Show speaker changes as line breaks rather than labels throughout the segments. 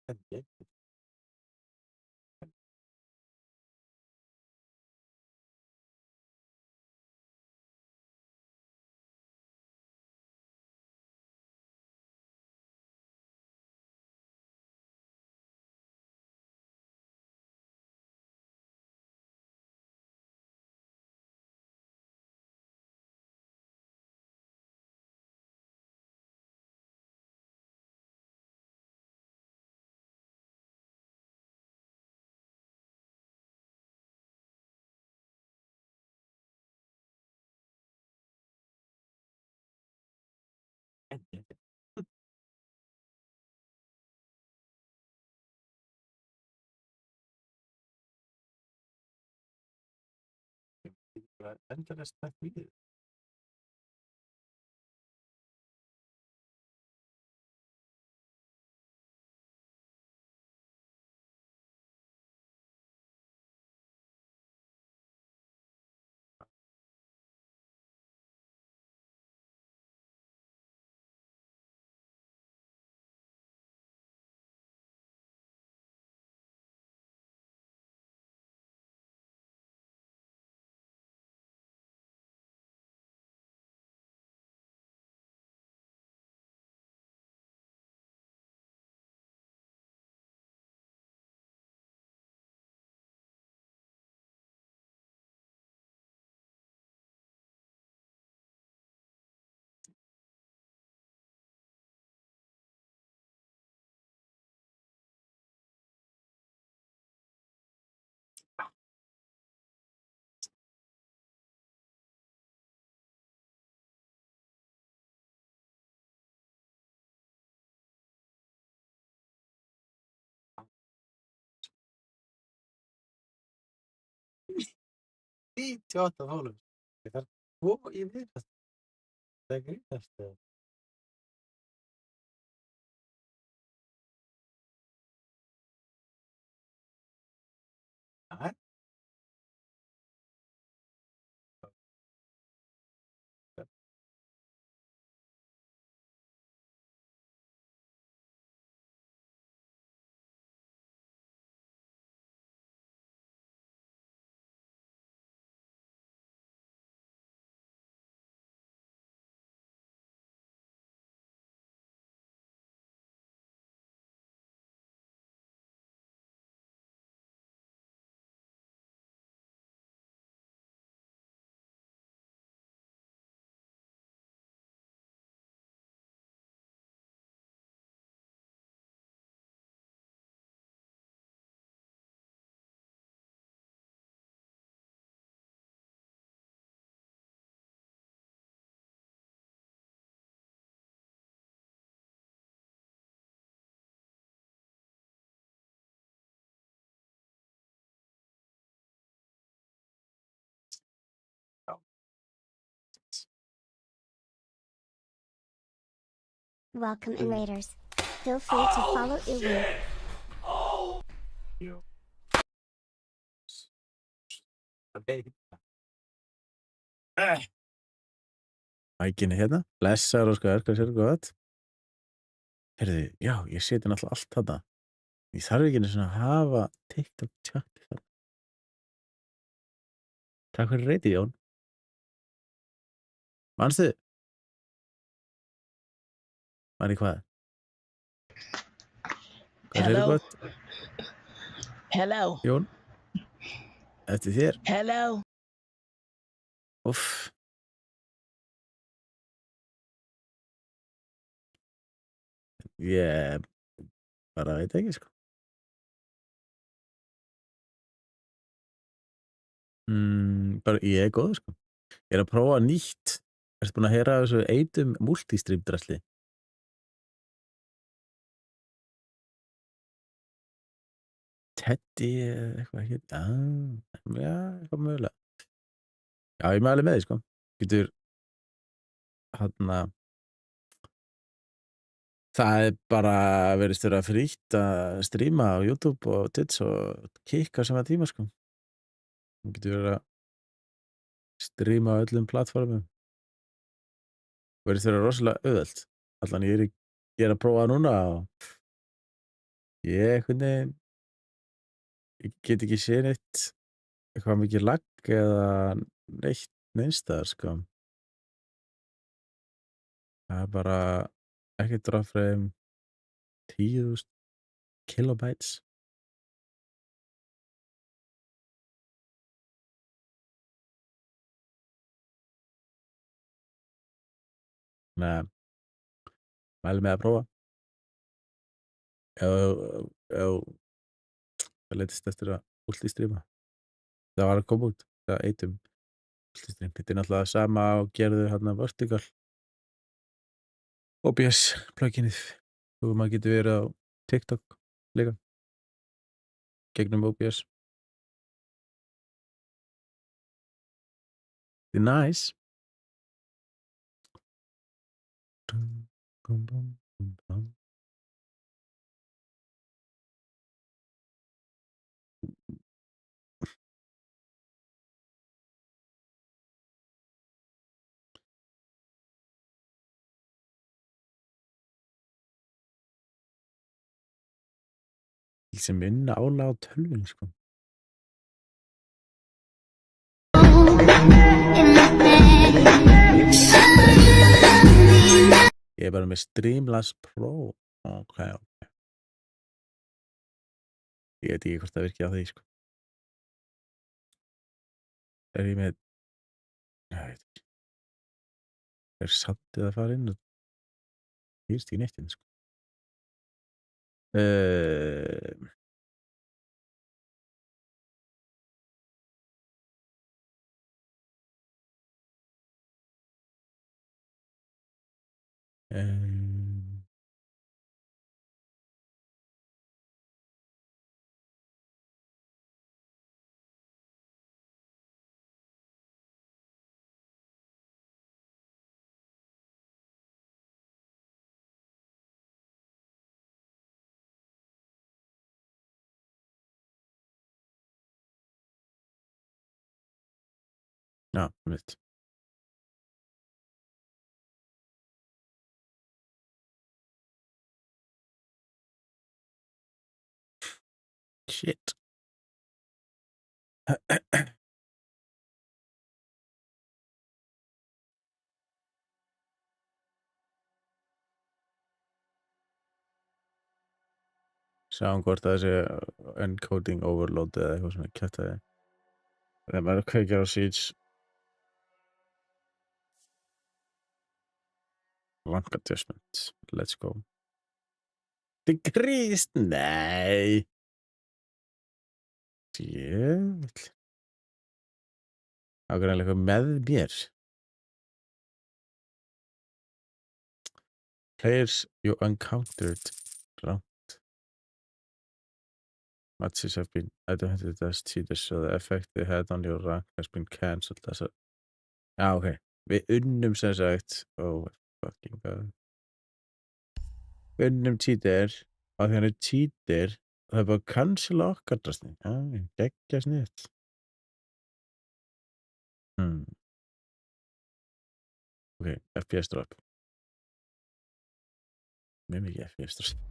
Okey. Bara endalaust bætt við. Idiota followers. Ég þarf 2 í viðbót. Það er að grínast eða? Jæja. Já.
Welcome invaders. Feel free to follow Iwu.
Jú. Það er
Mækin er hérna. Blessaður Óskar, hvað sér gott? Heyrðu, já, ég seti náttúrulega allt þarna. Ég þarf ekki einu sinni að hafa TikTok chat þarna. Takk fyrir reyti, Jón. Manstu? Man í hvað? Hvað sér
Hello.
gott?
Hello.
Jón? Eftir þér?
Hello.
Úff. Ég bara veit ekki, sko. Bara ég er góður, sko. Ég er að prófa nýtt. Ertu búin að heyra af þessu eitum multistream drasli? Teddy eða eitthvað hér. Já, eitthvað mögulega. Já, ég mæli með því, sko. Getur þarna það er bara verið störa frítt að stríma á YouTube og Twitch og Kik á sama tíma, sko. Þú getur verið að stríma á öllum plattformum. Verið störa rosalega auðvelt. Allan ég er í Ég er að prófa það núna og ég einhvern veginn ég get ekki séð neitt eitthvað mikið lagg eða neitt neins staðar, sko. Það er bara ekki drop frame 10.000 kilobytes. Nei, mæli með að prófa. Það leitist eftir að multistreama. Það var að koma út. Það eitum multistream. Þetta er náttúrulega sama og gerðu hérna vertical OBS pluginið. Og maður getur verið á TikTok líka. Gegnum OBS. Þetta er nice. Sem minna álag á tölvunni, sko. Ég er bara með Streamlabs Pro. Ok. Ég veit ekki hvort það virkið á því, sko. Er ég með... Ég veit ekki. Er sandið að fara inn? Ég veist ekki neitt inn, sko. Já, mitt. Shit. Sjáum hvort það sé encoding overload eða eitthvað svona kjaftaði. Þegar maður kveikir á Siege. Rank adjustment. Let's go. Decreased? Nei. Djöfull. Það er greinlega eitthvað með mér. Players you encountered. Wrong. Matches have been identified as cheaters, so the effect they had on your rank has been cancelled. Já, ok. Við unnum sem sagt. Oh, fucking god. Við unnum cheater. Og þegar það er cheater, það er bara að cancela okkar drasni. Já, geggja snitt. Ok, FPS drop. Mjög mikið FPS drop.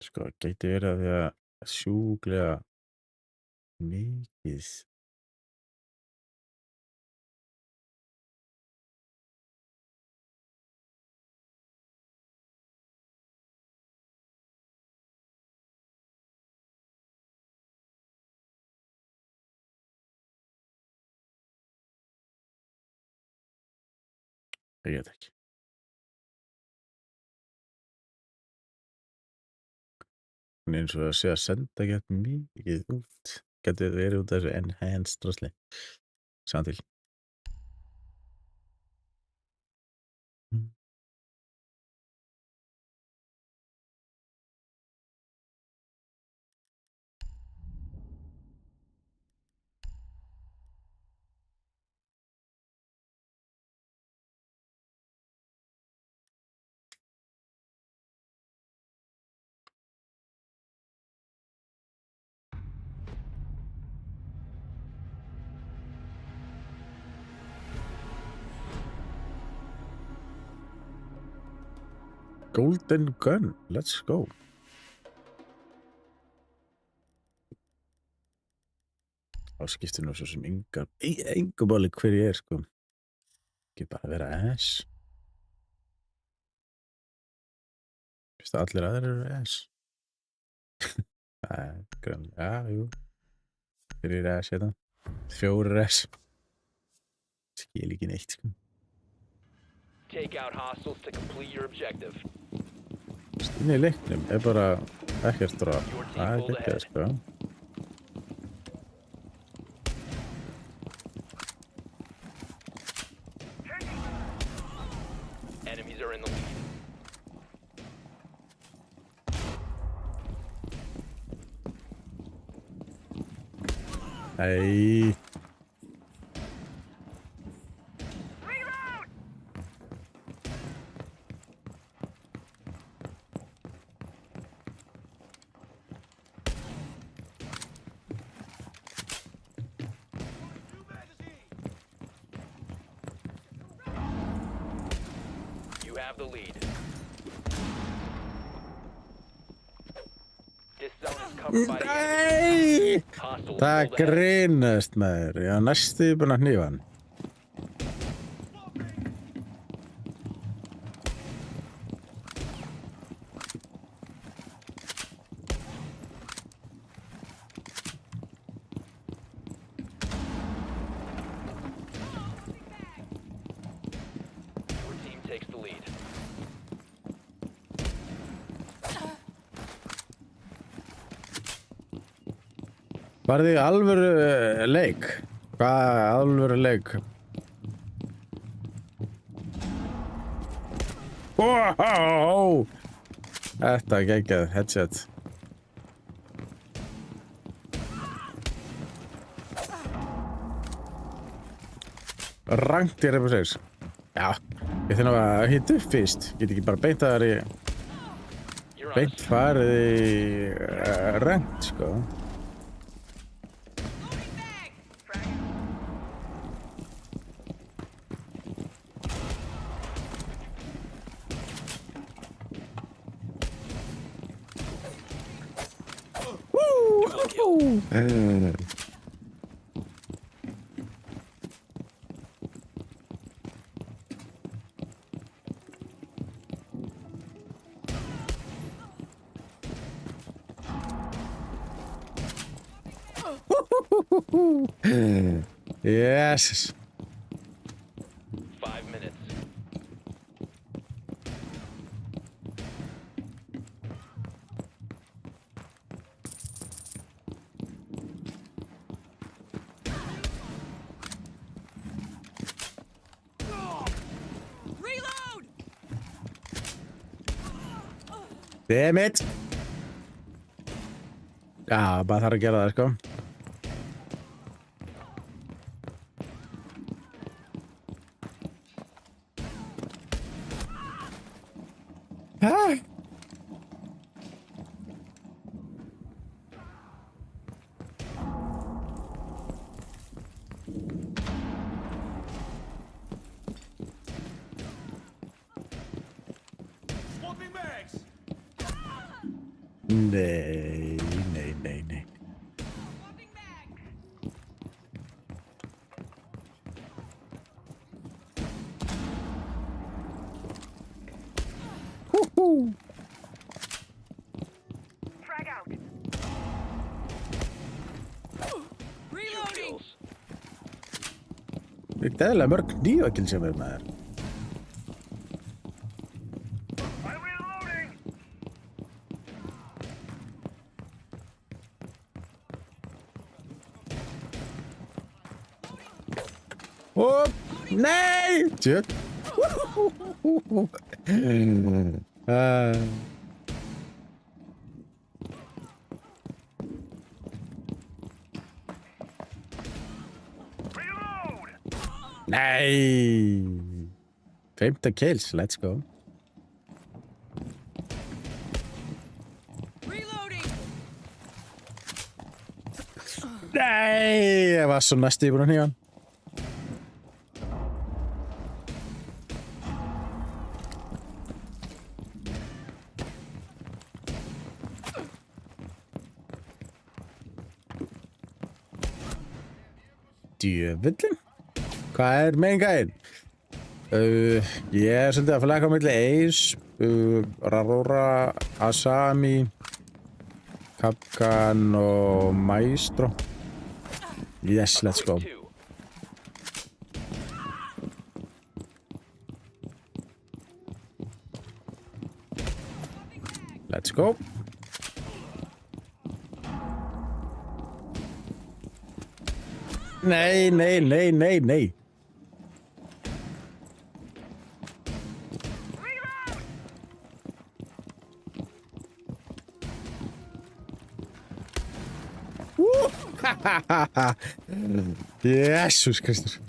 Sko, gæti verið að því að sjúklega mikið. Ég veit ekki. En eins og að sé að senda gett mikið út. Gæti verið út af þessu enhanced drasli. Sjáum til. Golden gun, let's go. Þá skiptir nú svo sem engu máli hver ég sko. Ekki bara vera ass. Fyrst að allir aðrir eru ass. Já, jú. Þeir eru ass hérna. 4 ass. Skil ekki neitt sko.
Take out hostiles to complete your objective.
Inn í leiknum bara ekkert drop. Það ekki sko.
Enemies are in the lead.
Æ.
You have the lead. This zone is covered by the enemy.
Nei!
Hostiles
Það
pulled ahead.
grínast maður. Já, næstu búin að hnífa hann.
Your team takes the lead.
Var þið alvöru leik? Hvað alvöru leik? Wow! Þetta geggjað, headset. Rangt í Rainbow Six. Já, ég þarf að hita upp fyrst. Get ekki bara beint að það er
You're on a
beint farið í rangt, sko. Yes.
5 minutes.
Damn it. Já, bara þarf að gera það, sko. Hæ? Nei, nei, nei, nei. Húhú.
Kills.
Það er eðlilega mörg nývakil sem er maður. Ó, nei! Tjö. Nei! 15 kills, let's go. Nei, ég var svo næstu í búin að hnífa hann. Djöfullin. Hvað er meðingæðin? Ég er svolítið að flaka á milli Ace, Rarora, Asami, Kapkan og Maestro. Yes, let's go.
Two.
Let's go. Nei, nei, nei, nei, nei. Jesus Kristus.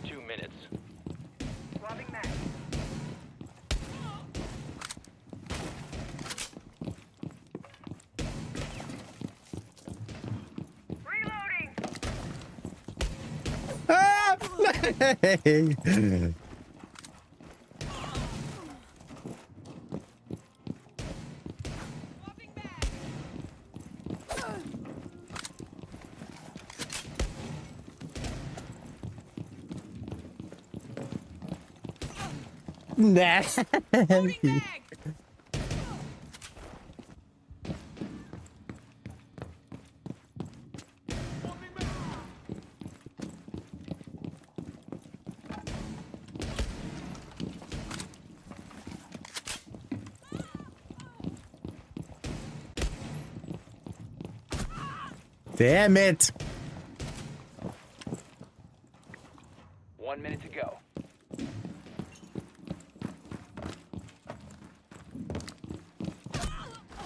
2 minutes.
Ah, nej. Nej. Damn it.
1 minute to go.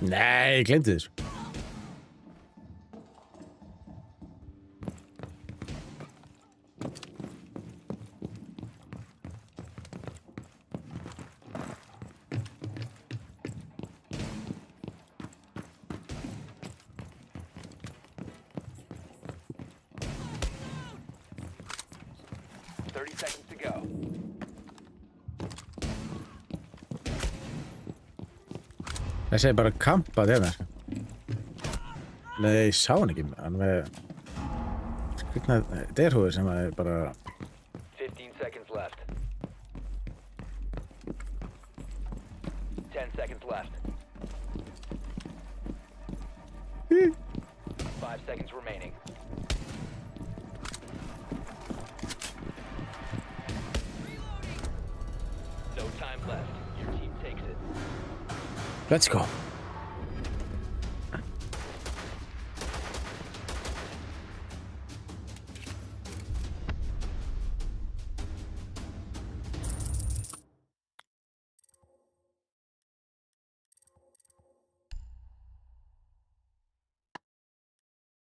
Nej, glemte þessu.
Seconds to go.
Þessi er bara kampað hérna. Nei, ég sá hann ekki. Hann með skrifnað derhúður sem er bara...
15 seconds left. 10 seconds left. 5 seconds remaining. No time left. Your team takes it.
Let's go.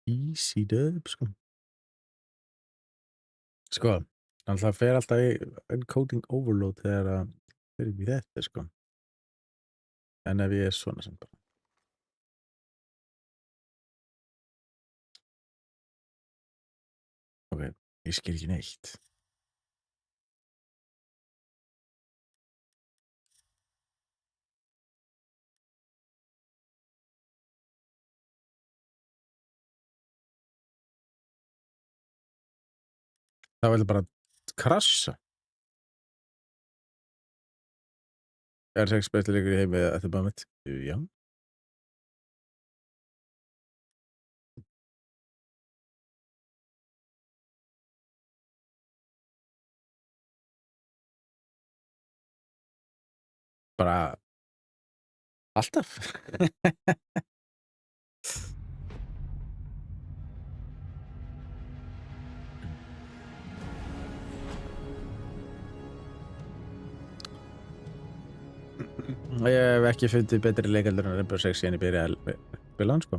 Easy dub, sko. Sko, þannig að það fer alltaf í encoding overload þegar að fyrir við þetta, sko. En ef ég er svona sem bara. Ok, ég skil ekki neitt. Það vil bara krassa. Er 6 betur leikur í heimi eftir bara mitt? Já. Bara alltaf. Ég hef ekki fundið betri leikaldur en Rainbow Six síðan ég byrjaði að spila hann, sko.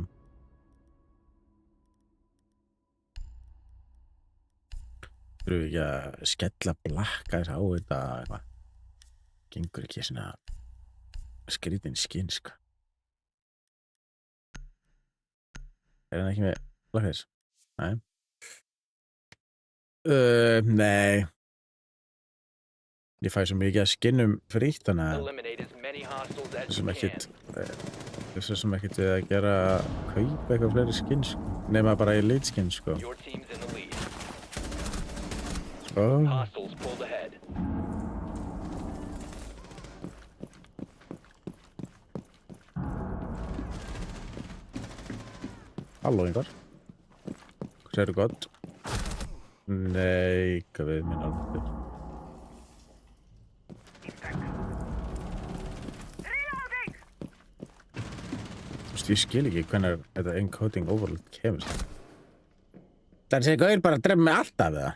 Þurfum við ekki að skella blakka þess á þetta eitthvað. Gengur ekki svona skrítin skinn, sko. Er hann ekki með blakka þess? Nei. Nei. Ég fæ svo mikið að skinnum frítt, þannig að
Eliminate as many hostiles as
sem
you
ekkert
can.
er svo sem ekkert við að gera að kaupa eitthvað fleiri skinn, sko. Nema bara í litskinn, sko.
Your team's in the lead.
Oh.
Hostiles pulled ahead.
Halló, einhver. Hvað segirðu gott? Nei, hvað við minn alveg. Þú veist, ég skil ekki hvernig þetta encoding overload kemur sér. Það segir gauðir bara að drefa mig alltaf við það.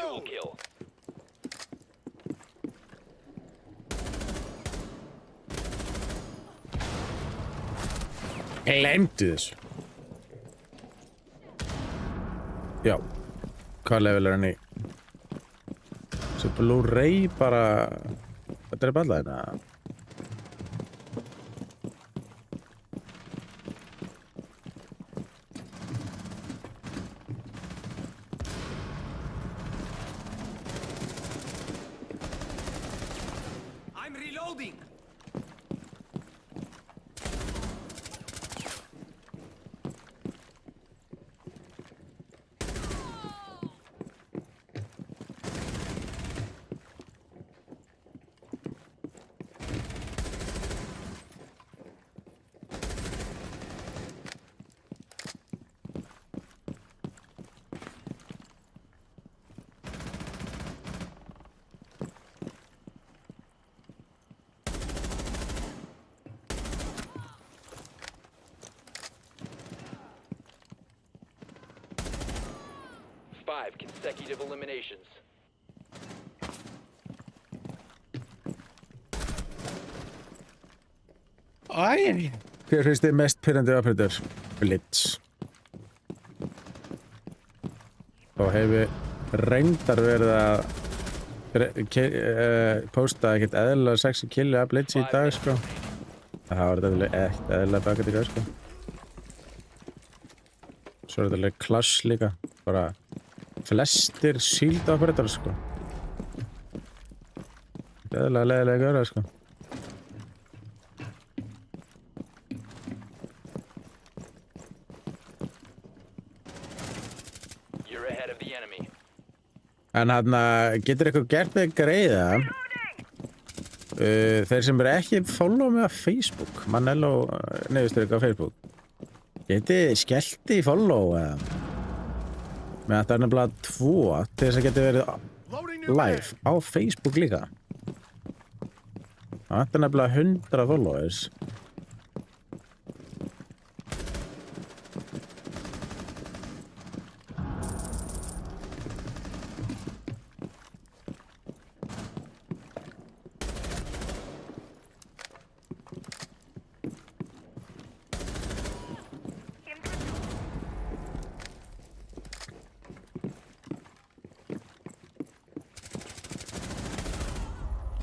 Dual kill.
Gleymdu þessu. Já. Hvað level er hann í? Svo Blu-ray bara... Þetta er bara alla þetta.
I'm reloading.
Five consecutive eliminations.
Æ! Hver finnst þið mest pyrrandi operator? Blitz. Og hefur reyndar verið að posta ekkert eðlilega sexy killi að Blitz í dag, sko. Það var þetta ekkert eðlilega bakat í dag, sko. Svo er þetta alveg klass líka. Bara flestir shield operator, sko. Eðlilega leðilega göra, sko.
You're ahead of the enemy.
En hann getur eitthvað gert með greiða þeir sem eru ekki follow mig á Facebook Manello nefnstyrk á Facebook getið skellt í follow með að það er nefnilega 2 til þess að geti verið live á Facebook líka það er nefnilega 100 followers.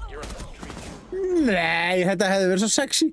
You're on the streak.
Nei, þetta hefði verið svo sexy.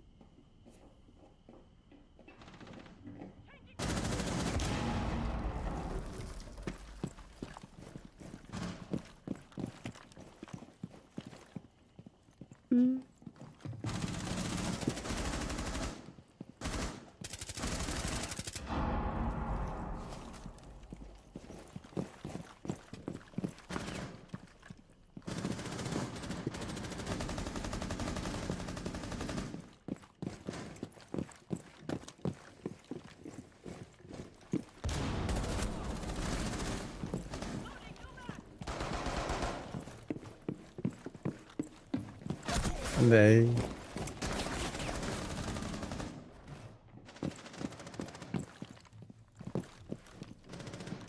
Nei.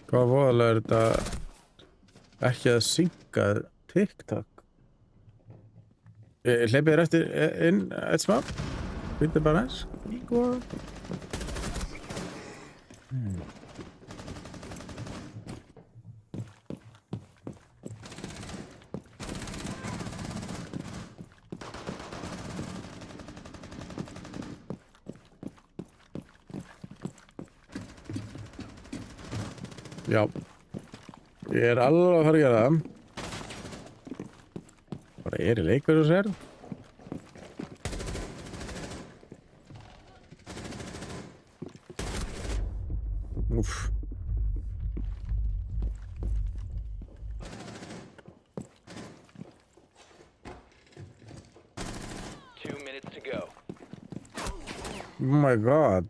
Hvað voðalega er þetta ekki að synka TikTok? Hleypið þér eftir inn eitt smá? Býttu bara eins. Já. Ég alveg að fara að gera það. Bara í leikur og sér. Úff.
To go.
Oh my god.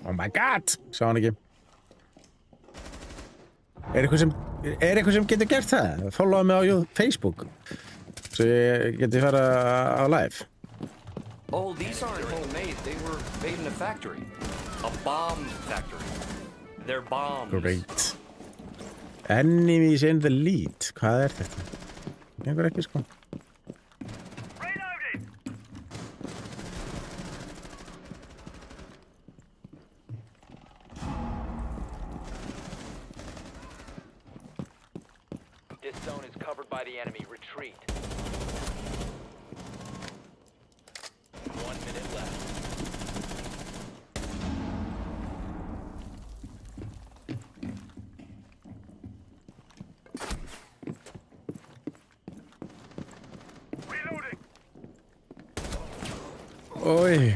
Oh my god. Sá hann ekki. Er eitthvað sem getur gert það? Followa mig á Facebook. Svo ég geti fara á live.
Oh, these aren't homemade. They were made in a factory. A bomb factory. They're bombs.
Great. Enemies in the lead. Hvað er þetta? Gengur ekki sko.
This zone is covered by the enemy. Retreat. 1 minute left.
Oj.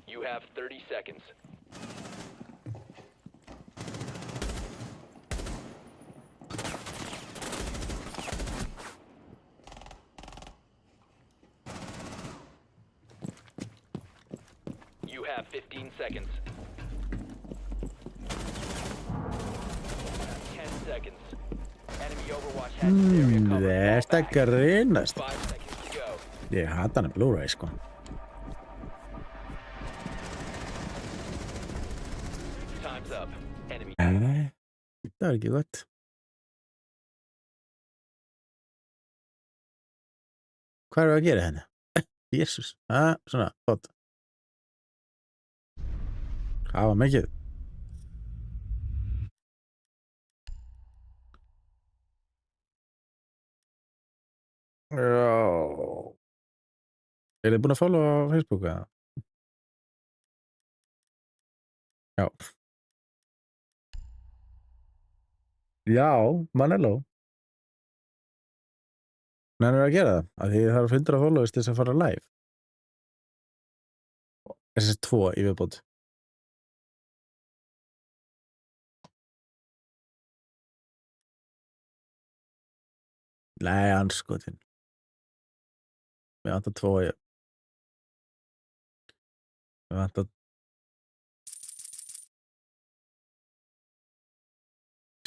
You have 30 seconds. You have 15 seconds. 10 seconds. Enemy Overwatch has this area covered.
Þetta
Fall back.
grínast.
5 seconds to go.
Ég hata hana Blu-ray sko.
Time's up. Enemy.
Nei, þetta var ekki gott. Hvað erum við að gera hérna? Jésús. Svona, þótt. Það var mikið. Já. Þið búin að followa á Facebook eða? Já. Já, Manello. Nennir að gera það? Af því það eru 100 followers til þess að fara live. Þessi 2 í viðbót. Nei, anskotin. Mér vantar 2 í. Mér vantar.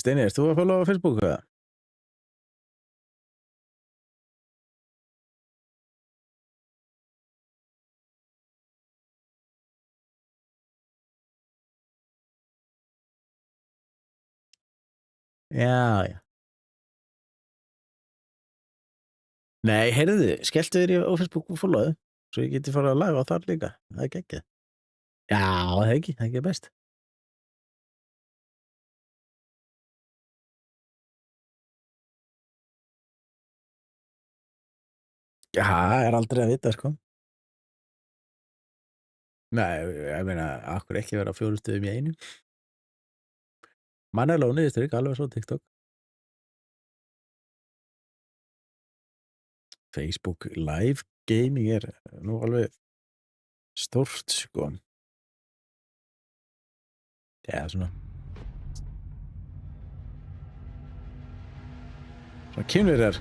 Steini, erst þú að followa á Facebook eða? Já, já. Nei, heyrðu, skelltu þér á Facebook og followaðu, svo ég geti farið að live á þar líka. Það er geggjað. Já, það er ekki best. Já, það er aldrei að vita, sko. Nei, ég meina, akkur ekki vera á 4 stöðum í einu. Manello niðurstrykk, alveg svo TikTok. Facebook live gaming er nú alveg stórt, sko. Já, svona. Svona kynverjar.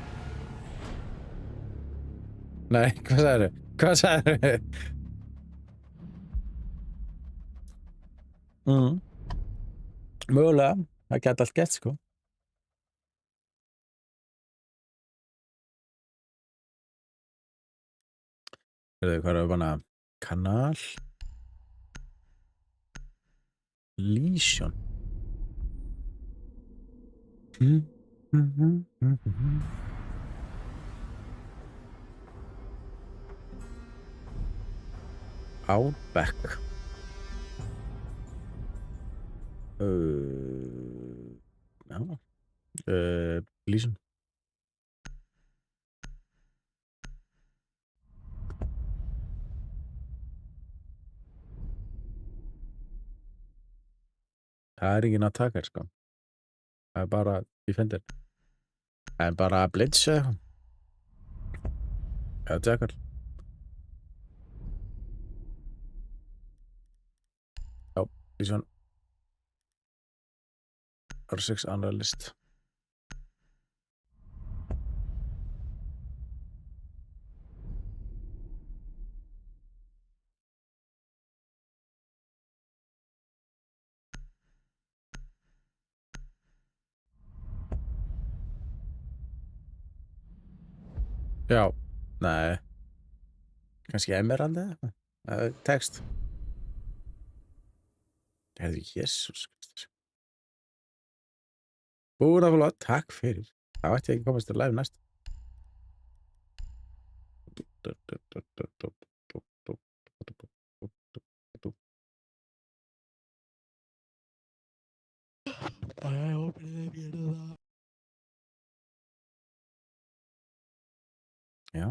Nei, hvað sagðirðu? Hvað sagðirðu? Mögulega, það gæti allt gert, sko. Heyrðu, hvað er það? Kanal Legion. Outback. Já. Lýsun. Það er enginn að taka þér, sko. Það er bara defender. Það er bara blitz eða eitthvað. Eða jackal. Já, lýsun. R6 analyst. Já, nei. Kannski emerald eða eitthvað. Text. Herðu, jésús. Búin að fóla, takk fyrir. Það ætti ekki að komast til live næst. Já.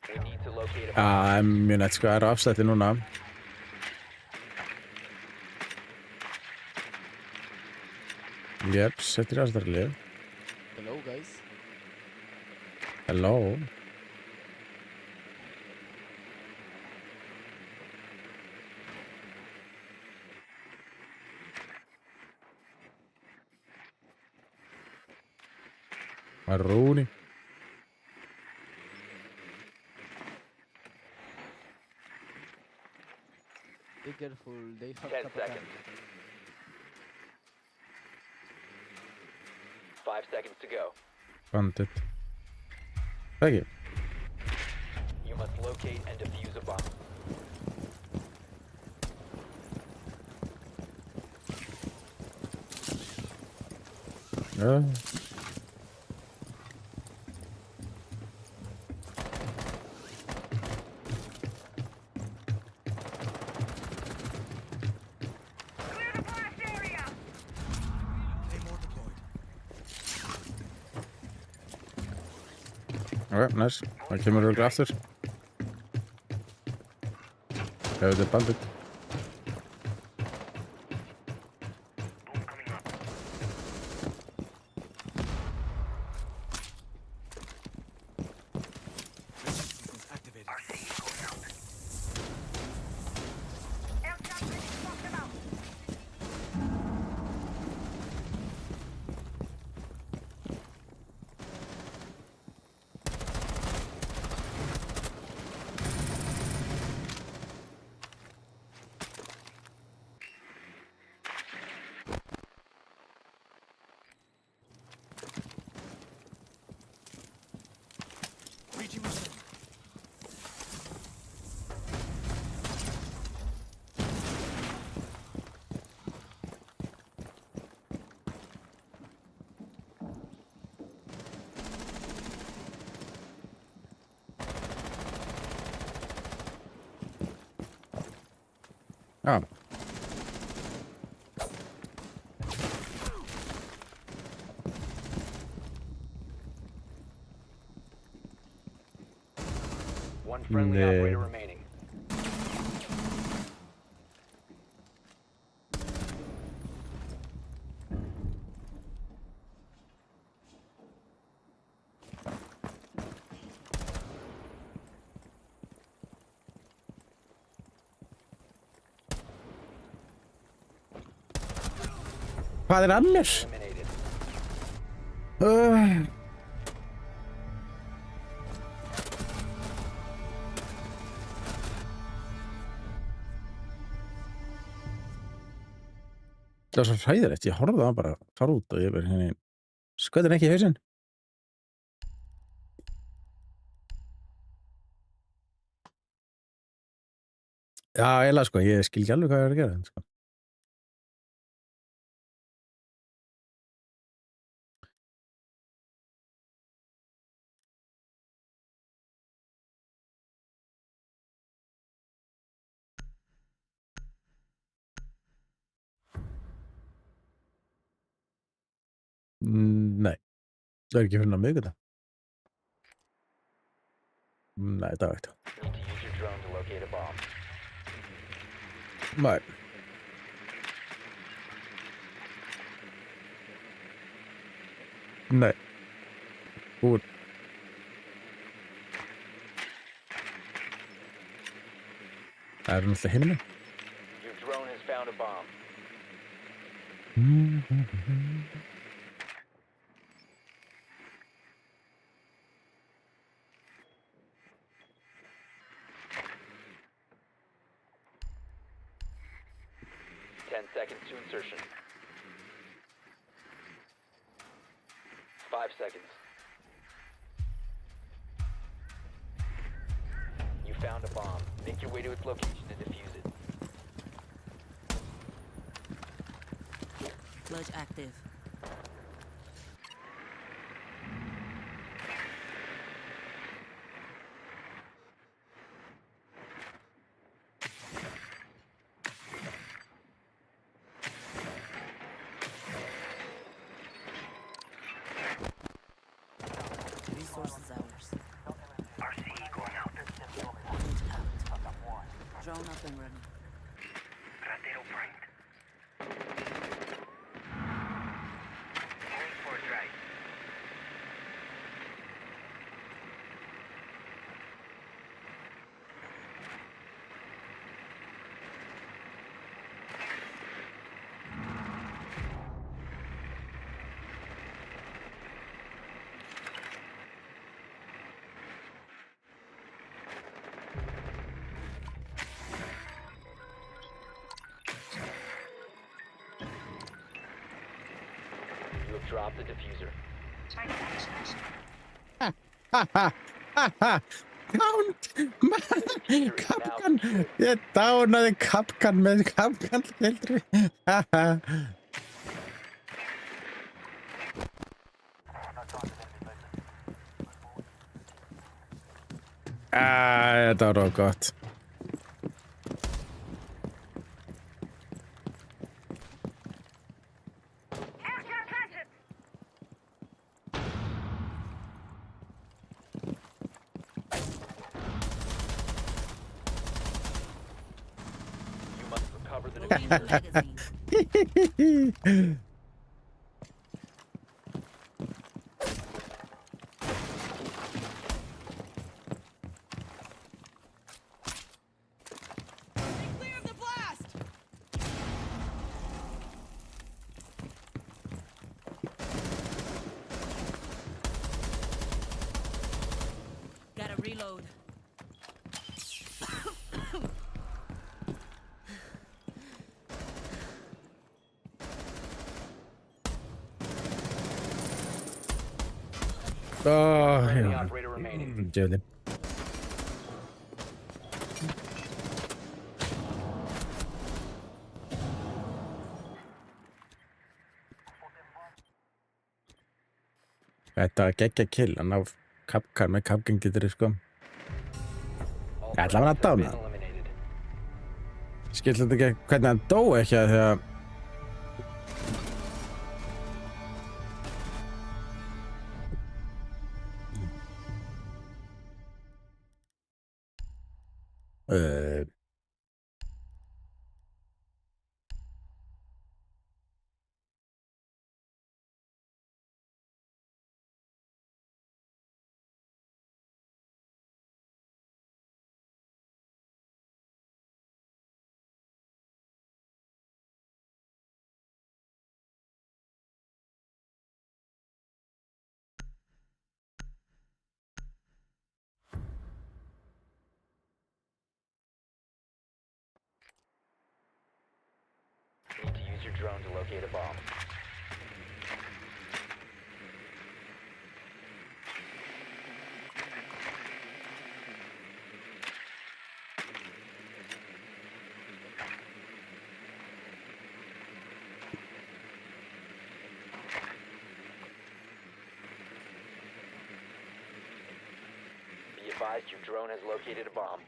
We need to locate a
Já, mjög nætt, sko, það eru afslætti núna. Jep, settir aðstæðarlið.
Hello, guys.
Hello. Marroni.
Be careful, they have
10
Kapakan.
seconds. 5 seconds to go.
Bandit. Thank you.
You must locate and defuse a bomb.
Ja. Ok, nice. Það kemur örugglega aftur. Ef þetta er bandit. Já.
One friendly
Nei.
operator remaining.
Hvað er annars?
Eliminated.
Það var svo hræðilegt. Ég horfði á hann bara fara út og ég verið henni skvötin ekki í hausinn. Já, eiginlega sko, ég skil ekki alveg hvað ég er að gera sko. Nei, það er ekki fyrir miðvikudag. Nei, það er ekkert.
Need to use your drone to locate a bomb.
Nei. Nei. Búin. Það er náttúrulega hinum minn.
Your drone has found a bomb. 10 seconds to insertion. 5 seconds. You found a bomb. Make your way to its location and defuse it.
Sludge active. Resources ours.
RCE going out.
Bridge out. Drone up and running.
Granero primed. Going for a drive.
You have dropped the diffuser.
Kapkan, ég dánaði kapkan með kapkan heldri. Þetta var of gott.
You must recover the
Loading
diffuser.
magazine. Clear of the blast! Gotta reload.
Friendly
Já.
operator remaining.
Djöðin. Þetta var geggja kill, hann á kapkan með kapkan getur sko.
All
Ég ætla að vera að
friendlies have
dána.
been eliminated.
Skilur þetta ekki hvernig hann dó ekki að því að
Need to use your drone to locate a bomb. advised, your drone has located a bomb.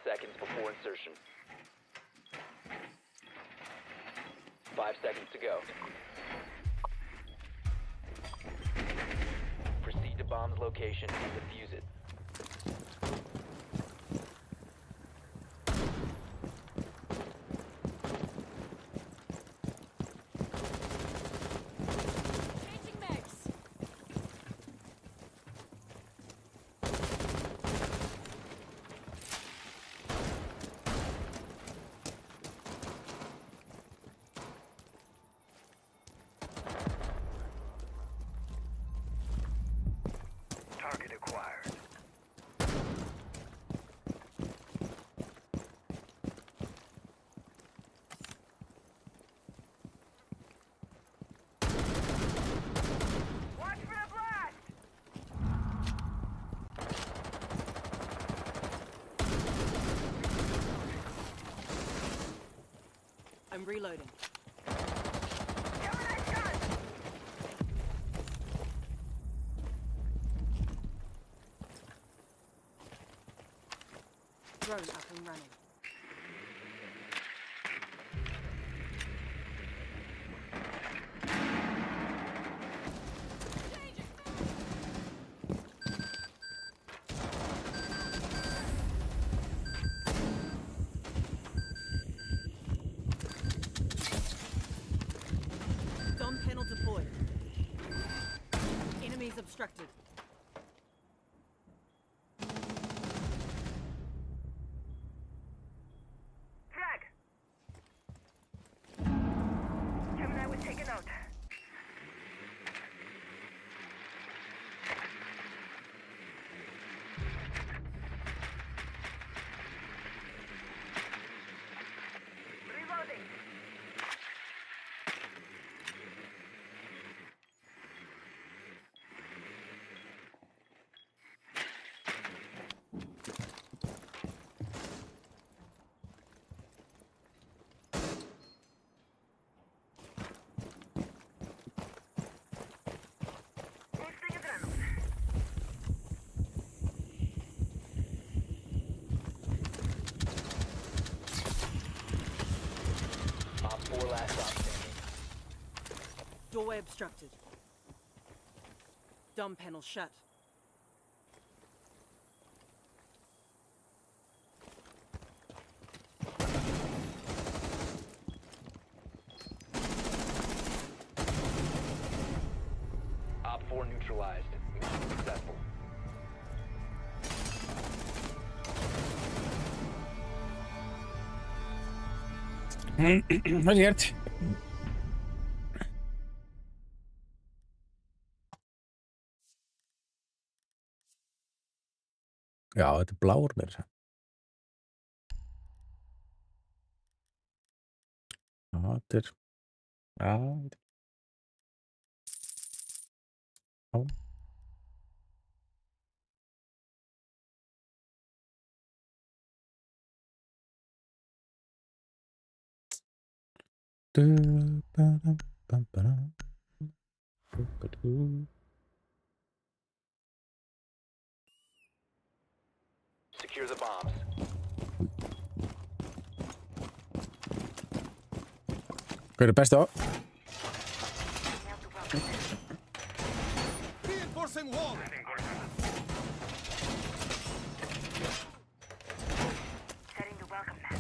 Seconds before insertion. 5 seconds to go. Proceed to bomb's location and defuse it.
Changing mags.
Target acquired. Watch for the blast!
I'm reloading.
Gemini's gun!
Drone up and running. Dom panel deployed. Enemies obstructed.
Flag! Gemini was taken out. Reloading. Boosting adrenaline.
Op 4 last stop standing.
Doorway obstructed. Dom panel shut.
Op 4 neutralized. Mission successful.
Vel gert. Já, þetta er blár meira að segja. Já, þetta er... Já, þetta er... Já.
Secure the bombs.
Hver er best á?
Setting the welcome mat.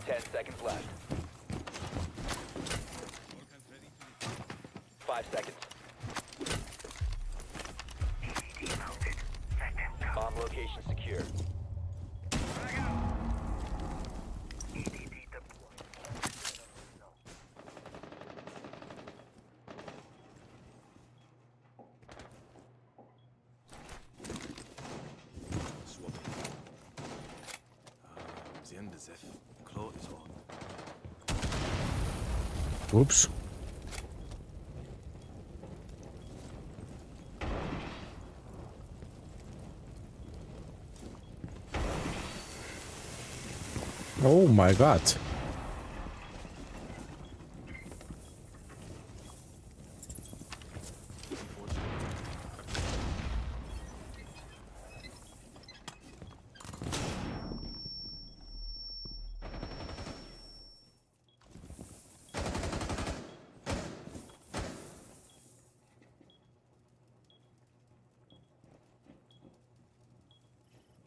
Ten seconds left. 5 seconds. Bomb location secure.
زين بزاف كلو
Oops. Oh my god.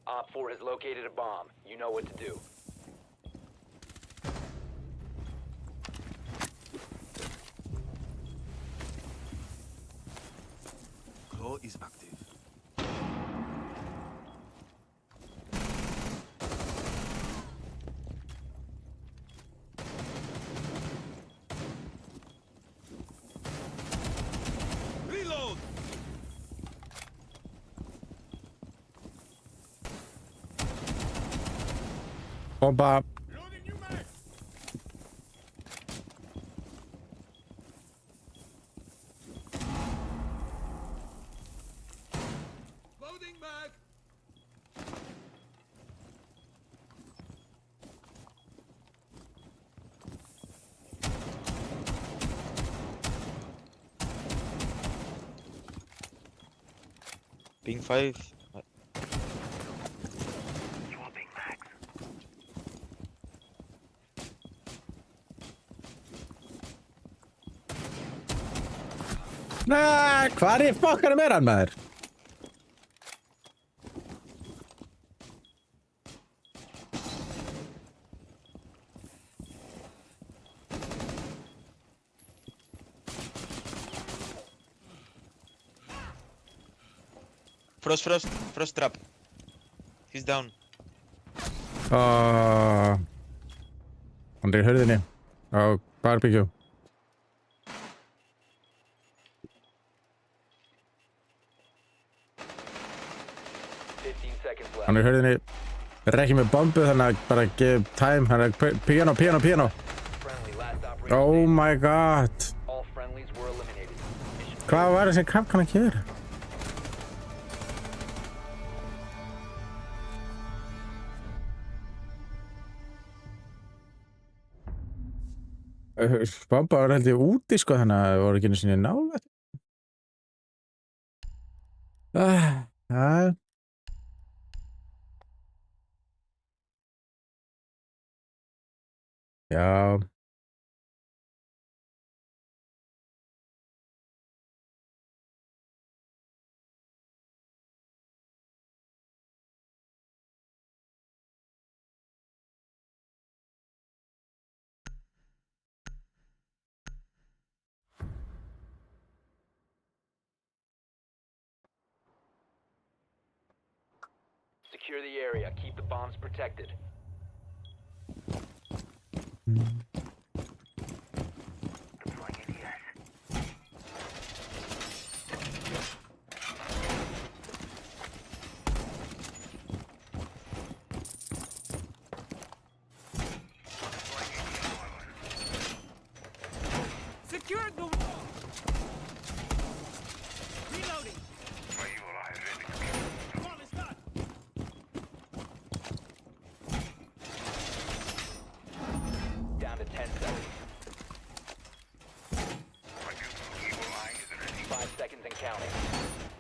Op 4 has located a bomb. You know what to do.
Claw is active. Reload!
Bomba.
Loading back!
Ping 5.
Nei, hvað í fokkanum er hann, maður?
Frost trap. He's down.
Hann er í hurðinni á barbecue.
15 seconds left.
Hann er í hurðinni. Er ekki með bombu þannig að bara give time. Hann er piano.
Friendly, last operator
Oh
standing.
my god.
All friendlies were eliminated. Mission
Hvað var þessi kapkan að gera? Bomba var held ég úti sko þannig að það voru ekki einu sinni nálægt. Já. Já.
Secure the area. Keep the bombs protected.
Secured the wall. Reloading. Wall is done.
Down to 10 seconds. 5 seconds and counting.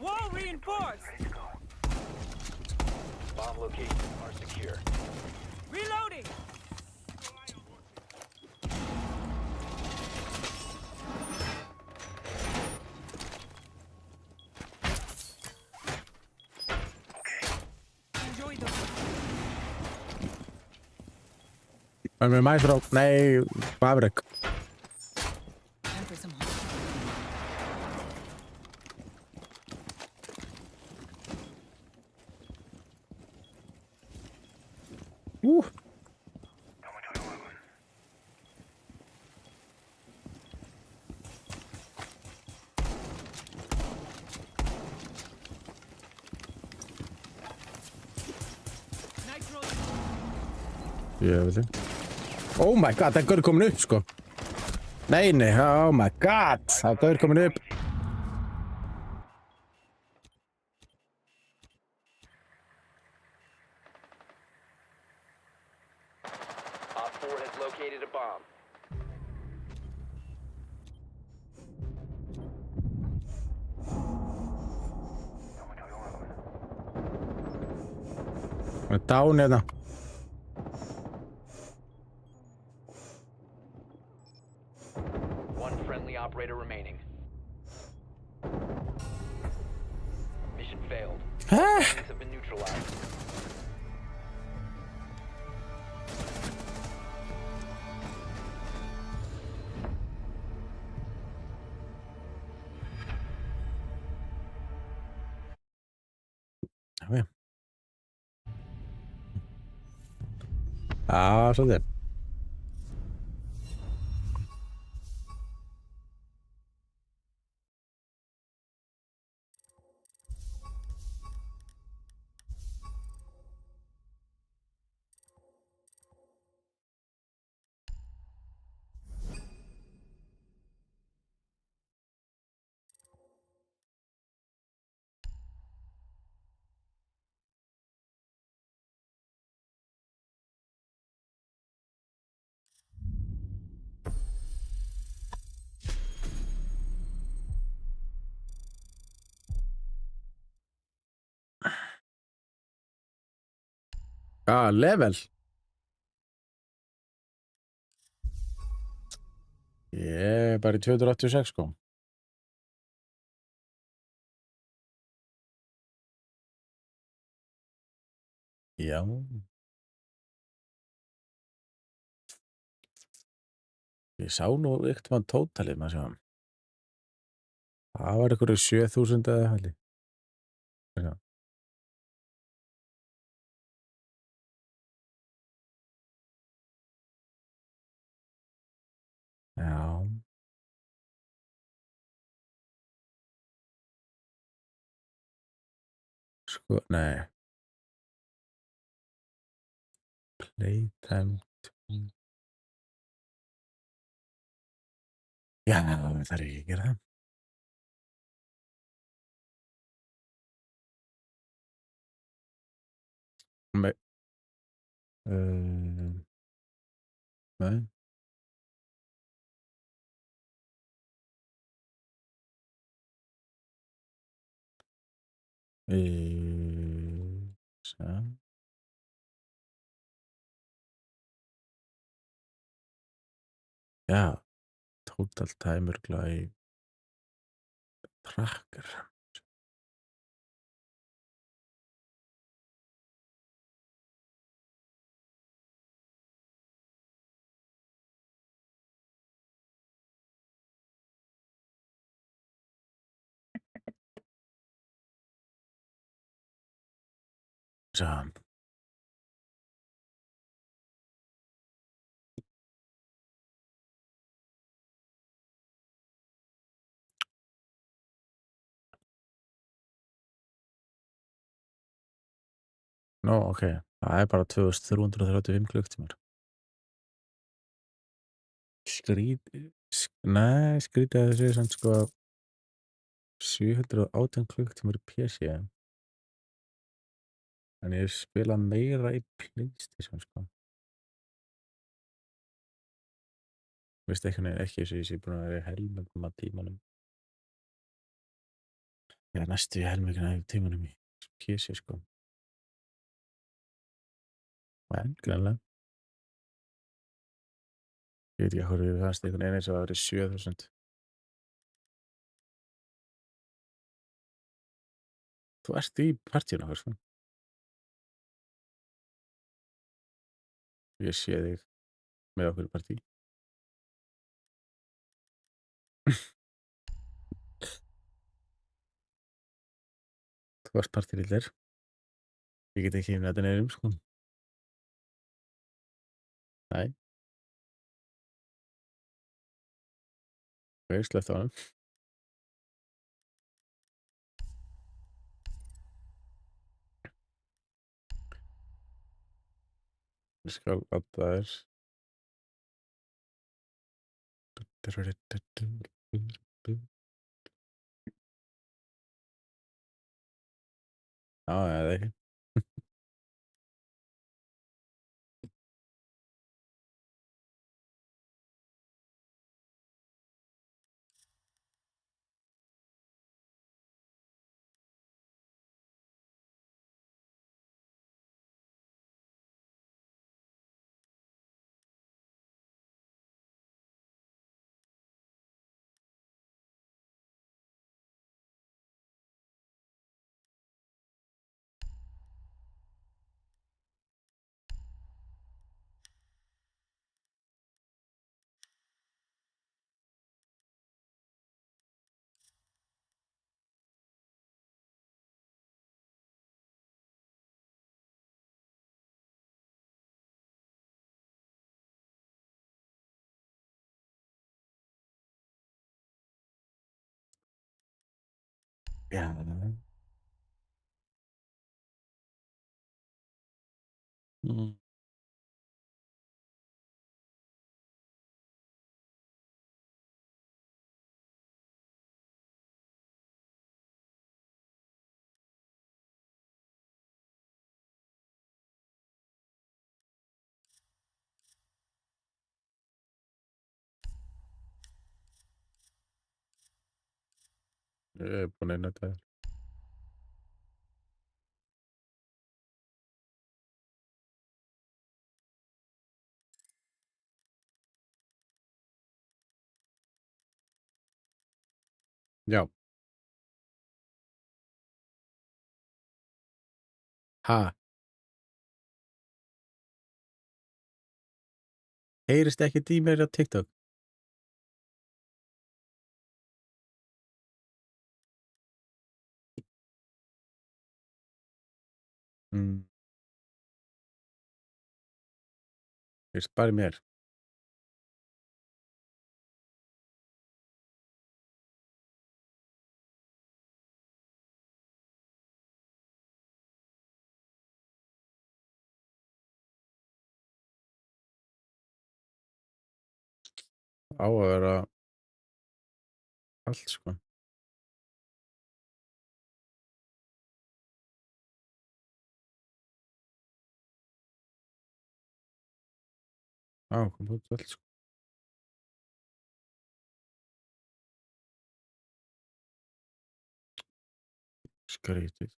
Wall reinforced.
Bomb locations are secure.
Reloading. Enjoy the
Hann er með mæstró. Nei, Maverick.
time for some hot. Nitro.
Ég veit þig. Oh my god, það er gaur komin upp sko. Nei, oh my god, það er gaur komin upp.
Op 4 has located a bomb.
Það er down hérna.
One friendly operator remaining. Mission failed. Enemies have been neutralized.
Okay. Svolítið. Level. Ég er bara í 286 sko. Já. Ég sá nú ekkert mann tótalið maður sjá. Það var einhverju 7000 eða haldi. Já. Já. Sko, nei. Playtime. Já, það er ekki að gera það. Nei. Nei. Så. Já, total timer í tracker. Så. Nú, ok. Það er bara 2335 klukktímar. Nei, skrítið að þessu samt sko 718 klukktímar í PC. En ég spila meira í PlayStation sko. Veist ekki þess að ég sé búin að vera í helmingum af tímanum. Já, næstu í helminguna af tímanum í PC sko. En, greinlega. Ég veit ekki hvað við fannst einhvern veginn eins og það verið 7000. Þú ert í partíun okkar sko. Ég sé þig með okkur í partí. Þú ert partílítir. Ég get ekki með þetta neyrum sko. Nei. Ok, slögt á hann. Ég skal láta þér. Já, eða ekki. Já. Ég er búinn að nota það. Já. Ha? Heyrist ekkert í mér á TikTok? Heyrist bara í mér. Á að vera allt, sko. Á, kom út allt, sko. Skrítið.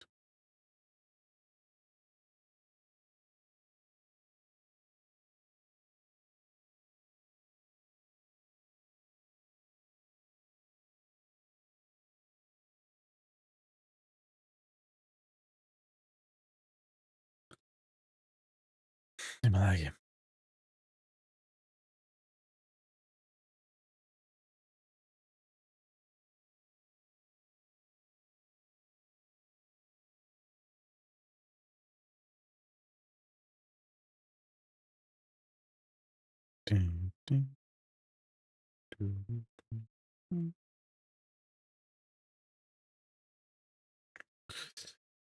Nema það ekki. Ding, ding.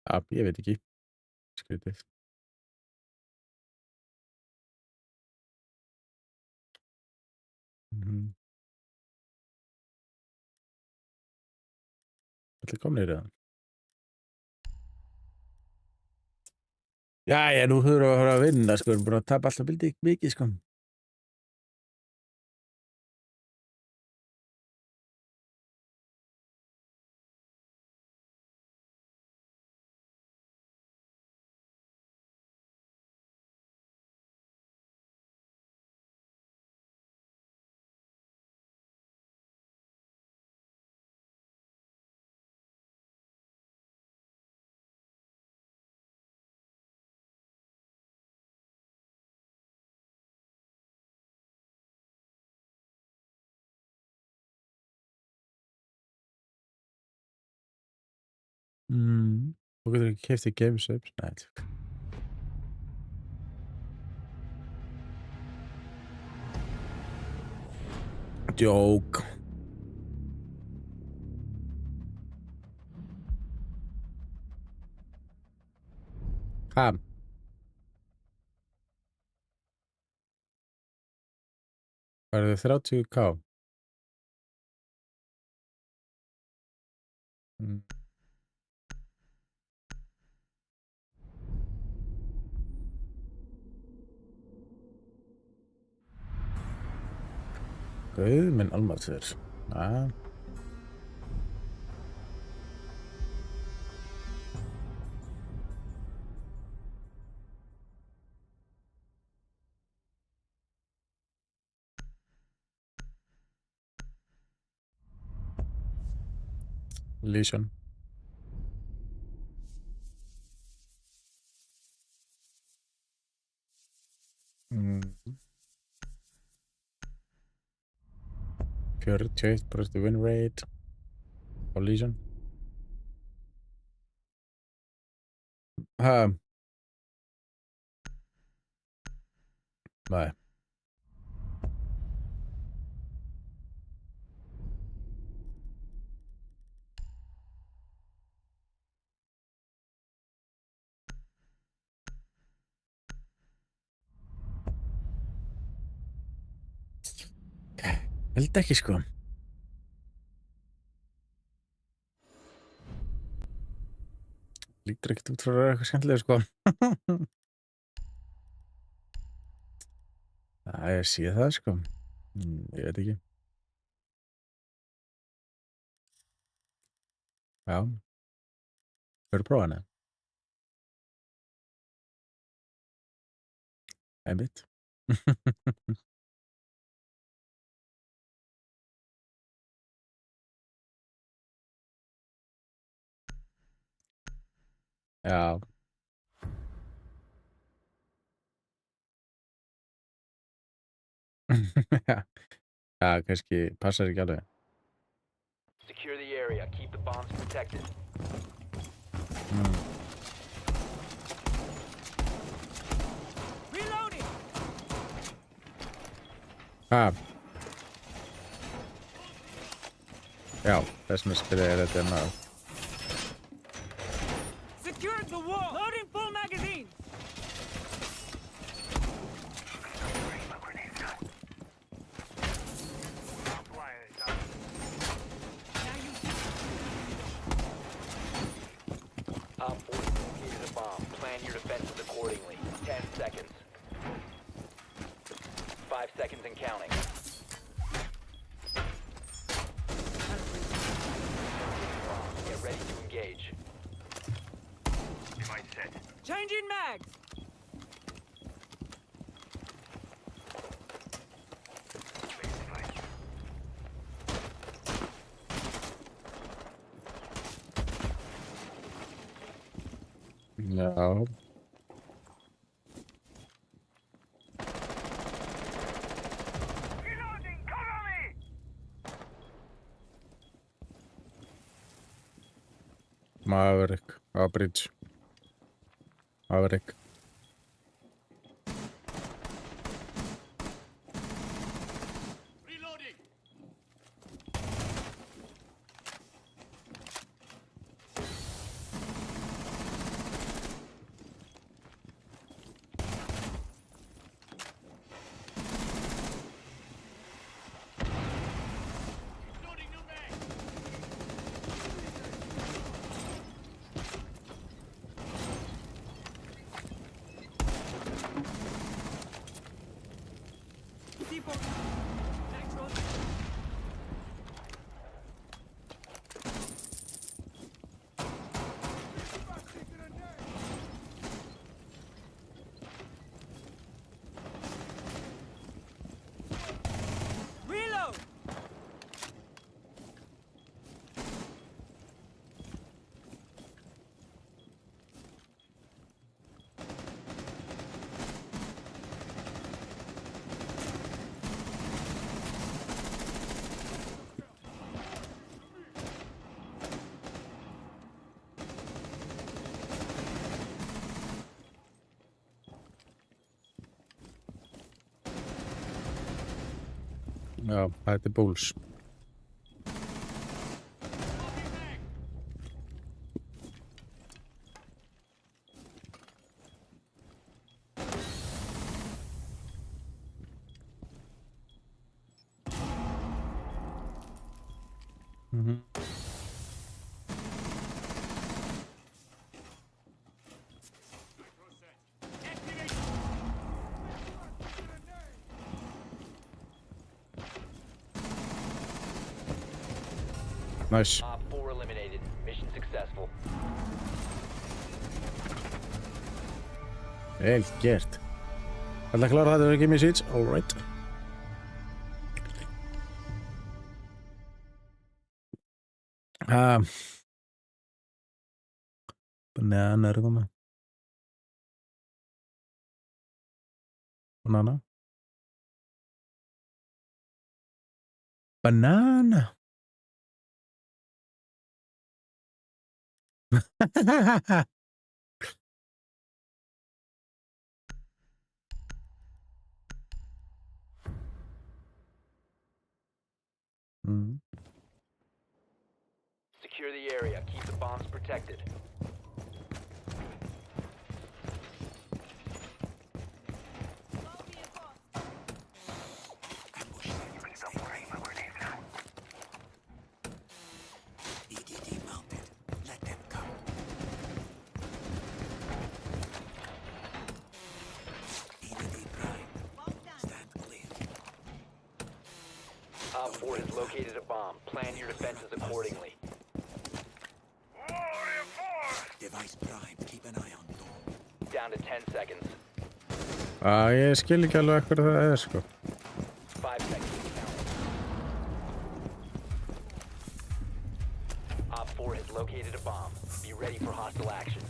Já, ég veit ekki. Skrítið. Allir komnir eða? Jæja, nú þurfum við að fara að vinna, sko. Við erum búin að tapa alltaf mikið, sko. Þú getur ekki keypt þér GameStop. Nei. Djók. Ha? Hvað er það 30k? Mm. Guð minn almáttugur. Já. Legion. Mm. 41% win rate á Legion. Ha. Nei. Held ekki sko. Lítur ekkert út fyrir að vera eitthvað skemmtilega sko. Það ég sé það sko. Ég veit ekki. Já. Hefurðu prófað hana? Einmitt. Já. Já, kannski passar ekki alveg.
Secure the area. Keep the bombs protected.
Reloading!
Ha. Já, þess vegna spila ég þetta hérna.
Secured the wall! Loading full magazine!
Op 4 located a bomb. Plan your defenses accordingly. 10 seconds. 5 seconds and counting. Get ready to engage. Device set.
Changing mags!
Já.
Reloading! Cover me!
Maverick. Á bridge. Maverick.
Reloading! Loading new mag!
C4. Electrode. Reload!
Já, þetta er Bulls. Nice.
Op 4 eliminated. Mission successful.
Vel gert. Ætla að klára þetta og give me seats. Alright. Banana er að koma. Banana. Banana.
Secure the area. Keep the bombs protected.
EDD mounted. Let them come. EDD prime. Stand clear.
Op 4 has located a bomb. Plan your defenses accordingly.
Device prime. Keep an eye on door.
Down to 10 seconds.
Ég skil ekki alveg hvað það er, sko.
5 seconds to count. Op 4 has located a bomb. Be ready for hostile action.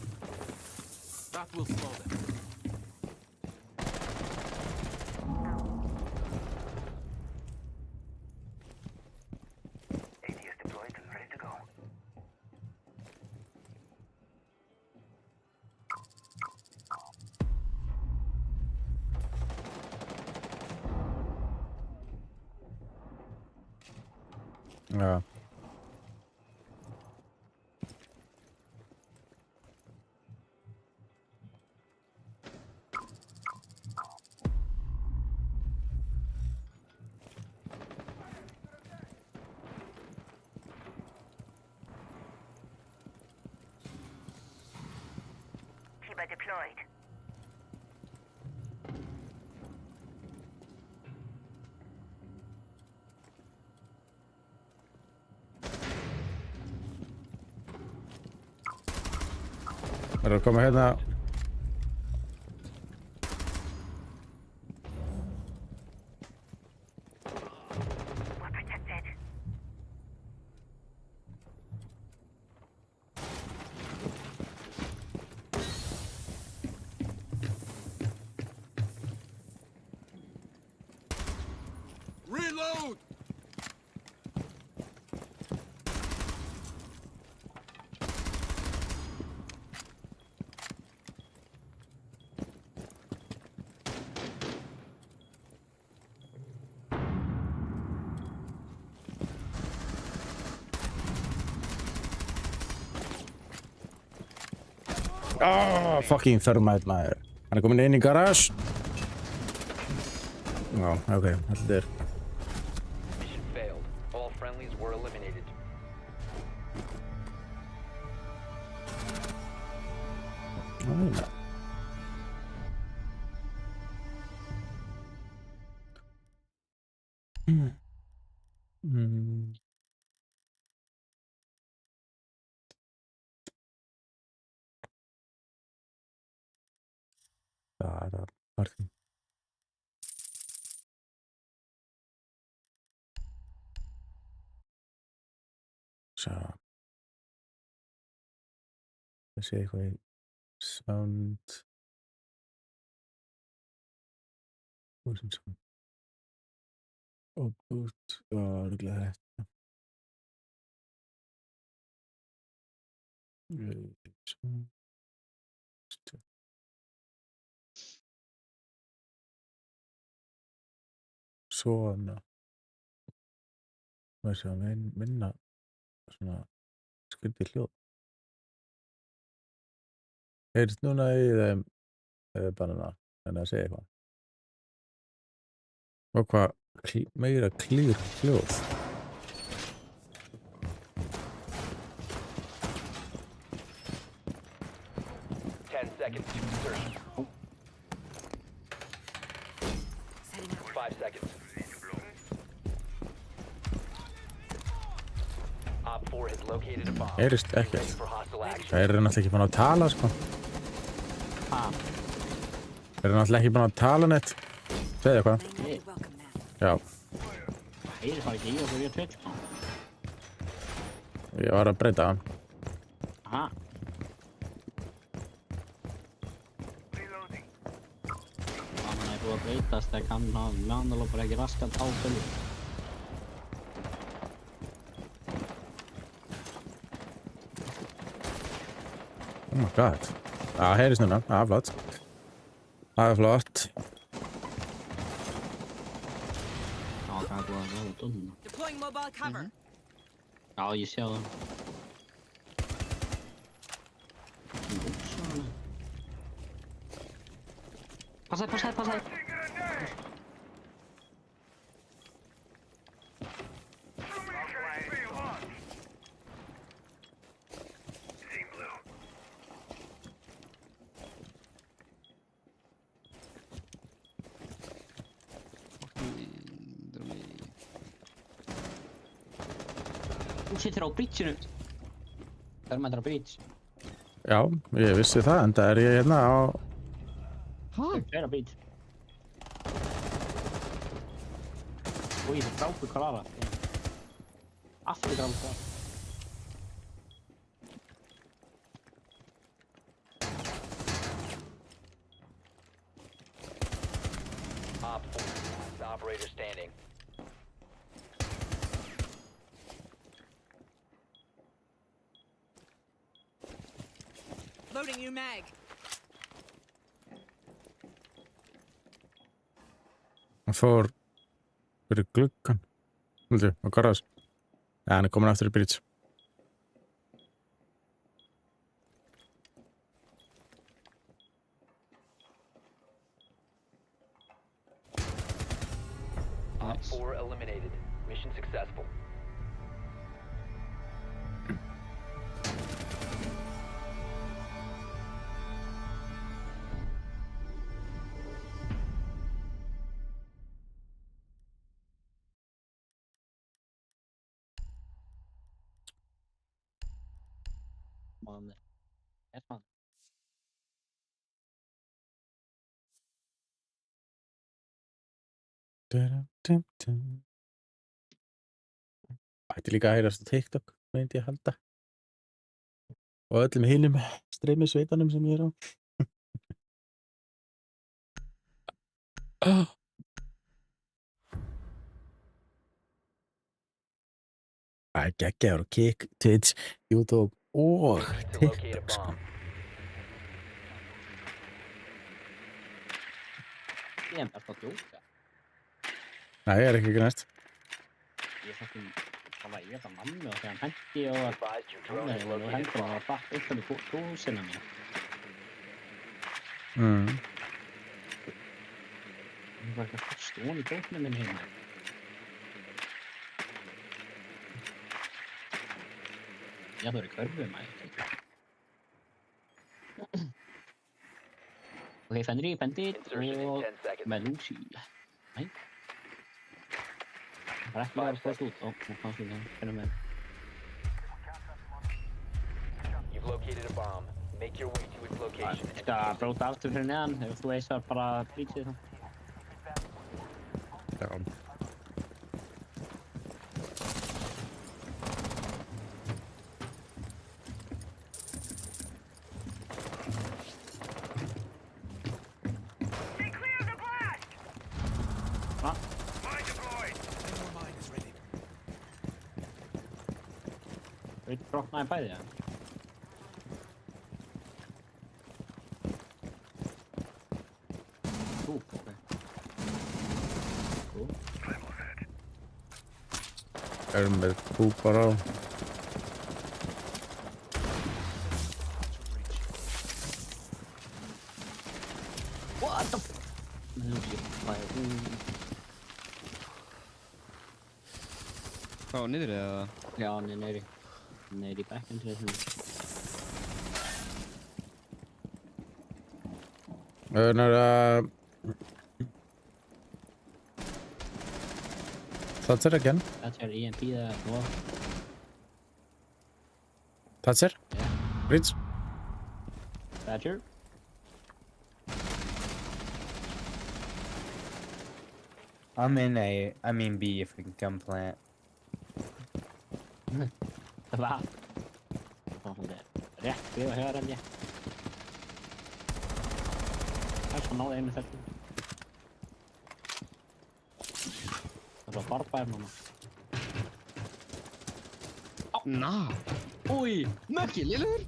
That will slow them.
AD is deployed and ready to go.
Já.
T-Ba deployed.
Það er að koma hérna.
We're protected.
Reload!
Fucking thermite maður. Hann er komin inn í garage. Já, ok, þetta er.
Mission failed. All friendlies were eliminated.
Næna. Það er partí. Sjá. Það sé eitthvað í sound. Úr sem sound. Út. Örugglega þetta. Svona. Maður sé að minna svona skrítið hljóð. Heyrist núna í þeim bara en að segja eitthvað. Og hvað meira klýr hljóð.
10 seconds to insertion. 5 seconds. Op 4 4 has located a bomb.
Heyrist
Be ready
ekkert.
for hostile action.
Það eru náttúrulega ekki búin að tala, sko.
Ha,
Það eru náttúrulega ekki búin að tala neitt. Segðu eitthvað.
May not be welcome now.
Já,
heyri það ekki í okkur í Twitch, sko.
ég var að breyta hann.
Aha. Þannig að búið að breytast þegar kann hann meðanlega bara ekki raskat á följu.
Oh my god. Það heyrist núna. Það er flott. Það er flott.
Já, það er búið að vera út núna.
Deploying mobile cover.
Já, ég sé það. Passaði. Þú situr á bridgeinu. Það er mættur á bridge.
Já, ég vissi það, en það er ég hérna á...
Það er á bridge. Úi, það drápu Klara. Aftur drápu Klara.
Op 4, last operator standing.
Loading new mag.
Hann fór fyrir gluggan. Vildu, á garðas. Ja, hann er komin aftur í bridge.
Op 4 eliminated. Mission successful.
Man, ett man.
Ætti líka að heyrast á TikTok, myndi ég halda. Og öllum hinum streymisveitanum sem ég er á. Það er geggjaður á Kik, Twitch, YouTube og
To locate a
TikTok, sko.
bomb.
Ég er bara að djóka.
Nei, ég er ekki grænst.
Ég er svona að það er það mammi og þegar hann hendi og að
Advised your drone has
og
located a
hendur hann
bomb.
að bakka upp hann í kúsina mér. Ég var ekki að fyrst ofan í kóknum minn heima. Já, það er í körfu maður. Ok, Fenrir, Bandit
Insertion in
og
10 seconds.
Melusi. Nei. Það er ekki verið að fóst út. Ó, nú kannski það. Finnum við.
You've located a bomb. Make your way to its location.
Ég skal bróta aftur fyrir neðan ef þú veist bara brýtið það.
Já.
Við brotnaði bæði það. Ok. Cool.
Erum við kúpar á.
What the f... Melusi, bæði.
Hvað, niður eða?
Já, hann er neyri. Neyri í bekkinn til þessum.
That's it again.
That's your EMP that well.
Thatcher?
Yeah.
Bridge?
Thatcher?
I'm in A. I mean B if we can come plant.
Va? Rétt við að höra ég. Það svo náði einu þessum. Það svo farbær núna.
Ná.
Úi, mökki, lillur!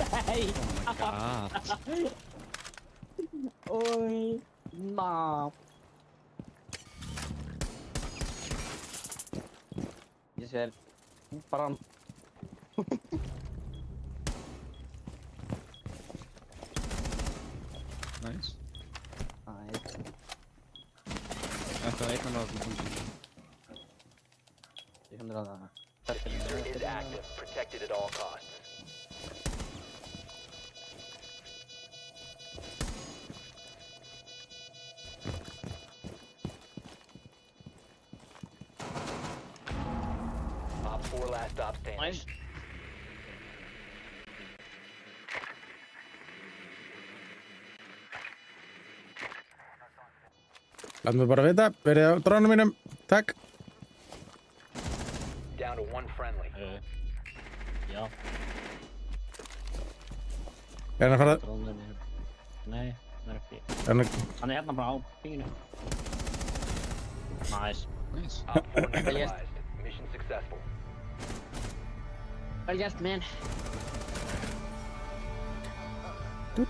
Nei! Úi, ná. Ég ser bara
Nice.
Nice.
Þetta einn alveg að koma.
Ég hundra það.
Diffuser is active, protected at all costs. Op 4 last stop standing.
Nice.
Látum við bara vita, verið á drónum mínum, takk.
Down to one friendly.
Já.
Er hann að fara?
Drónunni. Nei, það er ekki.
Hann
Hann er hérna bara á pinginu. Nice.
Nice.
Op 4 neutralized. Mission successful.
Vel gert, man.
Du.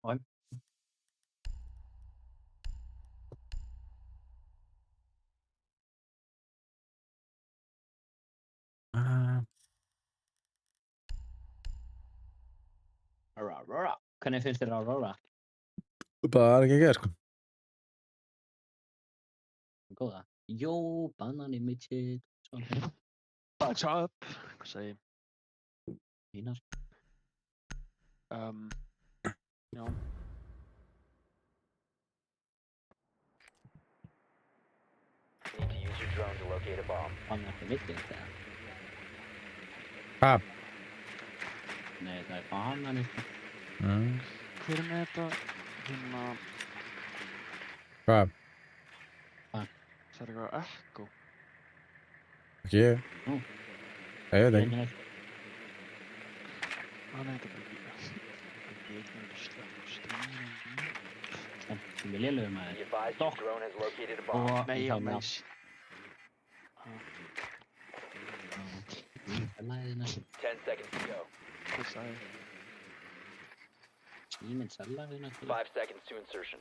Oj. Aurora. Hvernig finnst þér Aurora?
Bara ekki að gera, sko.
Góða. Jó, banan í midget. Svona.
Patch up. Hvað segir?
Fínar. Já.
Need to use your drone to locate a bomb.
Fann ekki vitið þetta.
Ha?
Nei, það er banan eitthvað.
Hver er með þetta? Hérna...
Hvað?
Það er eitthvað echo.
Ekki ég.
Nú.
Ég veit ekki.
Nei, þetta er bara ekki. Ég veit ekki slökk.
Sem við lélugum að
Be advised your drone has located a bomb.
Og
Nei,
í
já,
þá með
nice.
Sellaðina.
10 seconds to go.
Hvað sagði?
Síminn sellaðina.
5 seconds to insertion.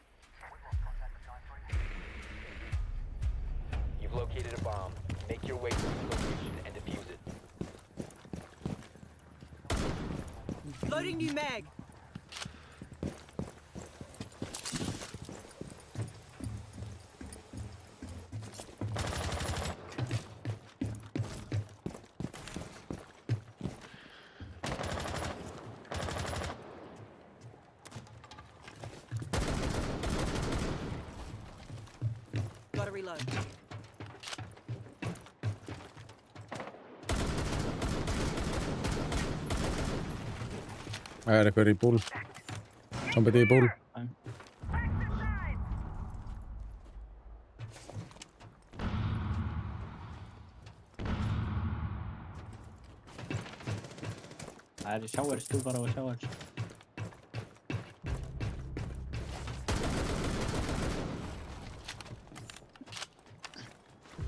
You've located a bomb. Make your way to its location and defuse it.
Loading new mag. Gotta reload.
Það er eitthvað í búl. Somebody í búl.
Það er showers, þú bara á showers.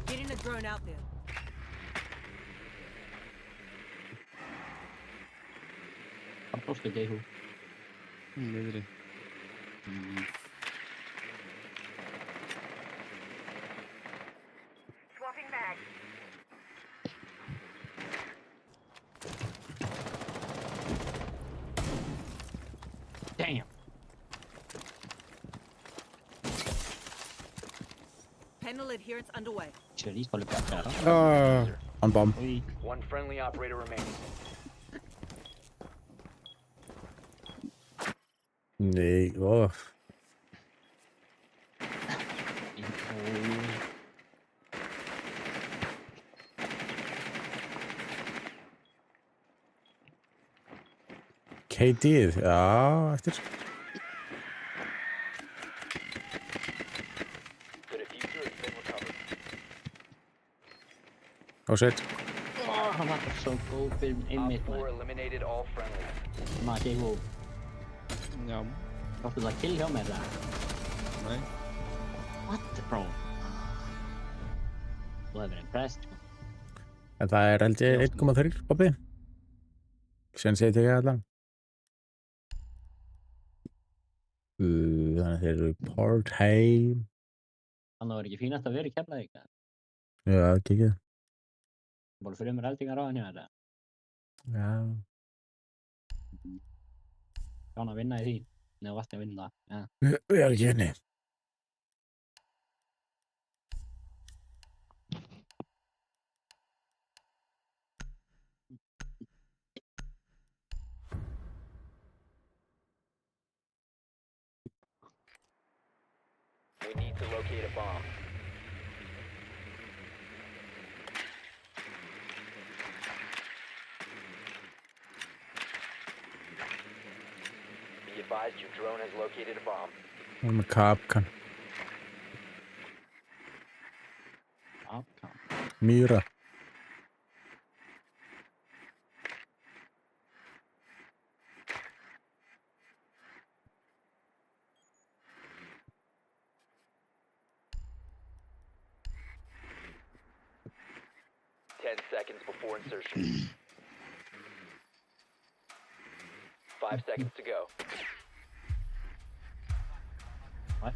Getting a drone out there.
Hvað bróstu ekki í hú?
Niðri.
Swapping mag.
Damn!
Panel adherence underway.
Sér ískóli bjargar.
On bomb.
Úi.
One friendly operator remaining.
Nei, KD-ið, já, eftir.
The diffuser has been recovered.
Oh shit.
Hann var svo góð fyrir
Op
einmitt
4
maður.
eliminated all friendlies.
Maður sé góð.
Já.
Áttu það kill hjá mér það?
Nei.
What, bro? Þú hefur verið impressed, sko.
En það er held ég 1,3 Bobby. Sen sé ég ekki allan. Þannig þeir eru Port Heim.
Þannig að það var ekki fínast að vera í Keflavík. Það
Já, kikið.
er bara fyrir mér eldingar á hann hjá þetta.
Já.
Gán að vinna í því. Nei, þú varst að vinna það. Ja.
Við erum ekki henni.
We need to locate a bomb. Be advised your drone has located a bomb.
Við erum með Kapkan. Mýra.
Seconds before insertion. 5 seconds to go.
What?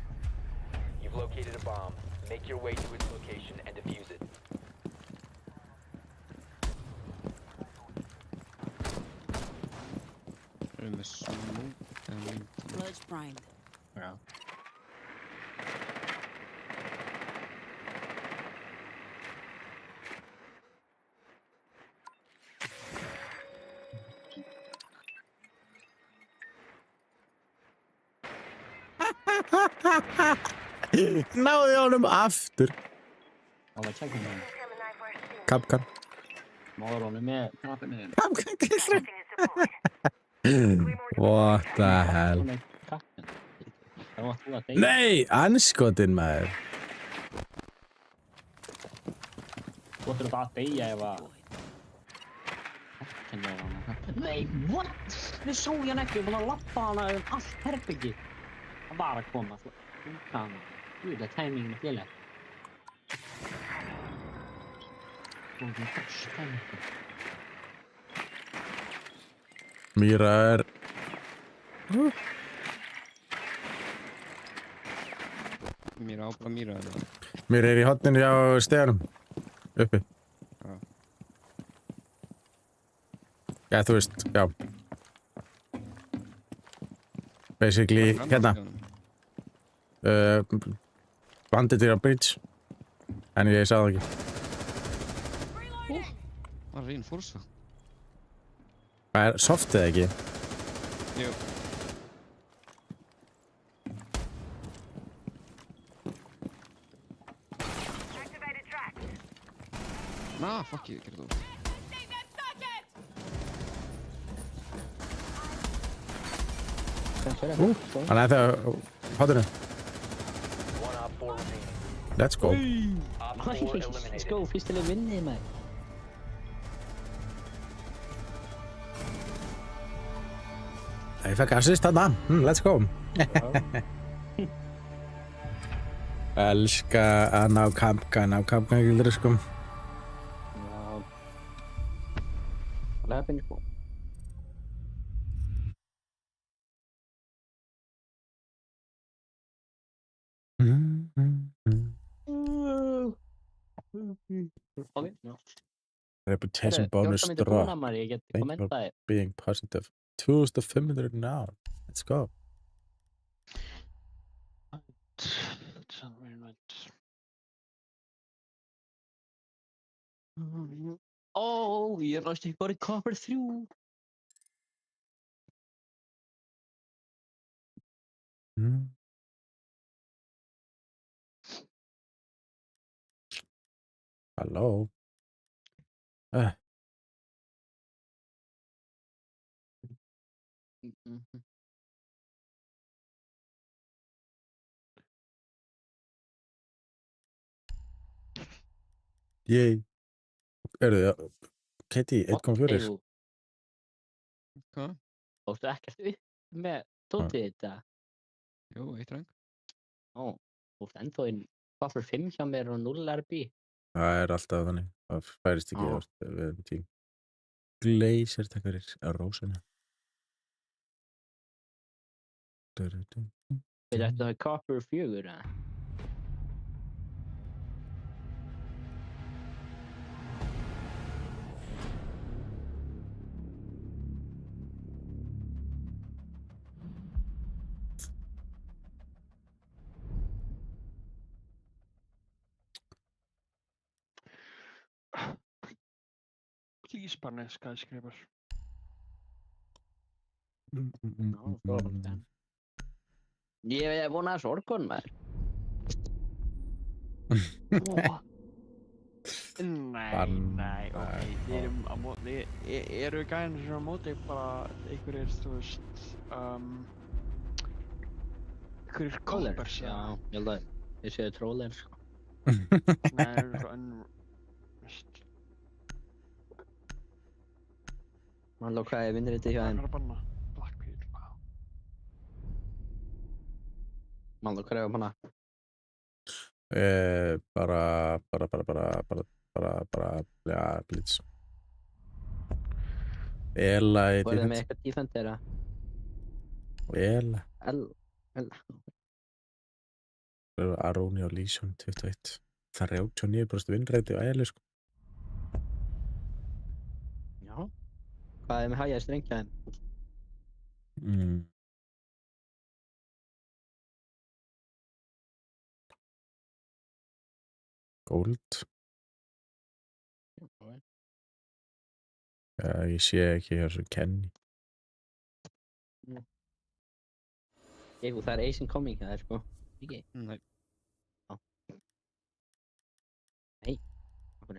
You've located a bomb. Make your way to its location and defuse it.
Erum við smoke?
Sludge primed.
Já.
Náði honum aftur.
Það var tjekkum hann.
Kapkan.
Máður honum með knappinu.
Kapkan Kristri. What the hell?
Það var þú að deyja.
Nei, anskotin maður.
Þú ættir þetta að deyja ef að... Nei, what? Við sá hann ekki, búin að lappa hana allt herbyggi. Það var að koma, svo. Þú veit að tæmingin er félag. Þú veit að tæmingin.
Mýra er...
Mýra á bara mýra eða?
Mýra er í hotninu hjá steganum. Uppi.
Já.
Já, þú veist, já. Basically, hérna. Banditýr á bridge. En ég sá það ekki.
Það er reinforsa.
Það er softið ekki.
Jú. Nah, fuck you, gerðu þú.
Hann er það hotinu.
One op 4 remaining.
Let's go.
Op 4
Let's
eliminated.
go, fyrstilega vinnið maður.
Ég fekk assist þarna. Let's go. Elska að ná Kapkan gildur sko.
Já. Leppin sko. Ok, já.
Reputation bonus drop.
Ég get
Thank you
kommentaði.
for being positive. 2500 now. Let's go.
Ó, ég rást ekki bara í Copper 3.
Halló. Yay. Erðu, Katie, 1,4.
Hvað? Tókstu ekkert upp með tótið þetta?
Jú, 1 rang.
Ó, þú ert ennþá inn buffer 5 hjá mér og 0 RB.
Það alltaf þannig. Það færist ekki við tím. Glazer takkarir á rósina.
Veit þetta það copper 4, eða?
Please, Barney, skyscraper.
Ég vona sorgun, maður.
Nei, ok. Eru gæðin sem á móti bara einhverjir, þú veist, einhverjir koppers?
Já, ég held að ég séu troller, sko.
Nei, eru veist.
Mannló, hvað vinnur þetta hjá þeim?
Það að banna Blackbeard, wow.
Mannló, hvað á hana?
Já, blitz. Ela í
Hvað með eitthvað defender, eða?
Ela.
Ela.
Aróni og Lísson, 21. 39% vinnræti á Eli, sko.
Já. Hvað með hægja strengja þeim?
Gold. Já, ég sé ekki hér sem Kenny.
Það Asian coming það sko. Ekki?
Nei.
Já. Nei. Okkur.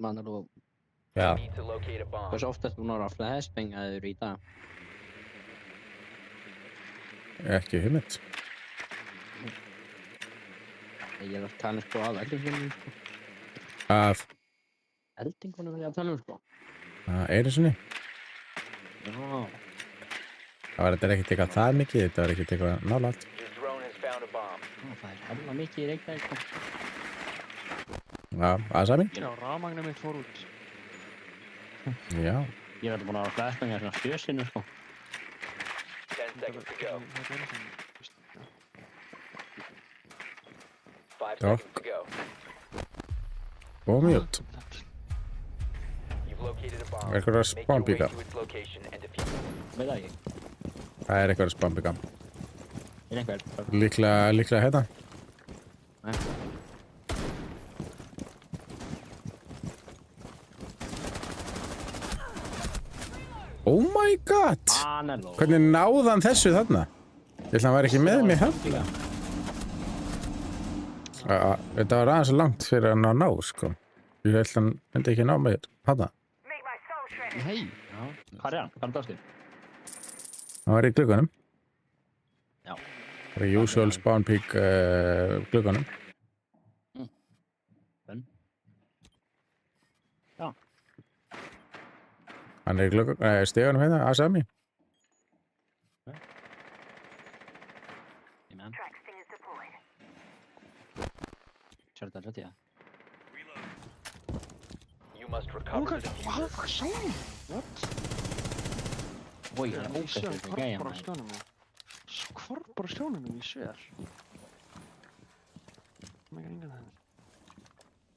Mannar og
Já.
hversu oftast þú náður að flashbanga þér í dag?
Ekki hugmynd.
Ég að tala sko af eldingunum sko.
Af?
Eldingunum ég að tala sko.
Einu sinni?
Já.
Það var ekkert eitthvað það mikið, þetta var ekkert eitthvað nálægt.
Það hella mikið í Reykjavík sko.
Já, Asami?
Já, rafmagnið mitt fór út.
Já.
Ég verði búin að flashbanga svona 7 sinnum sko.
10 seconds to go. 5 seconds to go.
Og mjút.
You've located a bomb.
Eitthvað að spawnpíka.
Veit það ekki.
Það eitthvað að spawnpíka.
Einhver.
Líklega hérna.
Nei.
Oh my god! Hvernig náði hann þessu þarna? Ég held að hann væri ekki með mig þarna. Þetta var aðeins langt fyrir hann að ná, sko. Ég held að hann myndi ekki ná mig þarna.
Nei. Já. Hvað er hann? Hvað er það skil?
Hann var í glugganum.
Já.
Það var usual spawn peak glugganum.
Já.
Hann í steganum hérna, Asami.
Sérðu það rétt, já.
You must recover the
Hvað sá ég? What?
Oi, það ógæst þetta gæja
maður. Hvarf bara skjánum minn, ég sver. Mega engan það.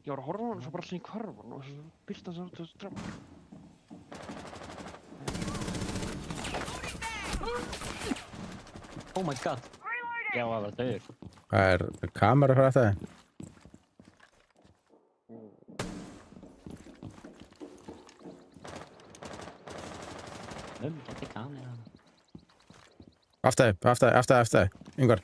Ég var að horfa á hann og svo bara allir í hvarfan og svo byrst hann samt þessu drama.
Oh my god. Já, það var döður.
Það kamera fyrir þetta.
100 till kameran.
After dig. Yngvar.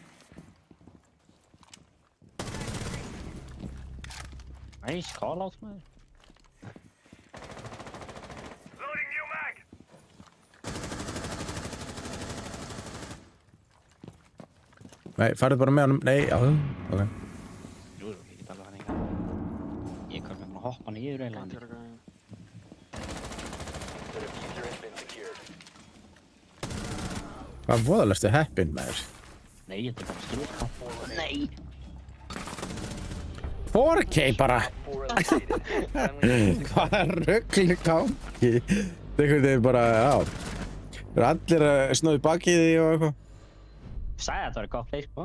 Nice call out maður.
Nei, farðu bara með honum. Nei, já, ok.
Jú, ég get alveg hann enga. Ég kann með að hoppa niður eða hann.
The diffuser has been secured.
Hvað voðalestu heppinn, maður?
Nei, þetta bara skilur. Nei!
4K bara!
4 eliminated. Friendly
Hvaða rugl gangi? Þegar þið bara, já. Það allir að snóði bakið í og eitthvað.
Sagði að það var gott play, sko.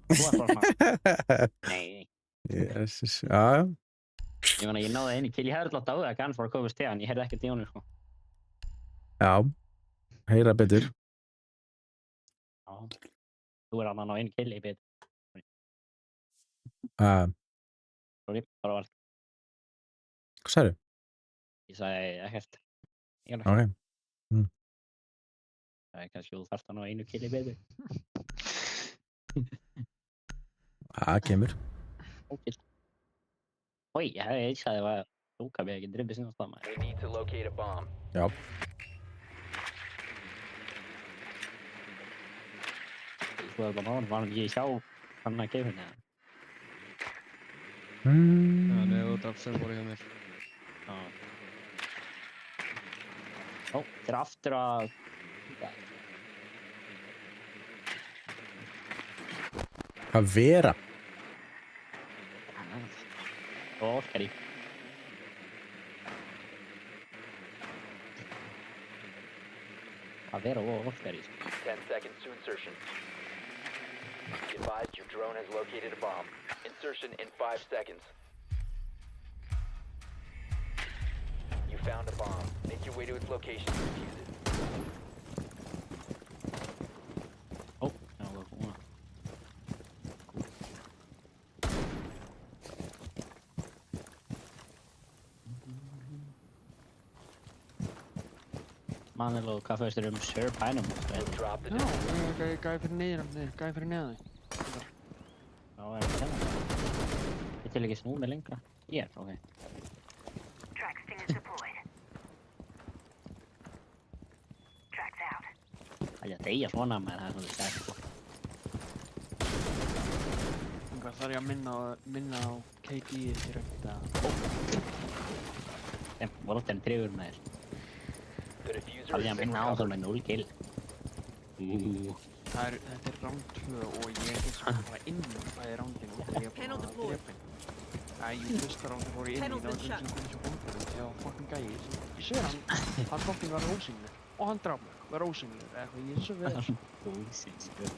Þú var bara svona. Nei.
Jesus, já.
Ég meina, ég náði einu kill. Ég hefði alltaf dáðið að Gans var að koma stegan. Ég heyrði ekkert í honum, sko.
Já. Heyra betur.
Já. Þú er hann á einu kill í bit. Sorry, bara var.
Hvað sagði?
Ég sagði ekkert.
Ok.
Það er kannski þú þarft hann á einu kill í bit.
Það kemur.
Ógilt. Oj, jag sagði að lúka mig ekki drifið sinna stað maður.
We need to locate a bomb.
Já.
Þú er bara náður, var hann ekki sjá hann að gefa henni.
Já, það er út af sem voru hjá mér.
Já. Ó, þetta er aftur að...
Hvað vera?
Og orkar í. Að vera og orkar í.
10 seconds to insertion. Be advised your drone has located a bomb. Insertion in 5 seconds. You found a bomb. Make your way to its location to defuse it.
Ó, það var búin. Mannilega, hvað fyrst Sir Pineapple?
Drop the
Já, gæði fyrir neðan þig.
Já, það Ég til ekki snúna lengra. Hér, ok.
Track stinger deployed. Tracks out.
Það er að deyja svona, maður, það er svona stærkt, sko.
Hvað þarf ég að minna á KD fyrir þetta?
Þeim, voltan trefur maður.
The diffuser
Það er
is
að minna á það með 0 kill.
Þetta er round 2 og ég er ekki svona bara inn bæði roundinu og ég er bara að drepa henni. Fyrsta roundu fór ég inn í það var sem komið svo bóndur því að fucking gæi. Ég sér hann fucking var ósyngur og hann draf mig, var ósyngur eða eitthvað, ég svo veður.
Ósyngur.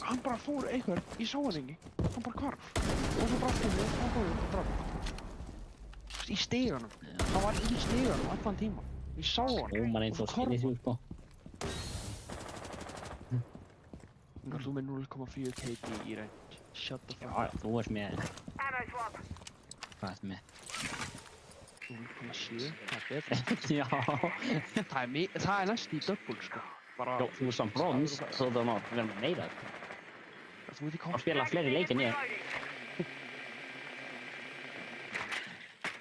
Hann bara fór eitthvað, ég sá hann ekki, hann bara hvarf. Og svo draf henni og hann fór og draf mig. Í stiganum, hann var í stiganum allan tíma. Ég sá hann
Óman eins og skinni sig, sko.
Þú með 0,4 KD í range. Shut the fuck
Já,
up.
þú ert með...
Ammo swap.
Hvað ertu með?
0,7, það er betra.
Já.
Það er næst í double, sko. Bara...
Jó, þú er samt brons, svo þú má vera með meira.
Þú veit ekki
Að spila fleiri leiki en ég.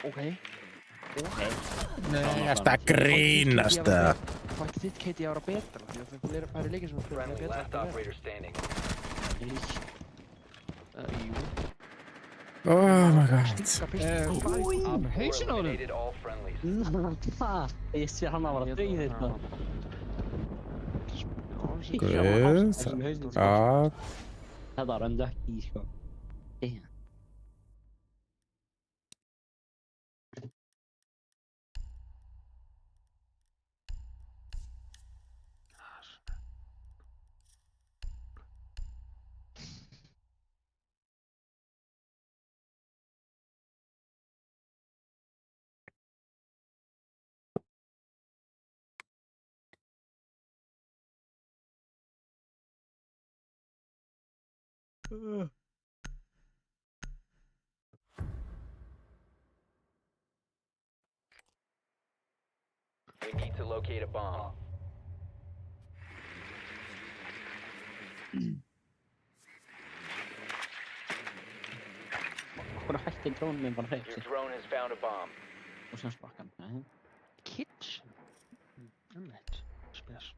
Ok.
Nei, ertu að grínast eða?
Hvað ætti þitt KD að vera betra? Því að það er færri leikir sem er
friendly
betra
last
að vera.
operator standing.
Jú.
Oh my god.
Alveg hausinn á honum.
Eliminated all friendlies.
Ég sé hann að vera döið þetta.
Guð. Já.
Þetta var unlucky, sko. Damn.
We need to locate a bomb.
Hvað hætti drónum minn bara hreif
Your
sig?
drone has found a bomb.
Og sem sprakkan. Nei.
Kitchen. Einmitt. Spes.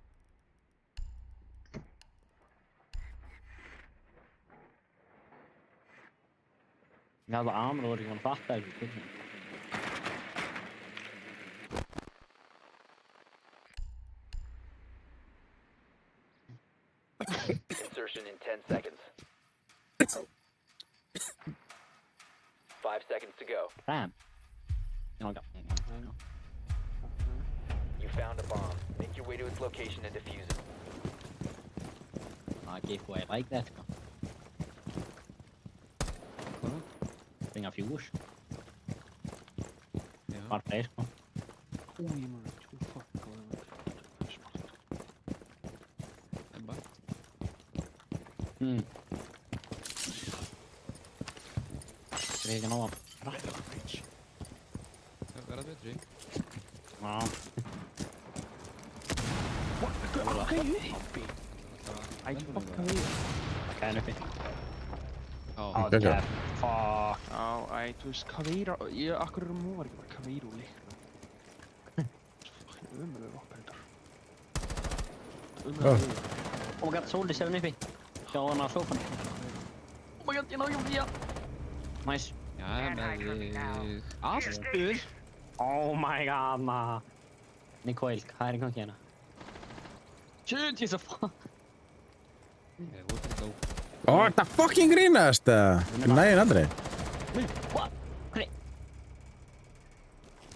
Ég hafði amur og voru ekki mann að fatta þessu kitchen.
Insertion in 10 seconds. 5 seconds to go.
Damn. Jag
You found a bomb. Make your way to its location and defuse it.
I gave away like that. Springa fjús. Bara fleir sko.
Új, maður, sko, fuck á það. Það er smart. Ebba.
Það ekki nóg að rakka.
Það verða betri.
Já.
Bakka ég uppi. Æ, bakka við.
Bakka henni uppi.
Já,
Það er fuck.
já, æ, þú veist, Caveira, akkur eru móar ekki bara Caveira og leikna. Fucking ömurlegur operator. Ömurlegur.
Oh my god, Sóli sér henni uppi. Sjá hann á sófann. Oh my god, ég náðu því að. Nice.
Já, með þig. Aftur.
Oh my god, ma. Nicole, hvað er í gangi hérna? Shit, ég er svo fuck.
Ég voru ekki á.
Ó, þetta fucking grínast það. Nægir aldrei.
What?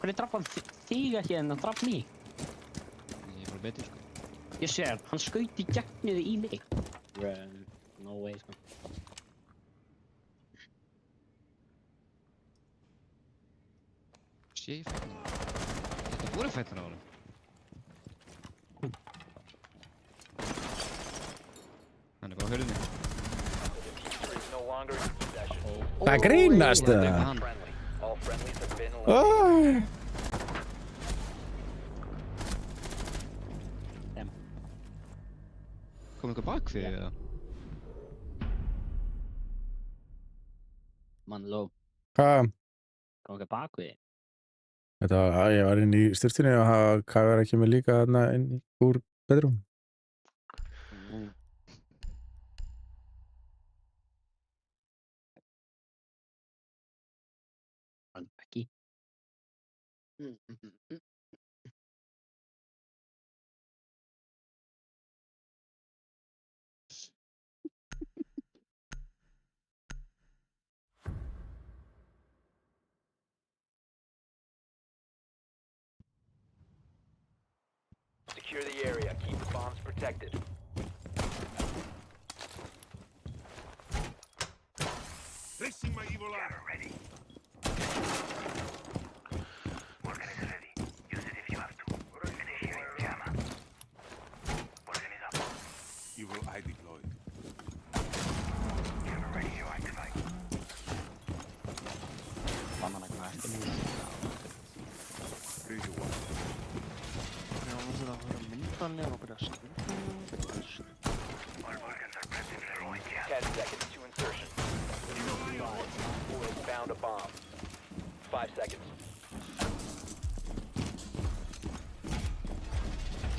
Hvernig draf hann þig ekki en hann draf mig?
Ég er bara betur, sko.
Ég sé hann skaut í gegnið í mig. No way, sko.
Sé ég fætna. Þetta voru fætna á hann. Hann er bara á hörðunni.
Is no longer in possession.
Það grínast það.
Friendly. All friendlies have been eliminated.
Kom eitthvað bak fyrir eða?
Man low.
Hvað?
Kom ekki bak við.
Þetta var, ég var inn í styrtunni og hvað var ekki með líka þarna inn úr bedrúm.
Ekki.
Secure the area. Keep the bombs protected.
Placing my evil eye. Ready.
Organ is ready. Use it if you have to. Initiate jammer. Organ is up.
Evil eye deployed.
Jammer ready to activate.
Banana glass.
Raise your watch.
Já, það er að vera myndanlega og byrja að skilja.
All organs are prepped in their own jammer.
10 seconds to insertion. Who has found a bomb? 5 seconds.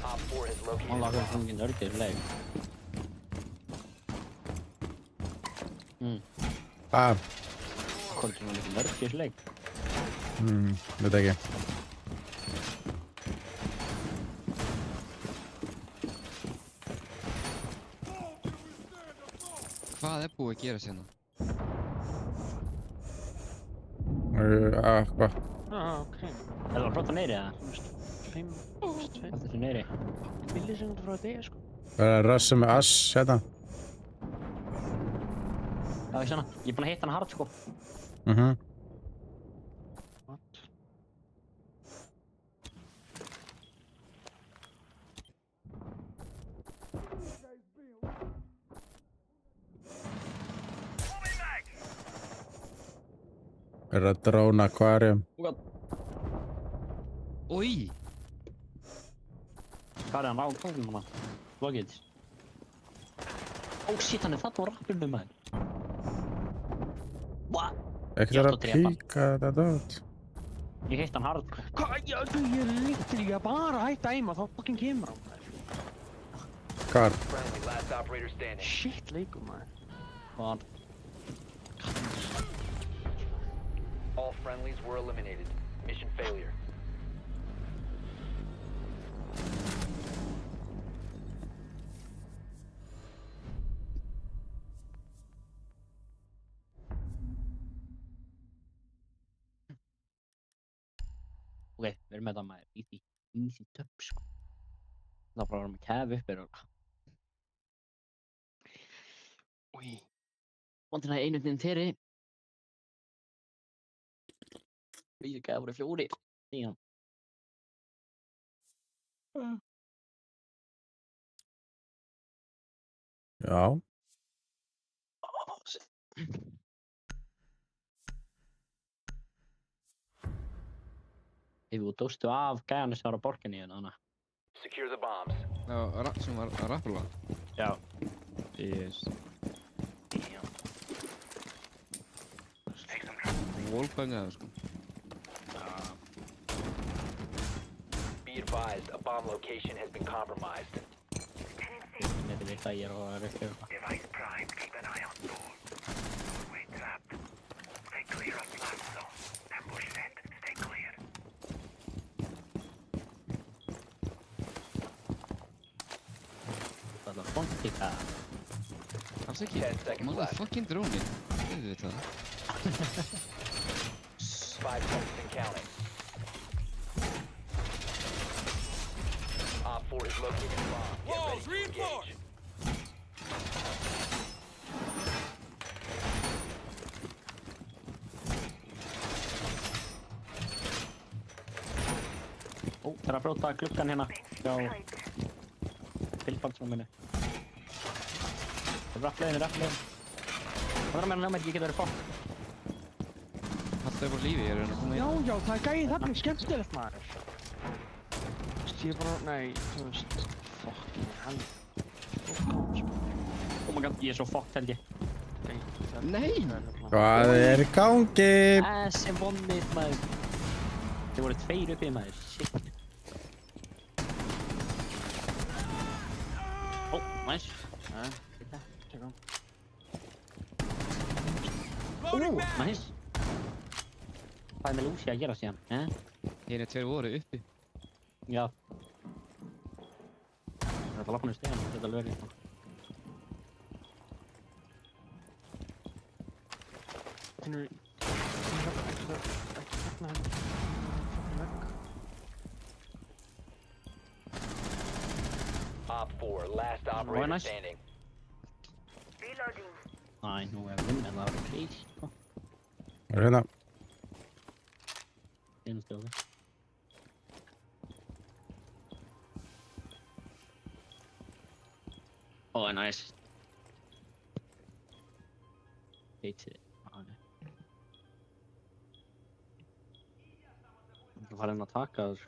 Op 4 has located
Hann
a
lagar
bomb.
svona ekki nördir leik.
Hvað?
Hvað er svona ekki nördir leik?
Veit ekki.
Hvað er búið að gera sérna?
Hvað?
Ok. Það var brota neyri eða?
Þú veist, 5, 2
Hvað er þessu neyri?
millisekund frá degi, sko.
Það er rassa með ass, hérna.
Já, ekki svona. Ég er búinn að hitta hann hard, sko.
What?
Er að dróna aquarium.
Oj!
Hvað er hann á tónum hana? Lokið. Oh shit, hann er þarna á rappinu maður. What?
Ekki þarf að píka þetta út.
Ég heitt hann hard.
Hvað? Ég er líktilega bara að hætta aima, þá fucking kemur hann maður.
Hvar?
Friendly, last operator standing.
Shit leikur maður.
Hvað?
All friendlies were eliminated. Mission failure.
Ok, við erum með það maður. Easy töpp sko. Það er bara að vera með kæf upp er og... Úi. Vontina einu þinn þeirri. Við kæf voru 4. Síðan.
Já.
Þú dóstu af gæjarnir sem var á borginni hérna.
Secure the bombs.
Sem var að rappula?
Já.
Yes. Wallbangaði sko.
Be advised, a bomb location has been compromised.
Þetta veit að ég er að rökja eitthvað.
Device prime, keep an eye on door. Wait trapped. Stay clear of blast zone. Ambush set, stay clear.
Það er fontika.
Alls ekki.
10 seconds left.
Motherfucking drónin. Ég veit það.
5 seconds and counting. Op 4 is located a bomb. Get ready to engage.
Ó, það er að brjóta klukkan hérna hjá Pilbaldsrúminu. Það er rappleiðin. Það er að meina ég geta verið fokk.
Haltu upp á lífi, ég er að koma inn. Já, það er gæðið þarna, skemmtilegt maður. Ég bara, nei, þú veist, fucking hell.
Oh my god, ég er svo fokkt held ég.
Nei!
Hvað er í gangi?
Þessi vonnið maður. Þeir voru 2 uppið maður, shit. Ó, nice. Nice. Hvað er með Lucy að gera síðan?
Hérna 2 voru uppi.
Já. Þetta lappa niður stegan, þetta er alveg verið.
Finnur ekki hérna fucking vegg.
Op 4, last operator
nice.
standing.
Reloading.
Æ, nú er við með það að vera crazy, sko.
Það er hérna.
Einastöðu. Ó, nice. Heitið. Það var að taka þér.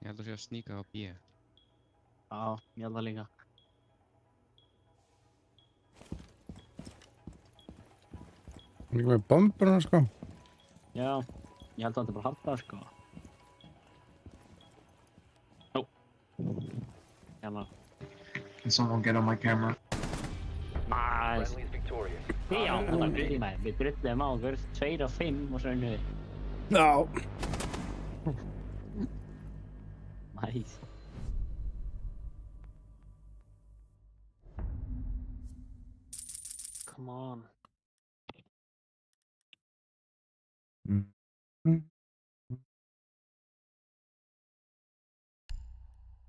Ég held að sé að sníka á B.
Já, ég held það líka.
Líka með bombuna, sko.
Já, ég held að þetta er bara harta, sko. Ó. Hérna.
Can someone get on my camera?
Nice.
Friendly is victorious.
Já, það var gríðið maður. Við drulluðum á, við verðum 2 af 5 og svo einu við.
Já.
Nice. Come on.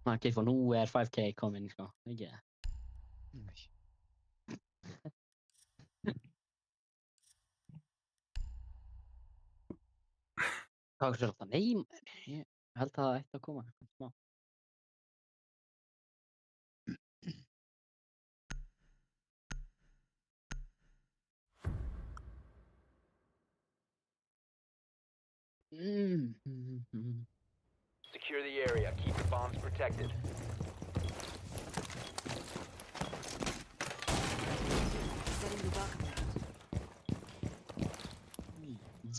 Ok, for nú er 5K komin, sko. Ekki? Hvað er þetta? Nei, ég held að það ætti að koma. Smá.
Secure the area. Keep the bombs protected.
Setting the welcome mat. Laying out the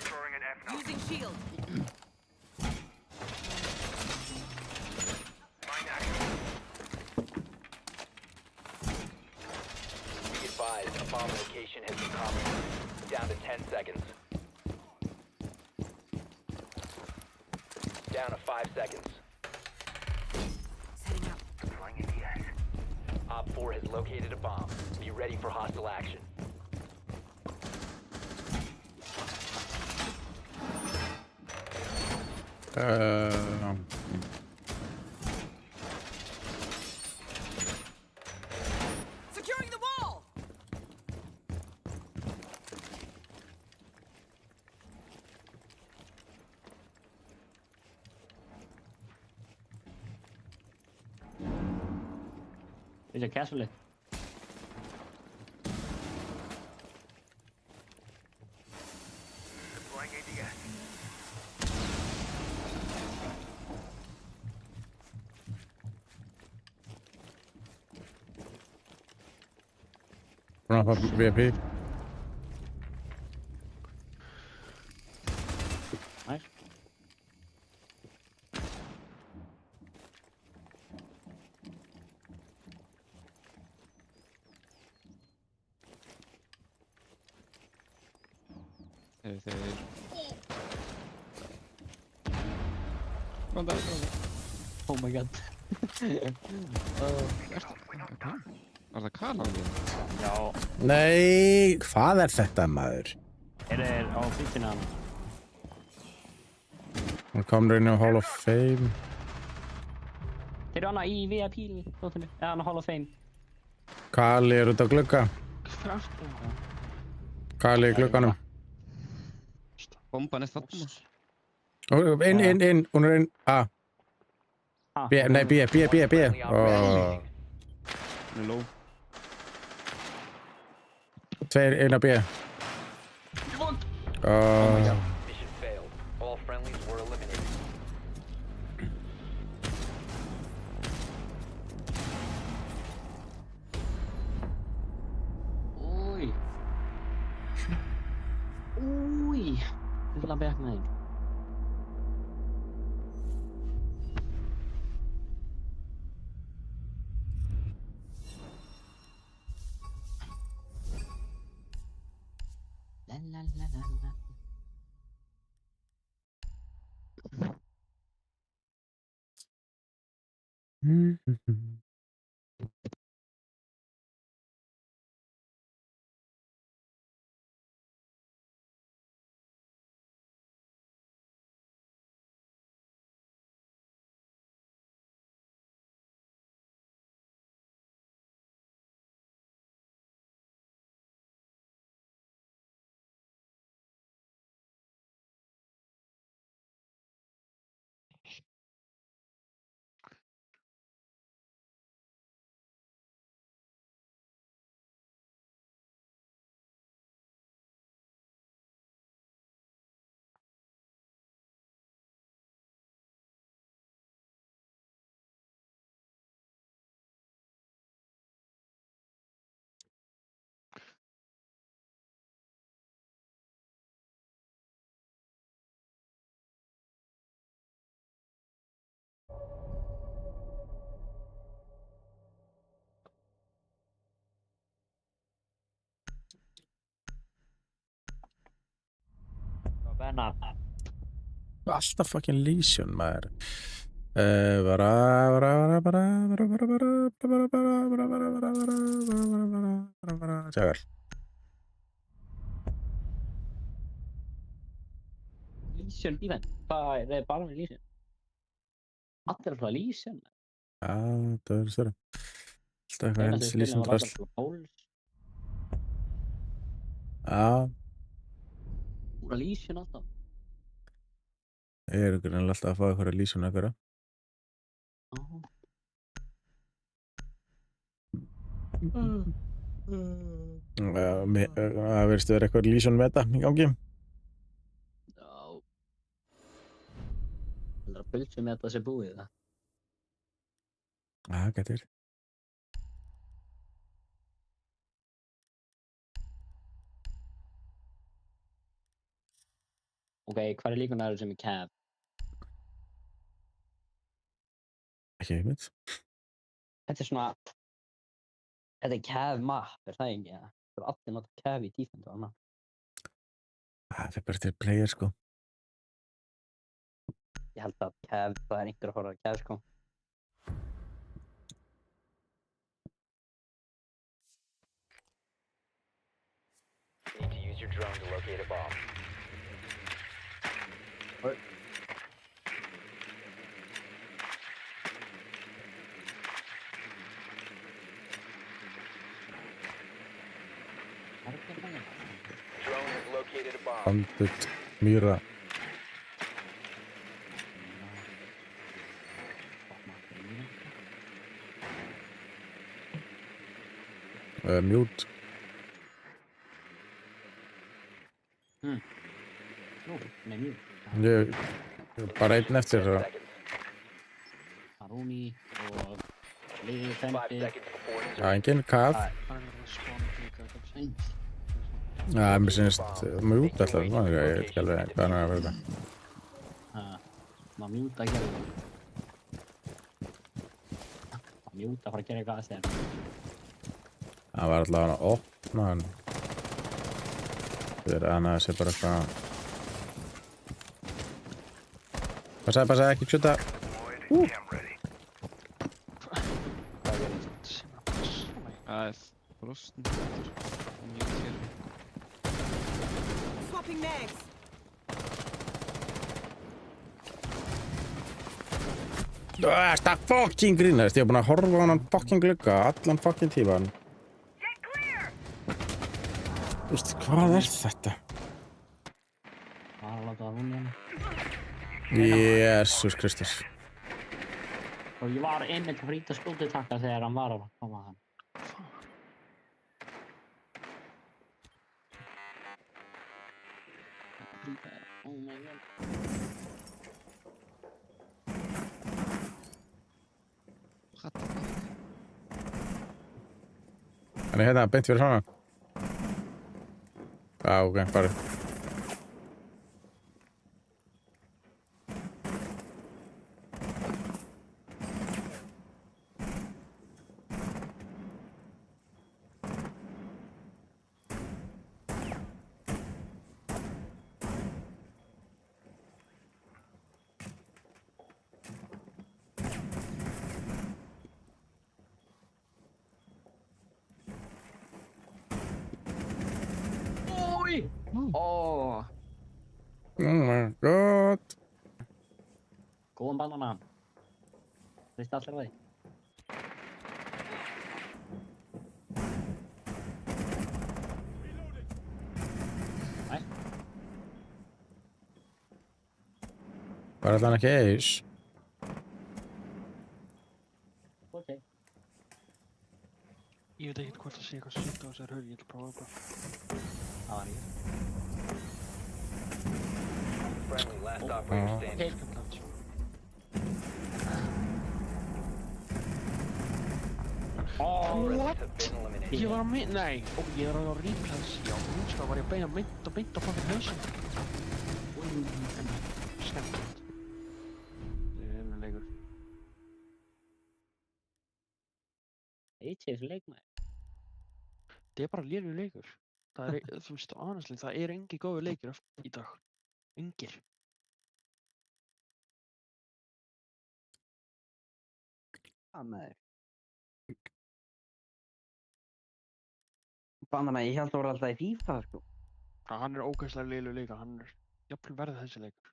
Throwing an F
welcome mat. Using shield.
Mine action.
Be advised, a bomb location has been compromised. Down to 10 seconds. Down to 5 seconds.
Setting up.
Deploying ADS.
Op 4 has located a bomb. Be ready for hostile action.
Securing the wall.
Is it castle?
Deploying ADS.
Run up VIP.
Nice.
Evet. Kom daar.
Oh my god.
Var það Karl-Áli?
Já.
Nei, hvað er þetta maður?
Er á fyrtina hann?
Hann kom inn á Hall of Fame.
Þeir eru hana í VIP-lóttinu. Eða hann á Hall of Fame.
Kali er út á glugga. Kali í glugganum.
Bomban er þarna.
Inn, hún er inn. A. B, nei, B.
Hún er low.
Tveir inn á B.
Mission failed. All friendlies were eliminated.
Ui. Ui. Dit laat berg mee. La la la la la. Benna.
Alltaf fucking Lesion maður. Tjável.
Lesion event. Hvað er bara með Lesion? Allir frá Lesion.
Já, það verður stærra. Alltaf eitthvað eins Lesion drasl. Já.
Úr að Lesion alltaf.
Ég er alltaf að fá eitthvað Lesion að gera. Það verðist vera eitthvað Legion meta í gangi.
Já. Heldur að pulsu með þetta sé búið það?
Það gæti verið.
Ok, hvað líkunar sem er Cav?
Ekki hugmynd.
Þetta er svona... Þetta er Cav map, það ekki? Ja? Það er allir nota Cav í defend og annað.
Það er bara til player, sko.
Ég held að Cav, það er einhver að horfa á Cav, sko.
You need to use your drone to locate a bomb.
What?
Drone has located a bomb.
Bandit, mýra. Mute.
Nú, nei, mjög.
Ég bara einn eftir það.
Haruni og Liði
5
Fendi.
seconds before
Já, engin kaf.
Hann er að spána líka eitthvað seint.
Já, mér finnst mute alltaf. Ég veit ekki alveg hvað hann er að verða.
Maður mjúta að gera það. Maður mjúta að fara að gera eitthvað að þegar.
Það var alltaf hann að opna hann. Það er annað að sé bara eitthvað. Passaði, ekki skjuta.
Það er brostin mjög til.
Swapping mags.
Það fucking grínast. Ég var búinn að horfa á hann fucking glugga allan fucking tíman. Þú veist, hvað er þetta?
Það er að láta Haruni hérna.
Jesús Kristus.
Og ég var einmitt að frýta skjótutakka þegar hann var að koma hann. Oh my god.
Hann er hérna, beint fyrir hana. Já, ok, farið.
Oh
my god.
Góðan banana. Veist allir að því? Næ?
Var allan ekki eis?
Ok.
Ég veit ekkert hvort það sé eitthvað sýnt á þessar hurð, ég ætla að prófa bara.
Það var ég.
Friendly, last operator standing.
What? Ég var að mynd, nei, og ég var að replays, já, þá var ég að beina mynd á fucking hausinn. Skemmtilegt. Það er einhver leikur.
Eitsis leikmaður.
Það er bara lélegur leikur. Það er, þú veist, honestly, það er engi góði leikir í dag. Engir.
Hvað með þér? Bandana, ég held að voru alltaf í FIFA, sko.
Hann er ógeðslega lélegur leikur, hann er jafnvel verðið þessi leikur.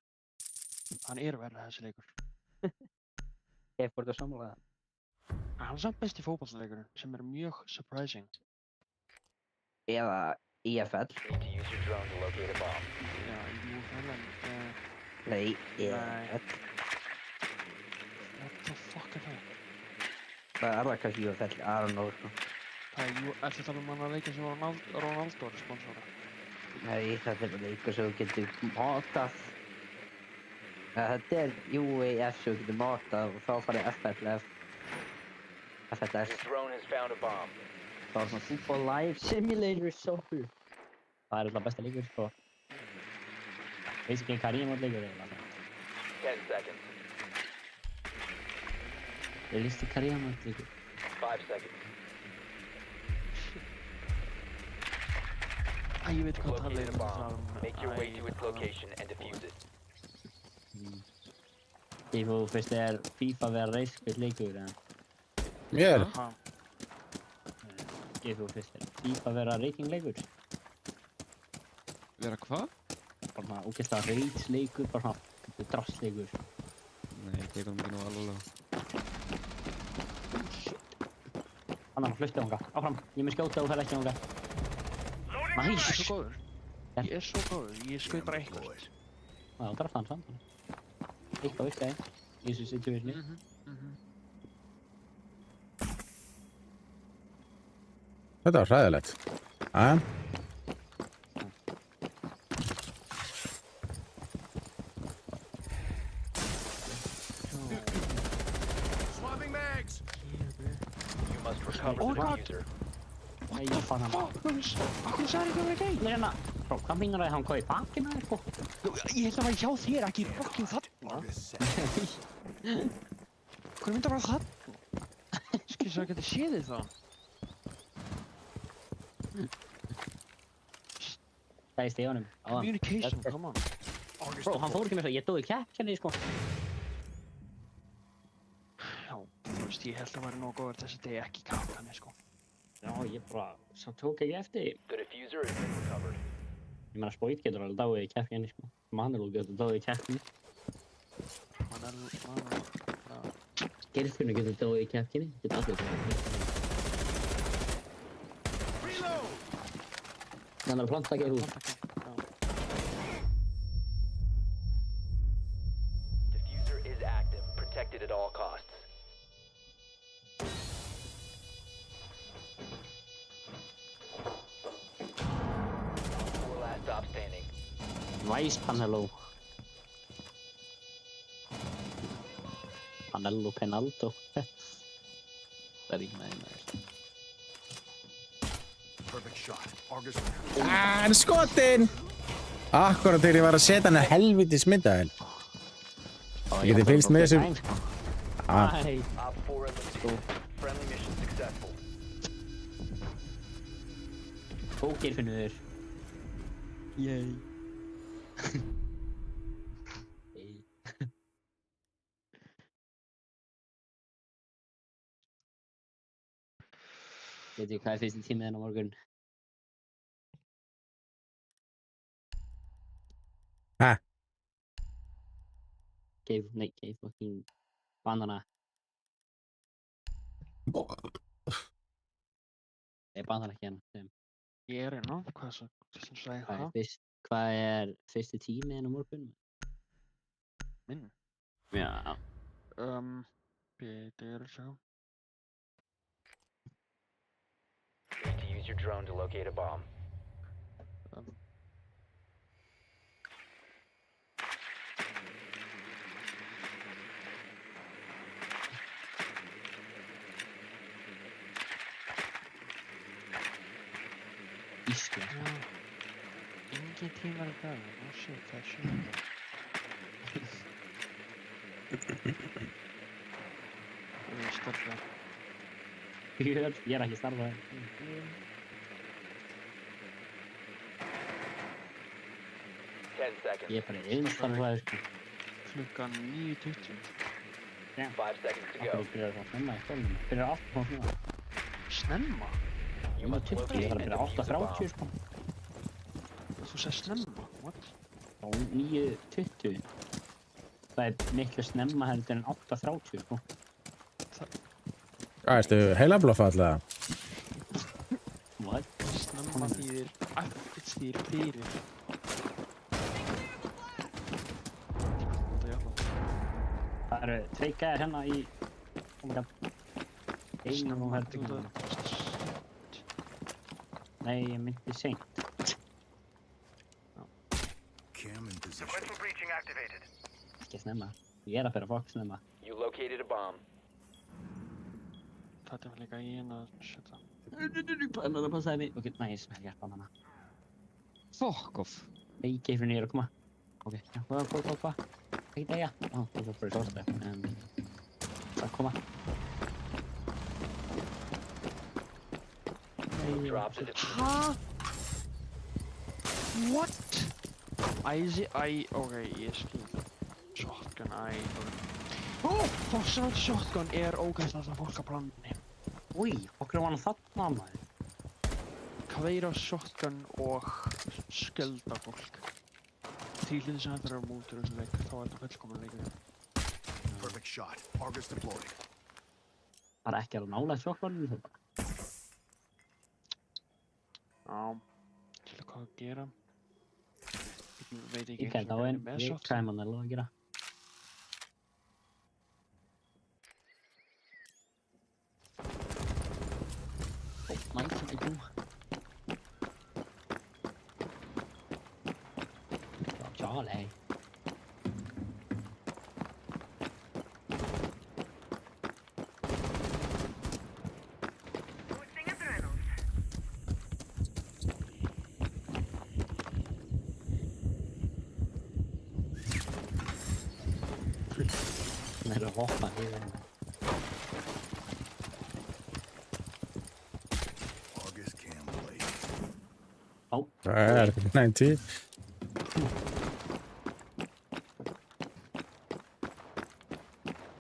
Hann er verðið þessi leikur.
Ég fór þetta sammála það.
Hann er samt besti fótboltaleikurinn, sem er mjög surprising.
Eða EFL.
You need to use your drone to locate a bomb.
Já, EFL en...
Nei, EFL.
What the fuck er það?
Það er það kannski EFL, I don't know, sko.
Ertu að tala um hann að leika sem Ronaldo er sponsora?
Nei, þetta er bara leikur sem þú getur matað. Þetta er UAS sem þú getur matað og þá farið FFLF. FFS.
Your drone has found a bomb.
Það var svona Football Live Simulator Soccer. Það er alltaf besta leikur, sko. Basically Karim leikur eiginlega.
10 seconds.
Realistic Karim leikur.
5 seconds.
Ég veit hvað það
Locate
er
a bomb. Make your way to its location and defuse it.
Þú finnst þér FIFA vera reiskveit leikur, eða?
Mér?
Þú finnst þér FIFA vera reytingleikur?
Vera hvað?
Bara svona ógeðslega reitsleikur, bara svona drassleikur.
Nei, ég tekur mikið nú alveg.
Anna, hlustu ánga, áfram. Ég mun skjóta og fer ekki ánga.
Næs, ég er svo góður. Ég er svo góður, ég skaut bara eitthvað.
Já, draf hann samt. Eitthvað virkaði í þessu situationi.
Þetta var hræðilegt. Jæja.
Swapping mags.
You must recover the diffuser.
Nei, ég fann hann.
Akkur sagði þetta verið gæt?
Nei, hérna. Bro, hvað mingar að hann kom í bakinu eða eitthvað?
Ég held að vera hjá þér, ekki fucking þarna. Hvað myndi að vera þarna? Skil svo að geta séð þið það.
Það í stíðunum.
Communication, come on.
Bro, hann fór ekki með svo, ég dói keppkenni, sko.
Já, þú veist, ég held að vera nógu góður þessi degi ekki kapkanni, sko.
Já, ég bara, svo tók ekki eftir.
The diffuser has been recovered.
Ég meina, Spoit getur alveg dáið í keppkenni, sko. Manelú getur dáið í keppkenni. Gerðfjörnu getur dáið í keppkenni. Getur allir dáið. Þannig að planta ekki hús.
Diffuser is active, protected at all costs. Four last stop standing.
Vice Panello. Panello Penalto. Það er ekki með það.
Perfect shot. August.
Hann er skotinn! Akkurat þegar ég var að setja hann að helviti smitaðinn. Ég geti fylgst með þessu.
Æ.
Op 4 eliminated. Friendly mission successful.
Pókerfinnur.
Yay. Veitu hvað er fyrsti tímið hennar morgun?
Hæ?
Cave fucking banana. Ég banana ekki hérna.
Ég er hérna, hvað er það sagði það?
Hvað er fyrsti tímið hennar morgun?
Minn?
Já.
Bíddu, sjá.
You need to use your drone to locate a bomb.
Já. Engin tímar í dag. Shit, það er sjöfnir. Ég er starfað.
Ég er ekki starfað.
10 seconds.
Ég er bara einstarfaður, sko.
Klukkan 9:20.
5 seconds to go.
Akkur byrjar það snemma í skólanum. Byrjar allt á snemma.
Snemma?
You must
20,
locate
ég þarf að
and
byrja
defuse the
8:30,
bomb.
sko.
Þú segir snemma? What?
Á 9:20. Það er miklu snemma heldur en 8:30, sko.
Hvað, erstu heilablófa allavega?
What?
Snemma þýðir þýðir fyrir.
Það eru tvei gæðir hérna í... Oh my god. Einu og heldur. Nei, ég myndi seint.
Cam in position.
Sequential breaching activated.
Ekki snemma. Ég að fyrir fokk snemma.
You located a bomb.
Þetta var líka í að setja.
Það passaði mig. Ok, nice. Ég hjálpa hana.
Fuck off.
Nei, geifur niður að koma. Ok, já, hvað? Ekki degja. Ó, það var bara svolítið. Það koma.
Drop the
Hæ? What? Ok, ég skil. Shotgun, Ó, fossan shotgun ógeðslega fólk að blanda.
Új, okkur var hann þarna, maður.
Kveira shotgun og skölda fólk. Því hlýði sem þetta eru mútur þessu leik, þá er þetta fullkominn leikur.
Perfect shot. Argus deployed.
Það er ekki alveg nálega shotgunum þetta.
Já, til hvað að gera. Ég veit ekki
Ég kæði á einn,
með
ég
shotgun.
kæði mann alveg að gera. Ó, næs, ekki þú. Charlie.
Boosting adrenals.
Hann er að hoppa yfir henni.
Argus cam blade.
Hvað er þetta? 90?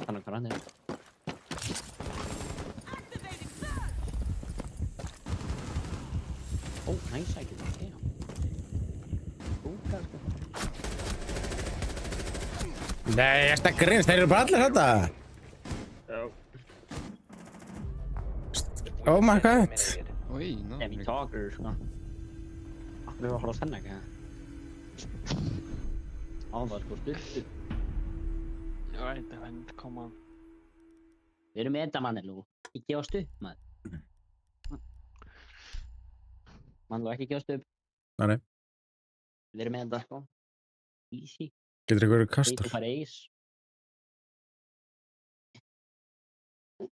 Hann er hvað hann er. Ó, næs, ekki það. Kannski.
Nei, þetta grins, þeir eru bara allir þetta. Oh my god.
eliminated.
Oj,
Demi Talker, sko. Akkur var að horfa þennan, ekki? Á, það var sko stuttu.
Jag vet inte, men kom on.
Við erum með þetta, mannelú. Ekki gefast upp, maður. Mannelú, ekki gefast upp.
Nei.
Við erum með þetta, sko. Easy.
Getur ykkur
Eitt
kastar?
og fara eis.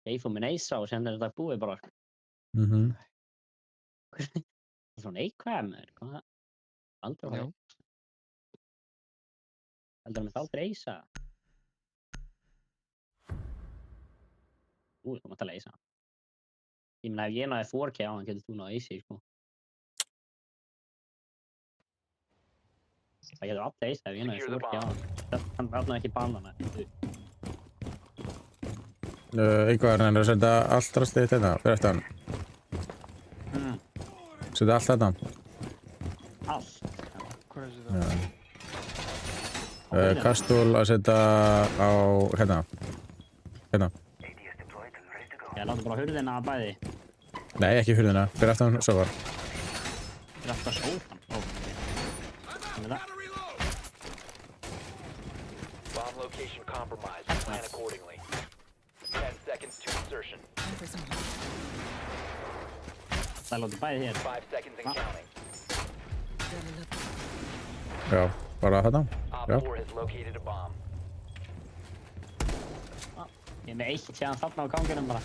Ég fór minn eisa og sen er þetta búið bara.
Mhm.
Það er svona neikvæð með þér, hvað? Aldrei að
Já.
fara. Aldrei með aldrei eisa. Þú mátt alveg eisa. Ég meina ef ég náði 4K á hann getur þú náði eisi, sko. Það getur allir eisa ef ég náði 4K á hann. Hann alveg ekki banna hann.
Eitthvað er hann að setja allt rastlið þetta, fyrir eftir hann. Setja allt þetta.
Allt.
Hvað er þetta?
Kastúl að setja á, hérna. Hérna.
Ég láti bara hurðina að bæði.
Nei, ekki hurðina, fyrir eftir hann sofar.
Það er alltaf sófan. Þannig það.
Bomb location compromised. Plan accordingly. 10 seconds to insertion.
Það láti bæði hér.
5 seconds and counting.
Já, bara þetta.
Op
Já.
4 has located a bomb.
Ég er með eitt séðan þarna á ganginum bara.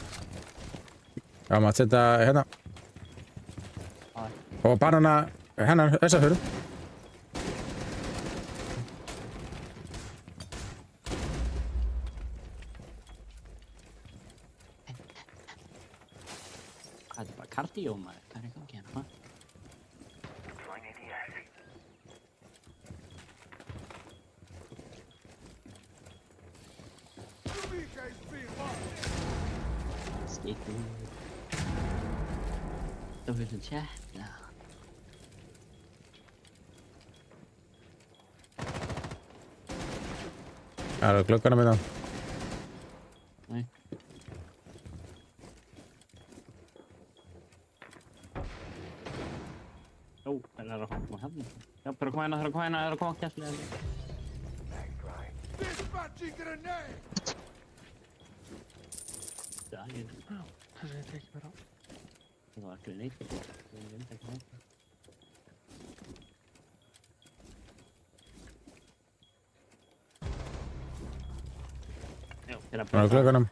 Já, maður setja hérna.
Já.
Og banana, hennar, þessa hurð.
Hvað er þetta bara kardió maður? Hvað er í gangi hérna? Skipum. Það fyrir tjætla.
Það eru klukkana með það.
Nei. Jó, það er að koma hérna. Já, það er að koma hérna, það er að koma hérna, það er að koma kjætla.
Dispatching grenade!
Það er...
Þessi er ekki bara.
Det var grenade. Jo, det er
Hvað er klukkanum?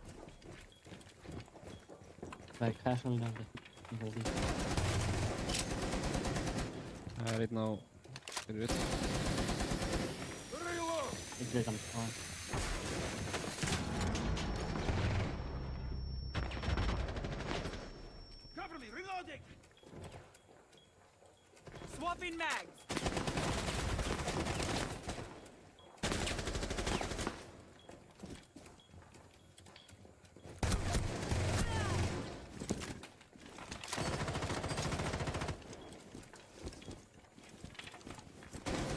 Hvað er casual gangi?
Það er einn á fyrir utan.
Ekki utan, já.
Cover me, reloading! Swapping mags!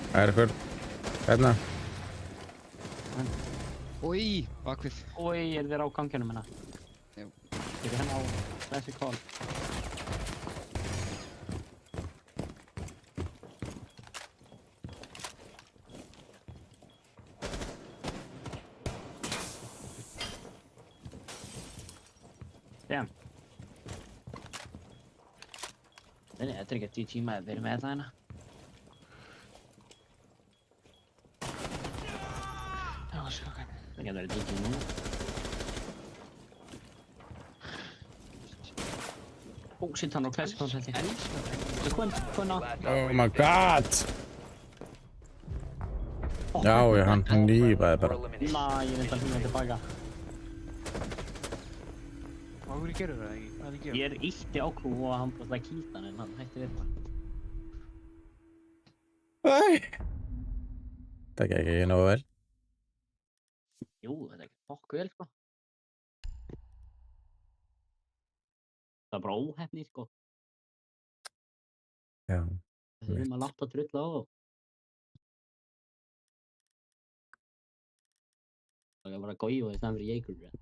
Það er ykkur. Hérna.
Oj, bakvið.
Oi, er þér á ganginum hérna?
Jú.
Ég er hérna á þessi call. Damn. Nei, þetta er ekki 10 tíma að vera með það hérna. Það getur verið 10 tíma núna. Ó, sitt hann á classic konserti. Hvað ná?
Oh my god! Já, hann nýfaði bara.
Næ, ég veit að hljóða tilbaka.
Hvað voru ég gerður það ekki? Hvað er ég gerður?
Ég ítti á krú og hann bara kýldi hann en hann hætti við það.
Það gekk ekki nógu vel.
Jú, þetta er ekki fokk vel, sko. Það er bara óheppni, sko.
Já.
Við þurfum að láta drulla á þá. Það er bara að gói og í staðan fyrir Jaeger.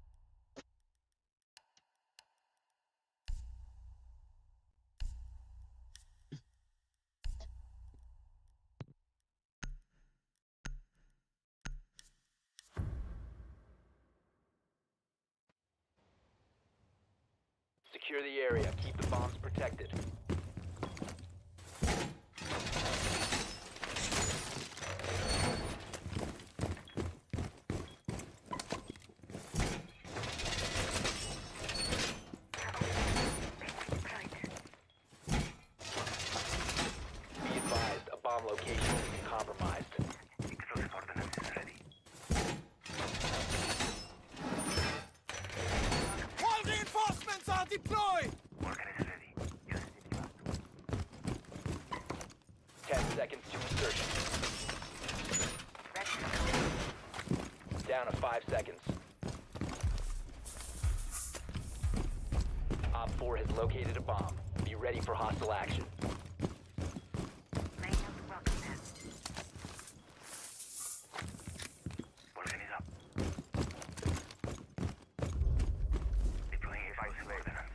Secure the area. Keep the bombs protected. Be advised, a bomb location has been compromised.
Explosive ordnance is ready. All reinforcements are deployed! Organ is ready. Use it.
10 seconds to insertion. Down to 5 seconds. Op 4 has located a bomb. Be ready for hostile action.
Organ is up. Deploying explosive ordnance.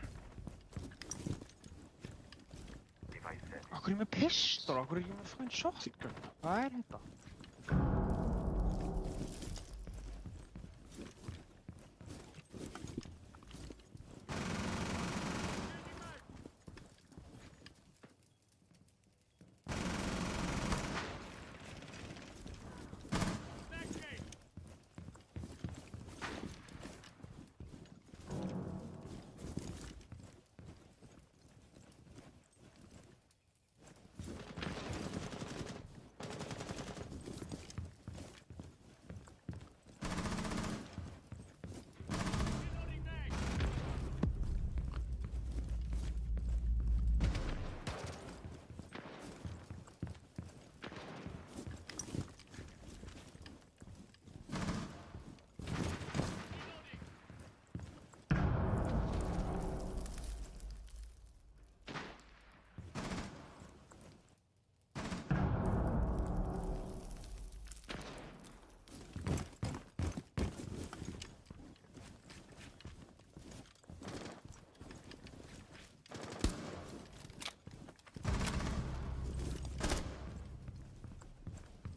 Device set.
Akkur er ég með pistol? Akkur er ég með fucking shotgun? Hvað er þetta?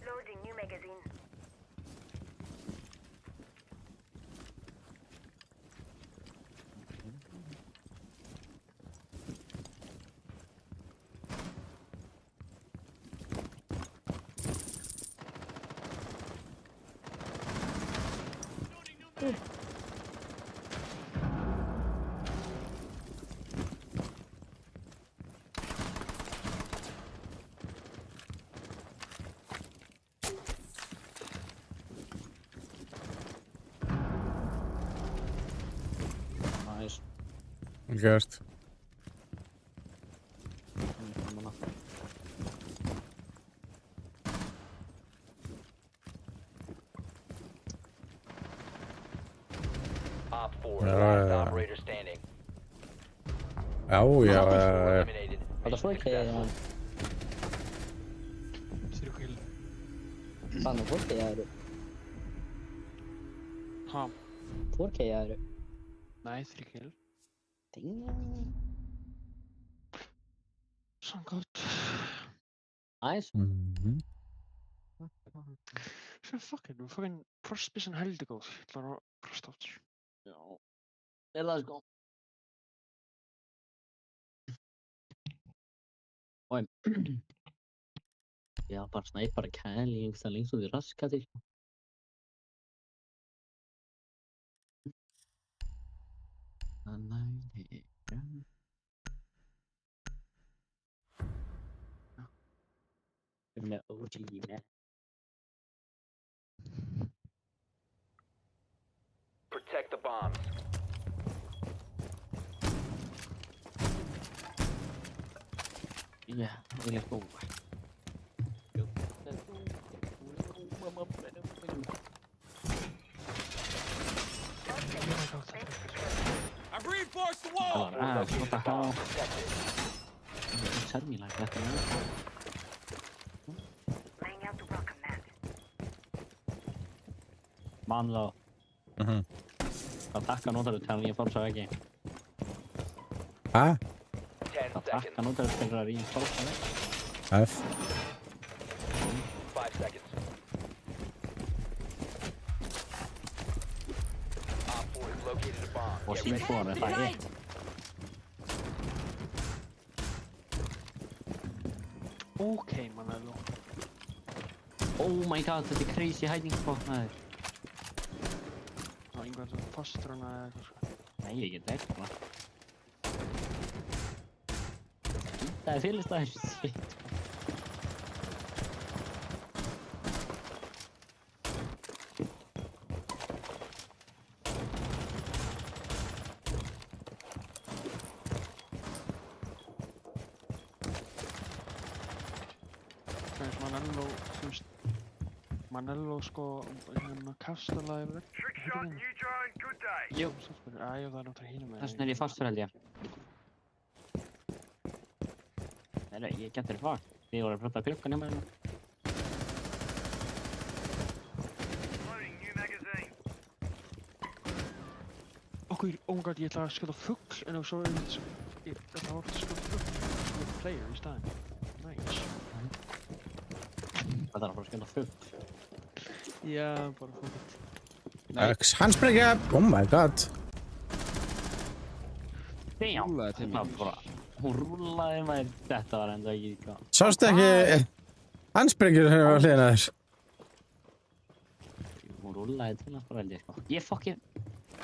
Loading new magazine.
Nice.
Gert.
Op 4,
Ja,
last
ja.
operator standing.
Já,
Eliminated.
Wat foi que
Cirkel.
Fanno foi que era?
Ha.
Foi que era?
Nei, cirkel.
Ting.
Sånn godt.
Nice.
Mhm.
Så fucking first person heldig góð. Ég ætla að presta aftur.
Já. Let's go. Oj. Jag bara snipar Kali och ställer så vi raskar till. No, OG,
Protect the bombs.
yeah, let's go.
I've reinforced the wall!
What the hell? Don't tell me like that, man.
Laying out the welcome mat.
Manlo.
Mhm.
Attacca non te lo tell me forza again.
Ah,
10
Attacca
seconds.
non te lo tell me forza.
F.
5 seconds. Op 4 has located a bomb.
Och
Get
sin
ready.
kvar, fagge.
Okay, Manello.
Oh my god, det är crazy hiding spot här.
Það einhvern veginn fastur hana eða eitthvað sko.
Nej, jag get väck, va? Det är fel stans shit.
Manello, þú veist, Manello sko, hérna kastala yfir.
Trick shot, new drone, good day.
Jú, svo spyrir, já, það er náttúrulega hínum með.
Þess vegna er ég fastur held ég. Eller, ég get þér fag. Þið voru að prata klukkan hjá mér.
Loading new magazine.
Okkur, oh my god, ég ætla að skjóta fugl, en svo er ég ætla að skjóta fugl með player í staðinn. Nice.
Það er að fara að skjóta fugl.
Já, bara fugl.
X, handsprengja. Oh my god.
Damn! Hún rúllaði maður. Þetta var enda ekki gaf.
Sástu ekki handsprengjur sem var hliðina þess?
Hún rúllaði til hans bara held ég sko. Ég fucking...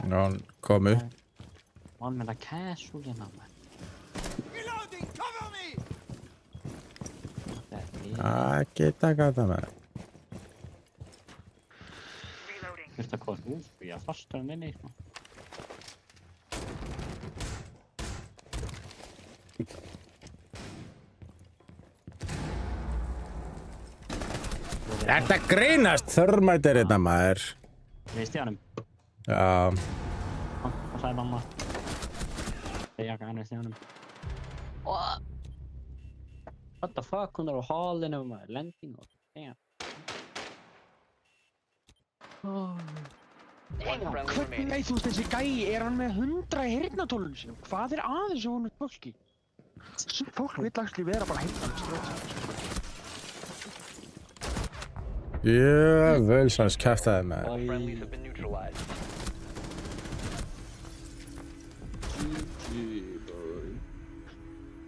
Já, hann kom upp.
Hann með það casual hérna maður.
Reloading! Cover me!
Ekki taka þetta með.
Reloading.
Fyrst að hvað þú? Ég er fastur en inni sko.
Þetta grínast þörmættir þetta maður.
Reist ég hann
Já.
Hvað sagði mamma? Þegar ég hann reist ég hann What the fuck? Hún er á hálinu maður. Lending og... Damn.
Hvernig, nei, þú veist, þessi gæi, er hann með 100 í heyrnartólunum sínum? Hvað er aðeins og hún er fólki? Fólk vill actually vera bara heyrnartólunum.
Jöfnvel sanns kæftaði maður.
Friendlies have been neutralized.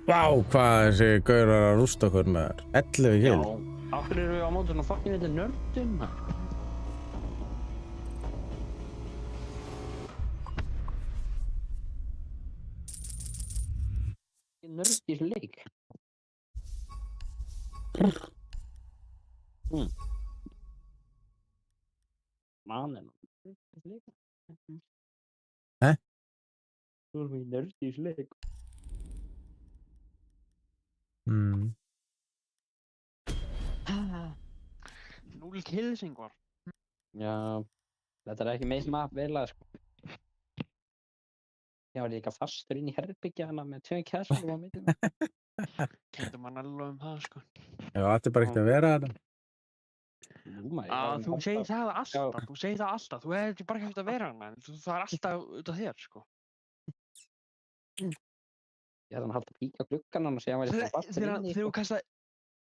Vá, hvað þessi gaurar að rústa okkur maður. 11 kill.
Já, okkur eru við á móti svona fucking þetta nördum maður. nörd í þessu leik. Man er nörd í þessu leik. Þú erum í nörd í þessu leik.
Núll kills yngvar.
Já, þetta er ekki meist map verulega, sko. Ég var líka fastur inn í herbyggja hana með 2 kæslum á mitt.
Kendur mann alveg það, sko.
Já, þetta er bara ekkert að vera þarna.
Þú segir það alltaf, þú hefði bara ekki hægt að vera hana, en það er alltaf út af þér, sko.
Ég hefði hann haldt að píka gluggan hann og segja að hann væri bara fastur inni.
Þegar þú kastar,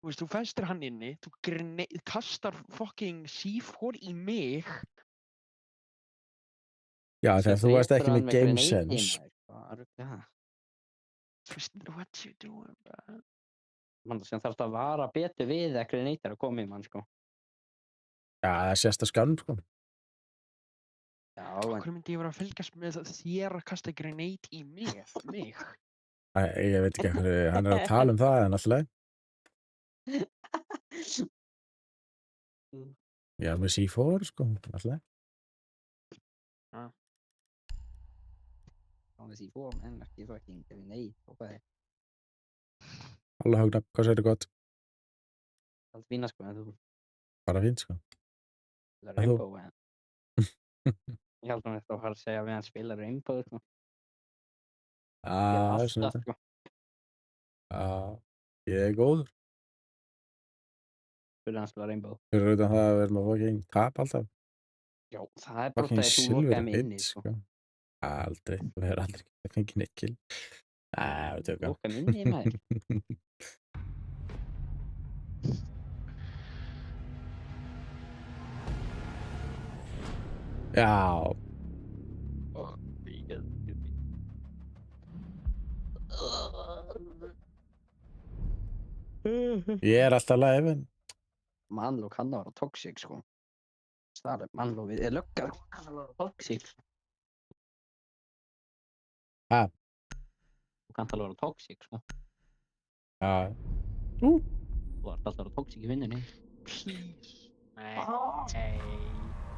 þú festir hann inni, þú kastar fucking C4 í mig.
Já, þegar þú varst ekki með game sense.
What you doing, bro?
Man sem þarf að vara betur við að grenade að koma í mann, sko.
Já, það sést að skann, sko.
Já,
Hvernig myndi ég vera að fylgjast með þér að kasta grenade í mig?
Ég veit ekki hvað hann er að tala um það, en alltaf. Já, með C4, sko, alltaf.
Það er C4, en ekki fucking grenade, og hvað er?
Halla Högna, hvað segir þið gott?
Það er fína, sko, en þú...
Bara fínt, sko.
Það er Rainbow, en... Ég held að þetta var að segja að við hann spila Rainbow, sko.
Það er svona þetta. Ég er góður.
Fyrir hann spila Rainbow.
Fyrir utan það að verðum að fucking tap alltaf.
Já, það er bara það að þú lokaði mig inni, sko.
Aldrei, þú hefur aldrei ekki fengið neitt kill. Það er tjóka.
Lokaði mig inni, maður.
Já. Ég er alltaf live, en...
Mannló kann að vera toxic, sko. Það er mannló við löggar, kann að vera toxic.
Þú
kann að vera toxic, sko.
Já.
Þú ert alltaf að vera toxic í vinnunni.
Please. Nei.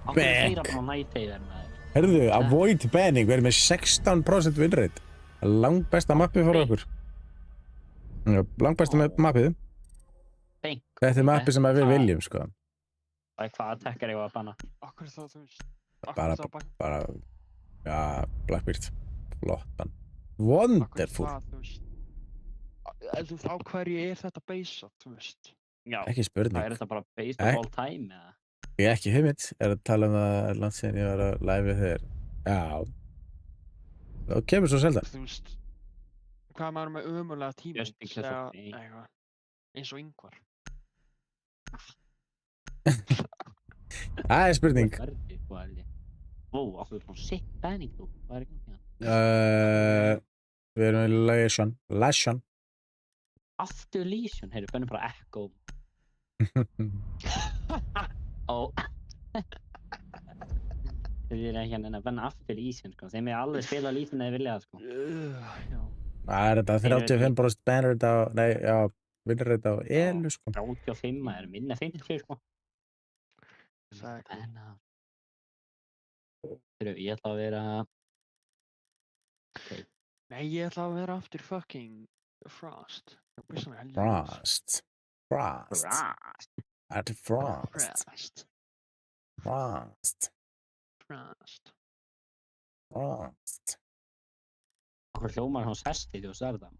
Áttu að segja bara næteiðar með þér.
Herðu, avoid banning, við erum með 16% winrate. Langbesta mappið fyrir okkur. Langbesta mappið. Þetta er mappið sem við viljum, sko.
Það er hvað attackar ég var að banna.
Akkur þá, þú veist.
Bara, já, Blackbeard. Flottan. Wonderful.
Þú veist, á hverju er þetta basað, þú veist?
Já.
Ekki spurning.
Það er þetta bara based of all time, eða?
Ég er ekki hugmynd, er að tala um það langt síðan ég var að live við þeir. Já. Það kemur svo seldan.
Þú veist, hvað maður með ömulega tíma eins og yngvar.
Það er spurning.
Ó, áttu þú sitt banning þú? Hvað er ekki hérna?
Við erum í Lesion.
Aftur Lesion, heyrðu, bennum bara Echo. Ó. Þið er ekki að benna aftur Lesion, sko. Þeim er alveg spila Lesion eða vilja það, sko.
Já.
Það er þetta 35% bannerrate á, nei, já, winrate á Elu, sko.
35, það er minna 50, sko.
Sækla.
Ég ætla að vera...
Nei, ég ætla að vera aftur fucking Frost.
Frost. Þetta er Frost.
Hvað hljómar hann sesti þú sagði það?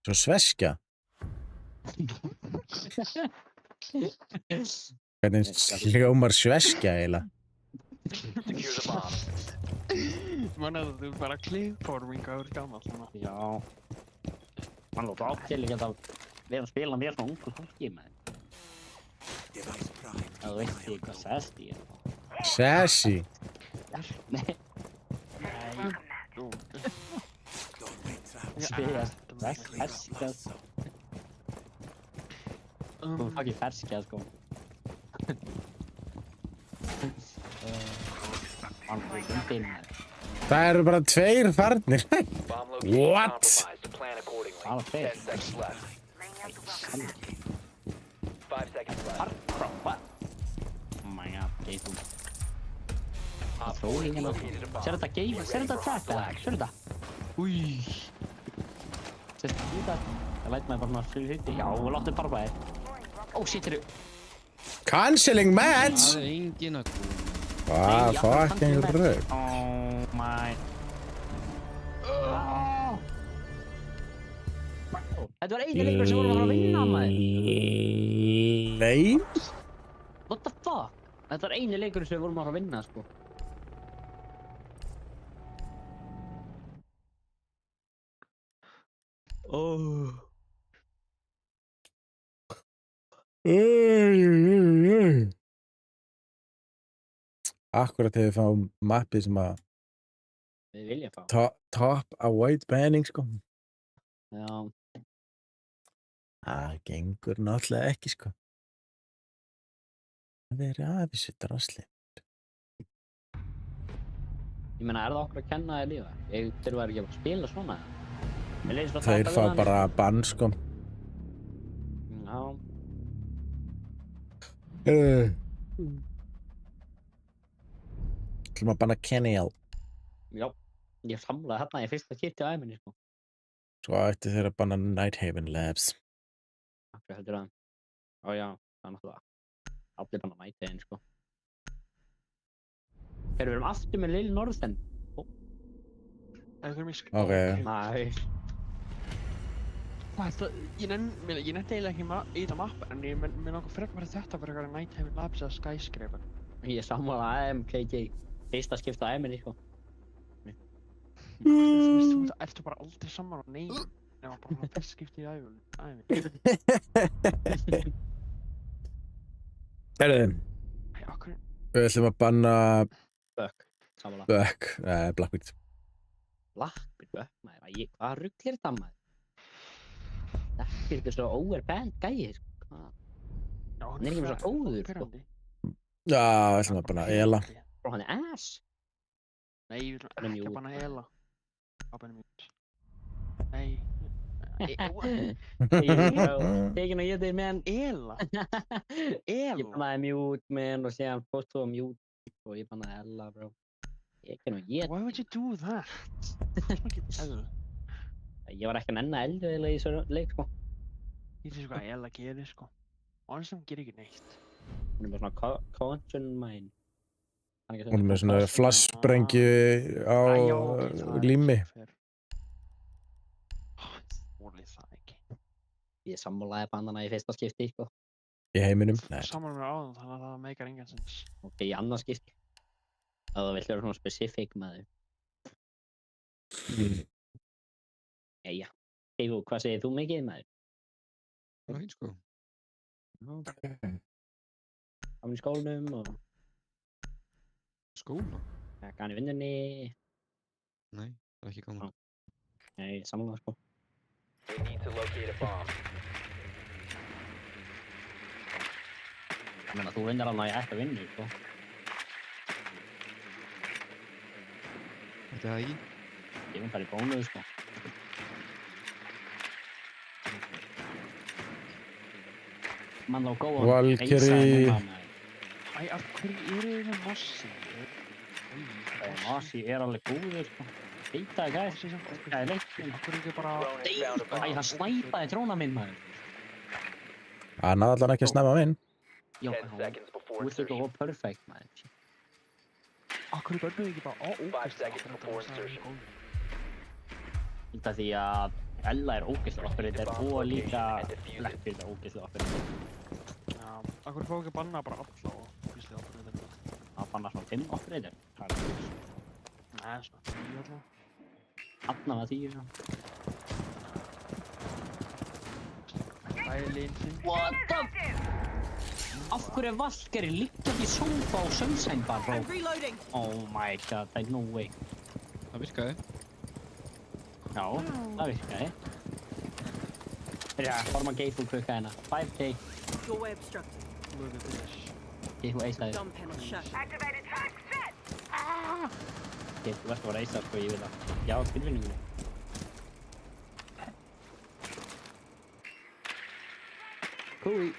Svo sveskja? Hvernig hljómar sveskja eiginlega?
Manna þú bara clipforming að vera gammal svona.
Já. Man lóta átt til ekki að vera að spila mér svona ungu fólki með þeim. Það veit ekki hvað sesti er.
Sassy?
Nei. Ferskjað. Þú fucking ferskjað, sko. Það
eru bara 2 farnir. What?
plan accordingly.
I'll
10
fix.
seconds left. 5 seconds left.
What? Oh my god, Geifú.
Op
Þó
4
hérna.
located a bomb.
Sér þetta Geifú? Sér þetta tjekka? Sér þetta? Új. Sér þetta? Það læt maður bara svona fyrir hutti. Já, og láttu bara bæði. Ó, sittir þú.
Canceling match!
Það er engin að koma.
Hvað fucking rugg?
Oh my. Þetta var eini leikur sem vorum að fara að vinna, maður.
Nei.
What the fuck? Þetta var eini leikur sem vorum að fara að vinna, sko.
Akkurat þegar við fáum mappið sem að
Við viljum fá.
top a white banning, sko.
Já.
Það gengur náttúrulega ekki, sko. Það er aðeins þetta rasli.
Ég meina, er það okkur að kenna þér lífa? Ég þurfa ekki að spila svona.
Þeir fá bara bann, sko.
Já.
Ætlum að banna Kennyal.
Já. Ég samlaði hérna í fyrsta skipti á æminni, sko.
Svo ætti þeir að banna Nighthaven Labs.
Akkur heldur það. Ó já, það er náttúrulega. Allir banna Nighthaven, sko. Við erum aftur með Lil Northern.
Ef við erum í
Ok.
Næ.
Ég nefndi eiginlega ekki í þetta mapp, en ég minn okkur frekar bara þetta fyrir eitthvað Nighthaven Labs eða Skyscraper.
Ég samlaði AMKJ. Fyrsta skipti á æminni, sko.
Þú ertu bara aldrei saman á neinum. Nefna bara fyrst skipti í æfinni.
Herðu,
Æ, okkur...
við ætlum að banna
Buck. Samlaði.
Buck, Blackbeard.
Blackbeard, Buck, maður. Hvað rugl er þetta, maður? Blackbeard er svo overbanned gæi, sko. Hann er ekki með svo góður, sko.
Já, við ætlum að banna Ela.
Bro, hann er ass.
Nei, við ætlum ekki að banna Ela. Abba henni mjút. Nei.
Tekin og ég þig, menn.
Ela?
Ég bannaði mjút, menn, og síðan fóttu á mjút. Og ég bannaði Ella, bro. Tekin og ég.
Why would you do that? Það er ekki Ela.
Ég var ekki að nenna Ellu eða í þessu leik, sko.
Ég sé sko hvað Ela gerir, sko. Honest, hann gerir ekki neitt.
Hún er með svona conjun mine.
Hún er með svona flashsprengju á lími.
Þorlið það ekki.
Ég sammálaði bandana í fyrsta skipti, sko.
Í heiminum? Nei.
Saman með áðan, þannig að það meikar engan sens.
Ok, í annað skipti. Það vill vera svona specific með þau. Jæja. Geifú, hvað segir þú mikið með þau?
Það er fín, sko.
Gaman í skólanum og...
Skóla?
Ja, gaman í vinnunni.
Nei, það er ekki gaman.
Nei, sammálaði, sko.
We need to locate a bomb.
Ég meina, þú vinnur alveg ekki að vinna, sko.
Þetta er það ekki?
Ég vinn bara í bónuðu, sko. Man þá góða
Valkyrie.
Æ, af hverju eru þið með Mossi?
Mossi er alveg góður, sko. Heitaði gæs. Það er leikin.
Af hverju ekki bara...
Æ, hann snæpaði tróna minn, maður.
Hann náði allan ekki að snæpa minn.
Já, þú veist þetta var perfekt, maður.
Af hverju börnuðu ekki bara ógeðslega
Þetta því að Ella er ógeðslega operator og líka Blackbeard er ógeðslega operator.
Já, af hverju fá ekki að banna bara alla ógeðslega operator?
Það banna svona 5 operator. Það er ógeðslega.
Nei, svona 10 alltaf.
Alla var 10, svona.
Bælinn 5.
What the... Af hverju er Valkyrie liggjandi í sófa á Sunshine Bar, bro? Oh my god, það er no way.
Það virkaði.
Já, það virkaði. Byrja, forma Geifú klukka hérna. 5K.
Doorway obstructed.
Look at this.
Geifú eisaði.
Dumb panel shut.
Activated track set!
Geifú verður að vera eisað, sko, ég vil það. Já, tilvinningunni. Hui.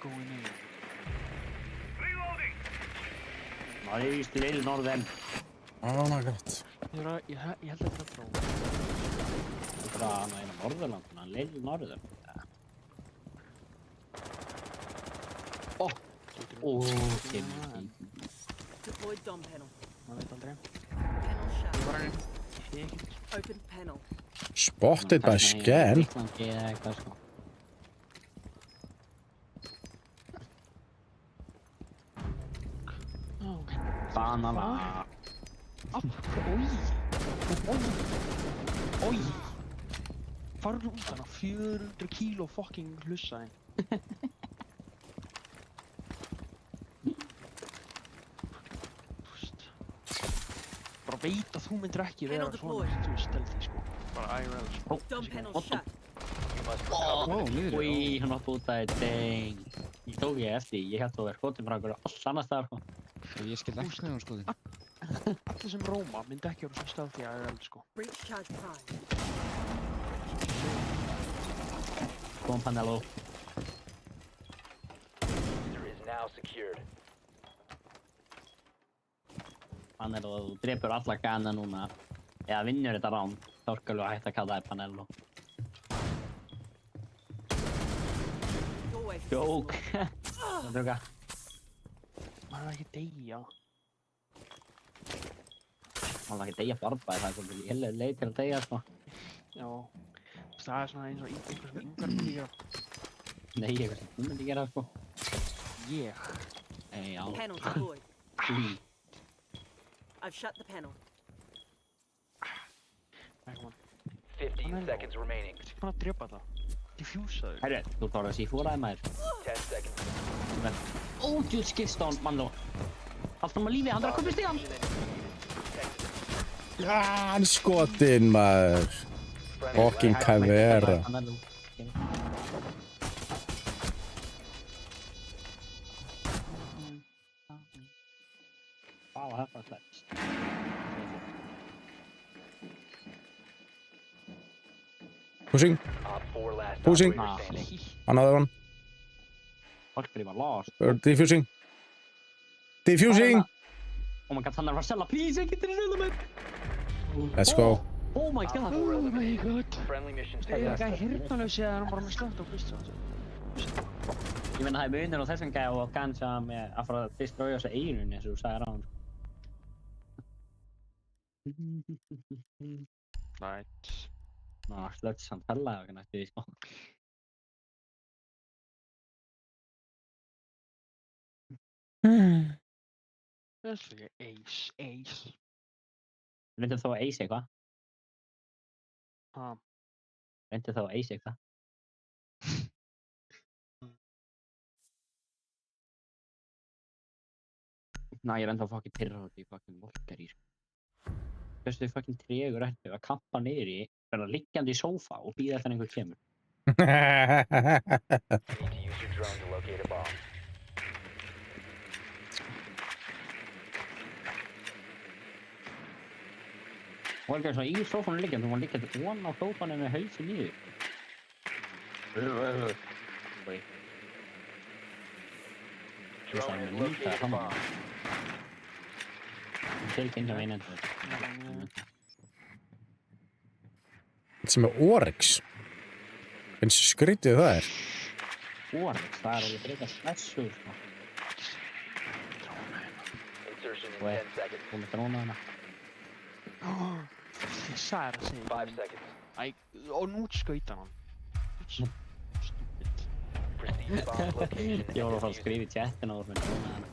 Going in.
Nice, lill norðan.
Oh my god.
Ég held að þetta frá.
Þetta er að eina Norðurlanduna, lill norður.
Deployed dom panel.
Maður veit aldrei.
Panel shut.
Ég var hann. Ég ekki.
Open panel.
Spotted by scan.
Íslandi eða eitthvað sko. Banana.
Oj! Farðu út hana, 400 kíló fucking hlussaði. Bara veit að þú myndir ekki vera svona, þú stelði sko. Bara IRL sko.
Dom panel shut.
Úi, hann var bútaði, dang. Ég tók ég eftir, ég hætti að vera skotin frá einhverju allt annars staðar sko.
Ég skildi ekki með hún skoðin.
Allir sem Róma myndi ekki vera svona stelði IRL sko.
Breach charge prime.
Kom Panello.
User is now secured.
Panello, þú drepur alla gana núna. Eða vinnur þetta rán, þá skalum við hægt að kalla það Panello. Jók. Það druga.
Maður er ekki deyja.
Maður er ekki deyja barbaði, það er svolítið léleg leið til að deyja sko.
Já. Það er svona eins og einhver sem yngar myndi gera.
Nei, eitthvað sem þú myndi gera sko.
Ég.
Já.
Panel deployed.
Hví.
I've shut the panel.
Come on.
15 seconds remaining.
Þetta er ekki bara að drepa það. Diffusaður.
Herru, þú ert orðið að sífúraði maður.
10 seconds.
Ó, djúð skipst á hann, mann þú. Haldur hann lífi, hann er að koma í stíðan.
Já, hann er skotinn maður. Fucking Caveira.
Wow, það var klart.
Pushing. Pushing. Another one.
Valkyrie var lost.
Defusing. Defusing.
Oh my god, hann er að sella. Please, ég getur að sella mig.
Let's go.
Oh my god.
Oh my god.
Friendly mission
Það er
successful.
ekki hirtnalösi að hann bara með slögt á fyrst.
Ég meina, það er munur á þessum gæja og Gansa með að fara að destroya þessu eirun eins og þú sagðir á hann.
Right.
Ná, slögt samt hellaði okkur næstu því, sko.
Það er svo ekki ace.
Reyndu þá að ace eitthvað?
Ha.
Reyndu þá að ace eitthvað? Ná, ég er enda fucking pirrað í fucking Valkyrie, sko. Hversu þið fucking tregur ertu að kappa niður í, vera liggjandi í sófa og bíða eftir einhver kemur?
You need to use your drone to locate a bomb.
Hún var ekki eins og í sófanum liggjandi, hún var liggjandi ofan á sófanum með hausinn niður.
Drone has located a bomb.
Tilkynnt hjá einendur.
Þetta sem er Oryx. Hvernig skrítið það er?
Oryx, það er alveg frekar spessur, sko.
Insertion in
Og
10 seconds.
þú með dróna hana.
Ég sagði að segja.
5 seconds.
Æ, og nú skauta hann. Stupid.
Proceed to bomb location.
Ég var að fara að skrifa í chatin og með dróna hana.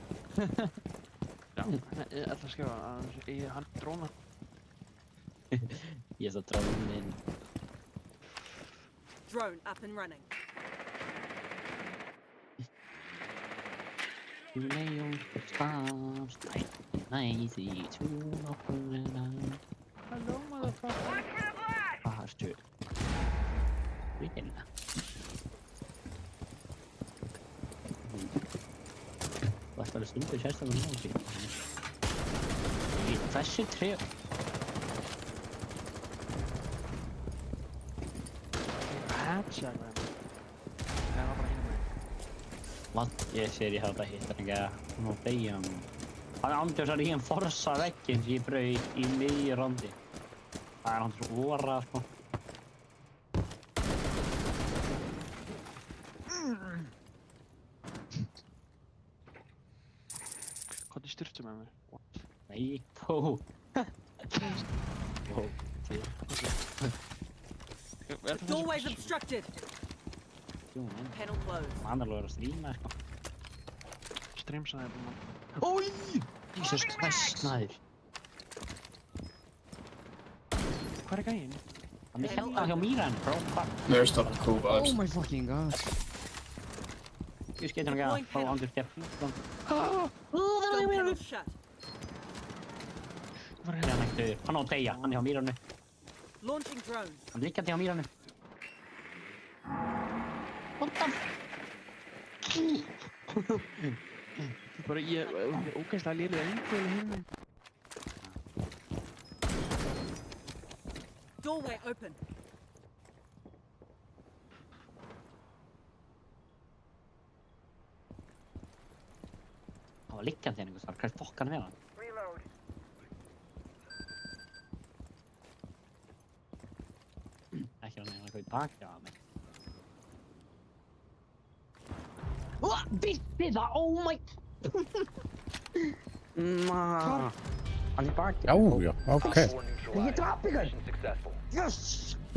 Já, ég ætla að skrifa að hann dróna.
Ég er svo drónin.
Drone up and running.
Þú leiðum fyrir stafst, næði í tún og húnina.
Hello, motherfucker.
Hvað er stuð? Ríkina. Þú ætti alveg stundur sérstaklega með því. Í þessu tré...
Headshot, man.
Ég ser ég þetta hittar ekki að nú deyja hann. Hann er andjós að ríðan forsa vegginn sem ég braut í miðju rondi. Það er hann svo óra, sko.
Hvað er styrtu með mér?
Nei, tó.
Doorway's obstructed. Panel closed.
Hann er alveg að stríma, sko.
Streamsaði þetta mann.
Ói! Jesus Christ, maður.
Hvað er gæinn?
Hann er hérna hjá Míran, bro.
There's the cool vibes. Oh my fucking god.
Ég skeitir hann ekki að fá andur stjárn.
Panel shut.
Hann er ekki döður. Hann á að deyja, hann er hjá Míranu.
Launching drones.
Hann er liggjandi hjá Míranu. Hóttan!
Bara ég er ógeðslega lélega einhverju hérna.
Doorway open.
Hann var liggjandi hérna einhvers þar, hvað fokkan við hann?
Reload.
Ekki hann eitthvað í baki á mig. Vissi það, oh my... Hann er í baki.
Já, já, ok.
Ég drap ykkur!
Successful.
Yes!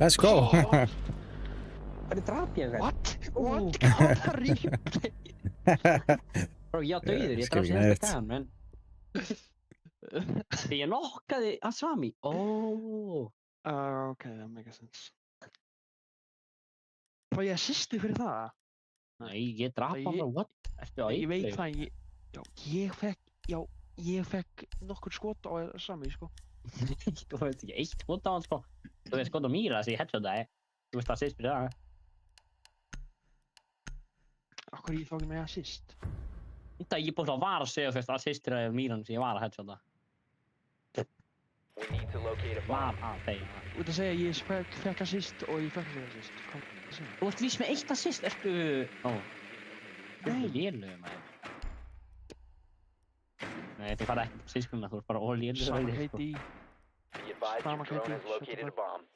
Let's go.
Hvernig drap ég ykkur?
What? Hvað er replay?
Bro, ég á dauður, ég draf sér þetta gæðan, menn. Þegar ég nokkaði Asami. Óóóó.
Ok, that makes sense. Fá ég assistu fyrir það?
Nei, ég draf hann bara, what? Ertu á
Ég veit
eitt?
það, ég fekk nokkur skot á Asami, sko.
Þú veist ekki, eitt skot á hann, sko. Þú veist skot á Míra sem ég headshotaði. Þú veist það sést fyrir það.
Akkur ég þá ekki með assist?
Þetta ég búið að vara að segja fyrst assistir af Míran sem ég var að headshota.
We need to locate a
Var
bomb.
að þeia.
Þú ert að segja að ég fekk assist og ég fekk ekki assist. Hvað er það að segja?
Þú ert vís með eitt assist, ertu... Ó. Nei, lélögu, maður. Nei, þú farið ekki på sískunna, þú ert bara ólélögu.
Sama KD.
Be advised your drone has located a bomb.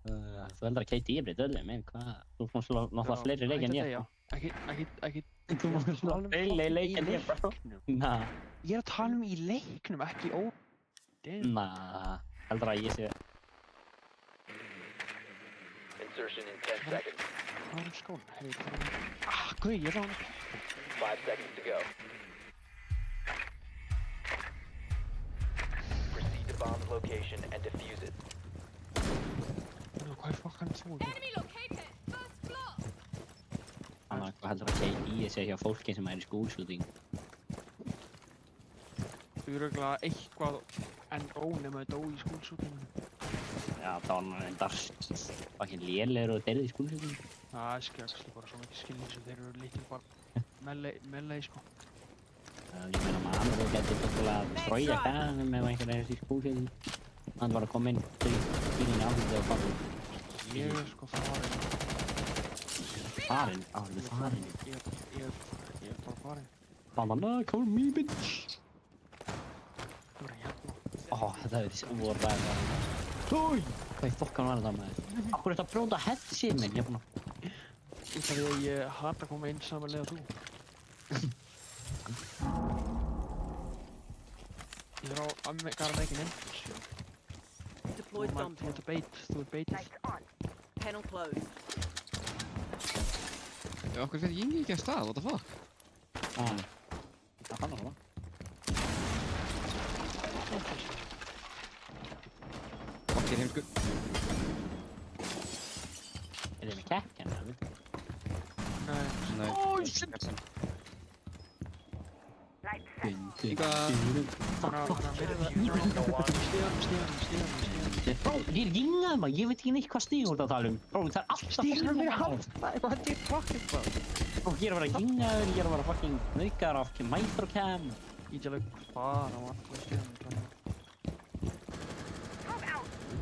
Þú heldur að KD er breytt öllum, menn, hvað? Þú ert náttúrulega fleiri leik en ég, sko.
Ekki...
Þú ert náttúrulega fleiri leik en ég, sko. Nah.
Ég er að tala um í leiknum, ekki ó...
Nah, heldur að ég sé...
Insertion in 10 seconds.
Hvað er skóla? Guð, ég er á hann.
5 seconds to go. Proceed to bomb's location and defuse it.
Hvað er fokkan þú?
Þannig að hvað heldur að KD sé hjá fólki sem er í school-shooting?
Þú eru örugglega eitthvað en ónema þetta í skúlsútinu.
Já, það var náttúrulega fucking lélegur og deyrið í school-shooting.
Það er skjöxli bara svo mikið skilning sem þeir eru lítið bara meðleið, sko.
Ég meina maður, þú getur bara að strója gæðanum ef einhver er í school-shooting. Hann var að koma inn til bílinni áhuga og koma.
Ég er sko farinn.
Farinn? Þú er farinn?
Ég er bara farinn.
Banana, call me bitch! Þetta er þessi óræða. Hvað í fokkan var þetta maður? Akkur er þetta að bróta headsið minn? Ég er búinn að...
Út af því að ég hata að koma inn samanlega þú. Ég er á gotta make an entrance.
Deployed bomb.
Þú ert beitið.
Panel closed.
Já, okkur fyrir Jingi ekki að stað, what the fuck?
Það fann það.
Fucking heimsku.
Er þið með kekkjan, eða veit ekki?
Nei.
Oh, shit! Bro, ég er gingað maður, ég veit ekki neitt hvað stíg þú ert að tala um. Bro, það er alltaf
Stígur hann verið halda, hvað er fucking bara?
Bro, ég er að vera gingaður, ég er að vera fucking naukaður af microcam.
Ég er alveg bara á allir stíðan.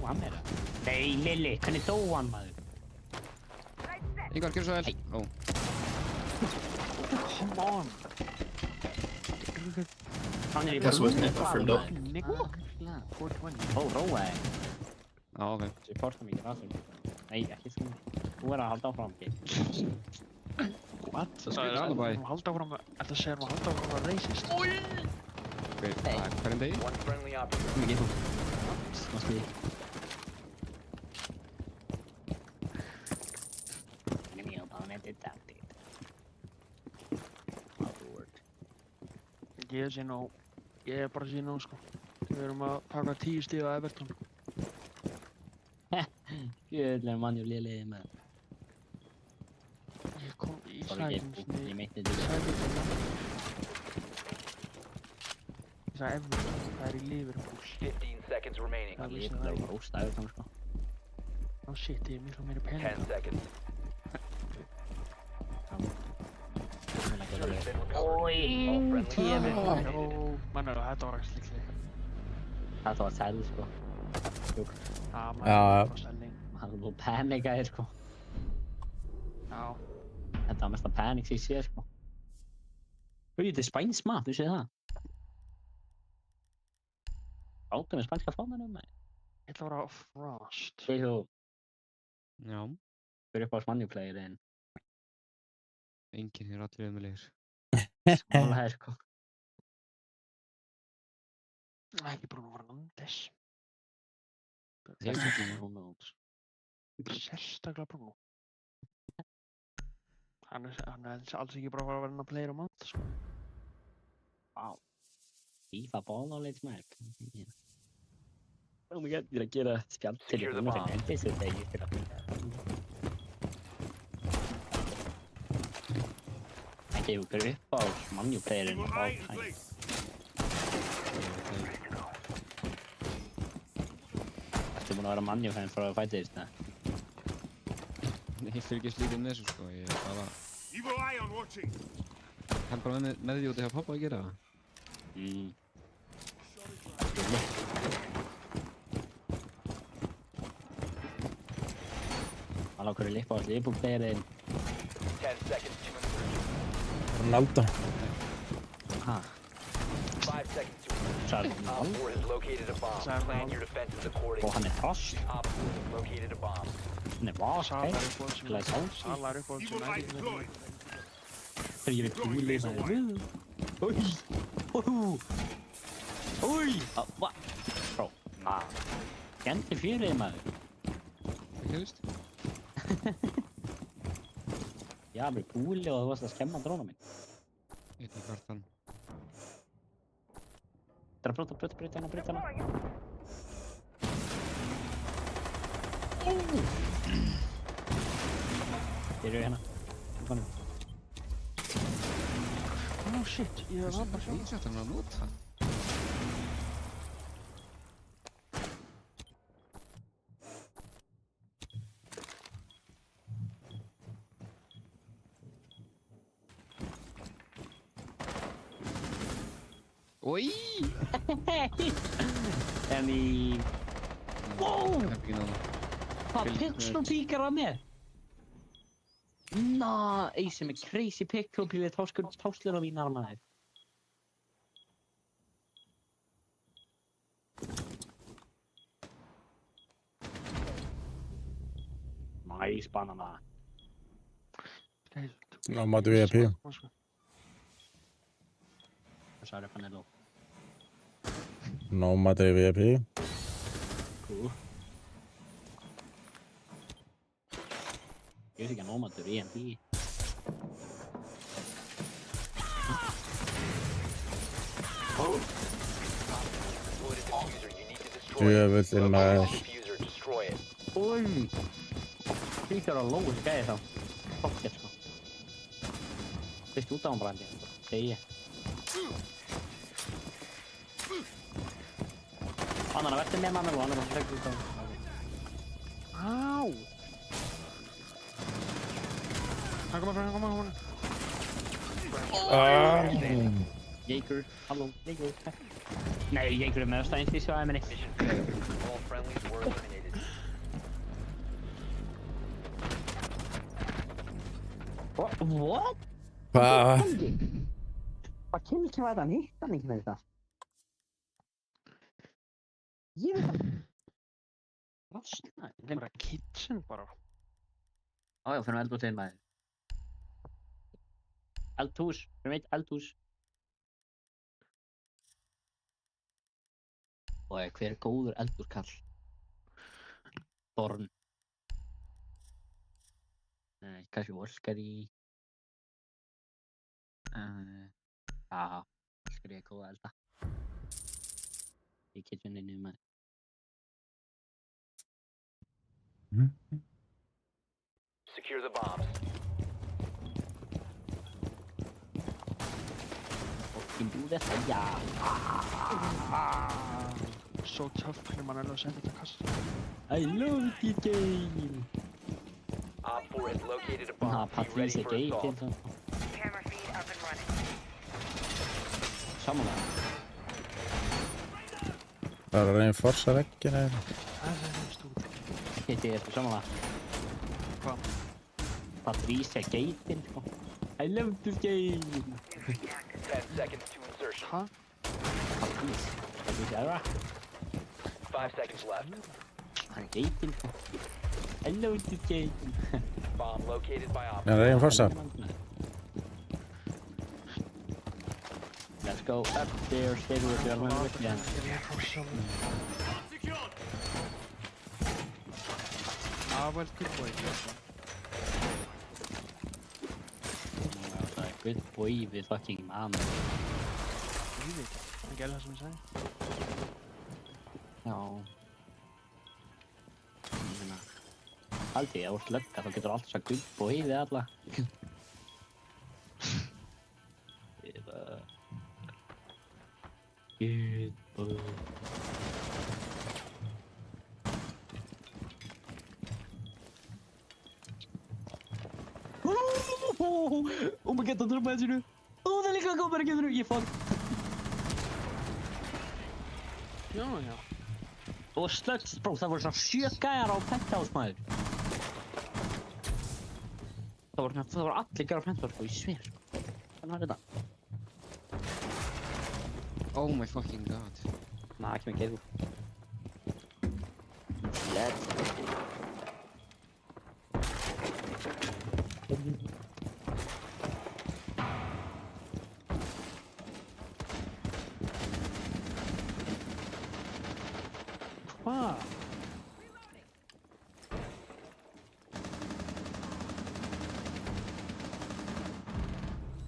Hann er það. Nei, Lilli, hvernig dó hann maður?
Ígvar, gjör svo vel. Ó.
Come on.
Hann í
That's what's
brúnni,
confirmed up.
Nigga. 420.
Ó, róaði.
Já, ok.
Supporta mikið aðsum. Nei, ekki svona. Þú er að halda áfram, ekki?
What?
Það er alibi.
Halda áfram að... Þetta segir maður halda áfram að racist.
Ok, hverjum degi?
One friendly operator.
Mikið þú. Mást við. Enemy opponent detected. Outward.
Ég sé nú... Ég bara sé nú, sko. Við erum að taka 10 stig á Everton.
Jöðlega mann og liðlega með.
Ég kom í
Sorry,
sækins
ég meinti þetta.
Ég sagði Everton, það er í Liverpool.
15 seconds remaining.
Það
Ég
vissi
er
það
bara
ekki.
róstaður þannig sko.
Ó shit, ég er miklu meiri
10
pening.
seconds.
Ói,
Kemur. Ó, mann þetta var ekki líklega.
þetta var sæl sko.
Já,
Já.
var selling.
Hann var panikaðir sko.
Já.
Þetta var mesta panik sem ég sé sko. Þetta er spænsk mat, þú séð það? Áttu með spænska fámennum með.
Ég ætla að vera Frost.
Segir þú,
Já.
fyrir upp á smannjúplegirinn.
Enginn hér allir ömulegir.
Mála það sko.
Ekki Bruno Fernandes. Sérstaklega Bruno. Hann er alls ekki bara að fara að vera player á month, sko.
Vá. FIFA ball á leitsmærk. Oh my god, ég er að gera spjald til
Secure the
Bruno
bomb.
Fernandes þegar ég spila FIFA. Ekki ef fyrir upp á mannjúplegirinn og all time. Ertu búinn að vera mannjúfæn frá að fæta þess það?
Ég fylgist lítið með þessu sko, ég er bara...
Evil eye on watching.
Hann bara með því út að hafa pappa að gera það.
Hann á hverju lippa á slipuplegirinn.
10 seconds to insertion.
Ronaldo.
Ha,
5 seconds to insertion.
Charles
Op
Ronaldo.
4 has located a bomb. Plan your defenses accordingly.
Og hann er frost.
Op 4 has located a bomb.
Hann er vask,
Sala
hei.
er upp á þessu.
Glæs hálsi.
Sala er upp á þessu.
Evil eye deployed.
Þegar ég er búli það er Úi. Úi. Hva? Bro. Gendi fjörið maður.
Ekki veist?
Ég hafði búli og þú varst að skemma dróna minn.
Ég veit ekki hvort hann...
Það er að brjóta hana. Þeir eru hérna.
Oh shit, ég var bara sjálf.
Ég sætti hann að nota. Oi!
En í... Wow!
Ég hef ekki náða.
Hvað pixel píkar að mér? Eisi með crazy pixel pílið táslur á mín armaðið. Nice banana.
Nomad VIP.
Hvað sagði Fanello?
Nomad VIP.
Cool. Ég veist ekki að Nomadur EMP.
Djöfullinn maður.
Úi! Fylgjur á lóið gæði þá. Fokkett sko. Fyrst út á hann brandi, segi ég. Annan að verði með mann og hann bara frekk út á hann.
Á! Hann koma.
Jaeger, halló, Jaeger. Nei, Jaeger með stæðins því sjáði minni.
All friendlies were eliminated.
What?
Hvað?
Hvað kemur þetta? Hann hitt hann ekki með þetta. Ég veit það. Rásnaði.
Það er bara kitchen bara.
Já, fyrir eldhúsið maður. Eldhús, fyrir meitt eldhús. Og hver er góður eldhúskall? Þorn. Nei, kannski Volkari. Já, Volkari er góð að elda. Í kitcheninu maður.
Secure the bombs.
Fucking do þetta, já.
So tough hvernig mann er að senda þetta kast.
I love this game.
Op 4 has located a bomb. Be ready
Patrice
for assault.
Gate.
Camera feed up and running.
Samanlega.
Það er að reyna að forsa veggina hérna.
Það er stúr.
Þetta er samanlega.
Hvað?
Patrice Gate, sko. I love this game.
10 seconds to insertion.
Hæ?
Patrice Era.
5 seconds left.
Hann er Gate, sko. I love this game.
Bomb located by Op.
Það er að reyna að forsa.
Let's go upstairs, stay with your man with them.
Well, good boy.
Good boy við fucking man.
Ég veit ekki. Hann gerði það sem ég sagði.
Já. Ég meina, haldið, ef þú ert lögga þá getur alltaf sagt good boy við alla. Good boy. Oh my god, það er maður sinu. Það er líka að koma ekki þurru, ég fann.
Já, já.
Og slögst, bro, það voru svona 7 gæjar á penthouse, maður. Það voru allir gæjar á penthouse, sko, ég sver, sko. Hvernig var þetta?
Oh my fucking god.
Nei, ekki með geðu. Let's go. Hvað?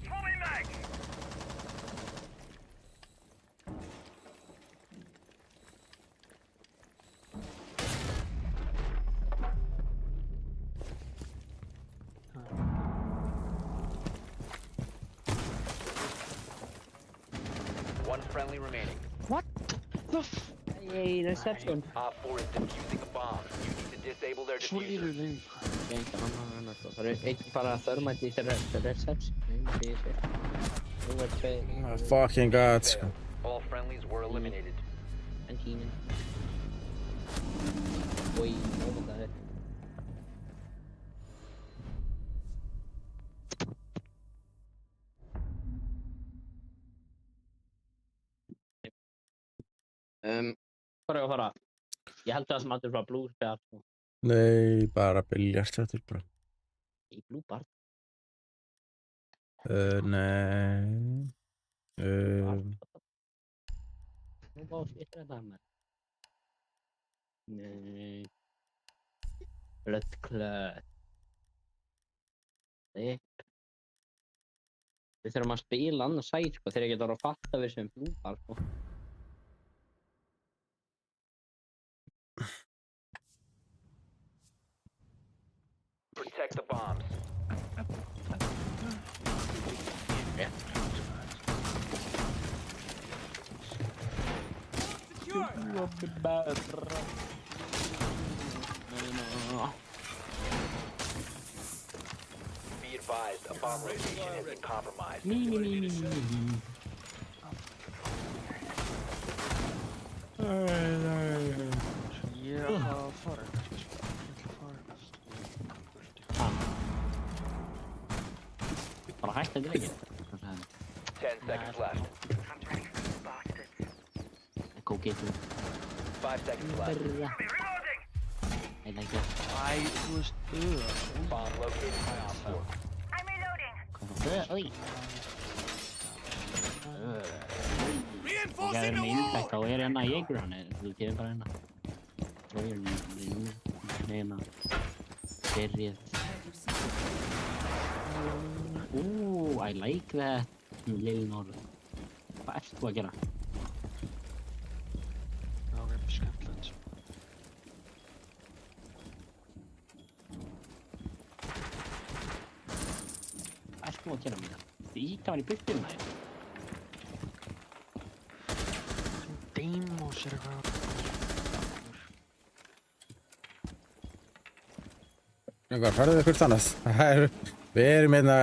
Throwing mag!
One friendly remaining.
What the f...
Hey, reception.
Op 4 is defusing a bomb. You need to disable their
Svo
diffuser.
líður þeim.
Það eru einn bara þörmætti í þeirra reception. Nei, þú er tveir.
Oh fucking god, sko.
All friendlies were eliminated.
En tíminn. Oi, það er. Hvað er að fara? Ég held það sem allir frá Blue Bar.
Nei, bara biljart þetta bara.
Í Blue Bar?
Nei.
Nú bá sýttir þetta að mér. Nei. Rödd klöð. Þipp. Við þurfum að spila annað sæt, sko, þegar ég get að fatta við sem Blue Bar, sko.
Protect the bombs. Be advised, a bomb location has been compromised.
Ég er að fara.
Bara hægt þetta ekki?
10 seconds left.
Kókeitum.
5 seconds left.
I like that.
Æ, þú veist,
Bomb located by Op 4.
Oj. Og það með innfækka og hérna í ykkur hann þú kemur bara hérna. Svo er hérna. Byrjið. I like that. Lil Norð. Hvað ert þú að gera?
Já, ok, skemmtilegt.
Hvað ert þú að gera mína? Þið íta var í byrjum þær.
Deimos er eitthvað.
Hvað, farðu þið hvert annað? Við erum hérna...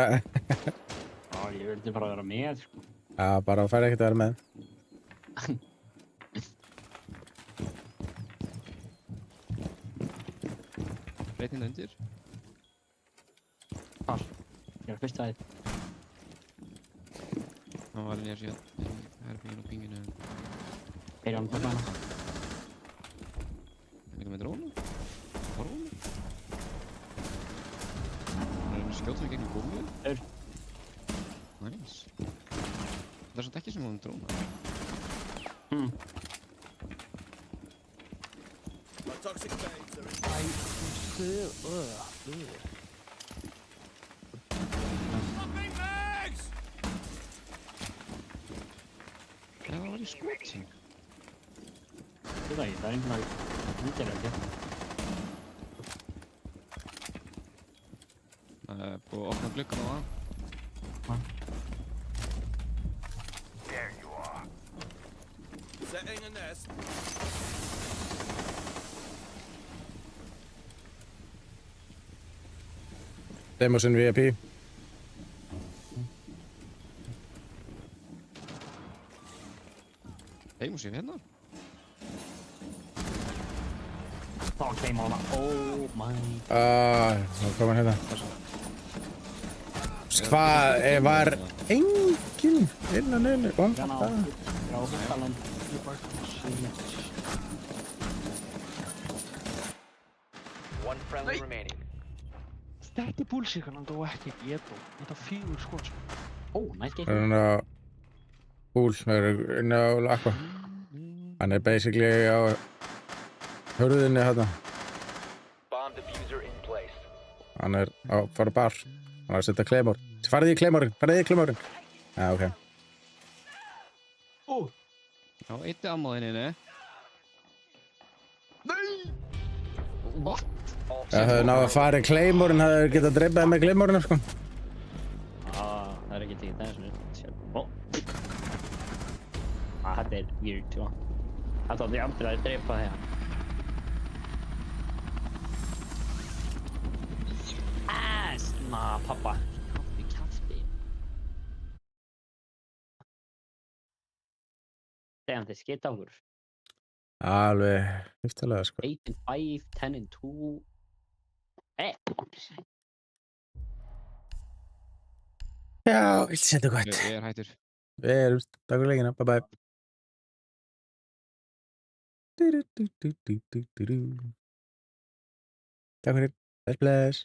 Ég vildi bara vera með, sko.
Já, bara færði ekkert að vera með.
Breytin undir.
Hvar? Ég er fyrst aðeins.
Han var ner sig här på genom pingen.
Er hann på hana?
Ligger med drone. Har hon? Nu skjuter vi genom gulvet. Nice. Det är sånt ekki som en drone.
Toxic bags are
Ja, vad är det skott?
Det var ju där inte något. Inte det.
På öppna glöggen va?
there you are. Setting a nest.
Demosin VIP.
Hej, måste jag vända?
Ta claymorna. Oh my.
Þá kom hann hérna. Hvað, var enginn innan einu? Kom,
One friendly remaining.
Þetta er búlsíkan, hann dó ekki í Edo. Þetta 4 skot, sko.
Nice game.
Það er hann á búl, það er inn á Aqua. Hann er basically á hurðinni hérna.
Bomb diffuser in place.
Hann er á fara bar. Hann er að setja claymore. Farið í claymore. Já, ok.
Ja, inte ammo inne.
What?
Það hefði náðu að fara í claymore en það hefði getað dreipað með claymore-inu, sko.
Það er ekki tekið það þetta er weird, sko. Þetta átti aldrei að dreipa það. Pappa. Kjafti. Þegar þið skita okkur.
Alveg hiftalega, sko.
8 and 5, 10 and 2.
Já, viltu setja gott.
Ég er hættur.
Við erum, takk fyrir leikina, bye bye. Takk fyrir, bless.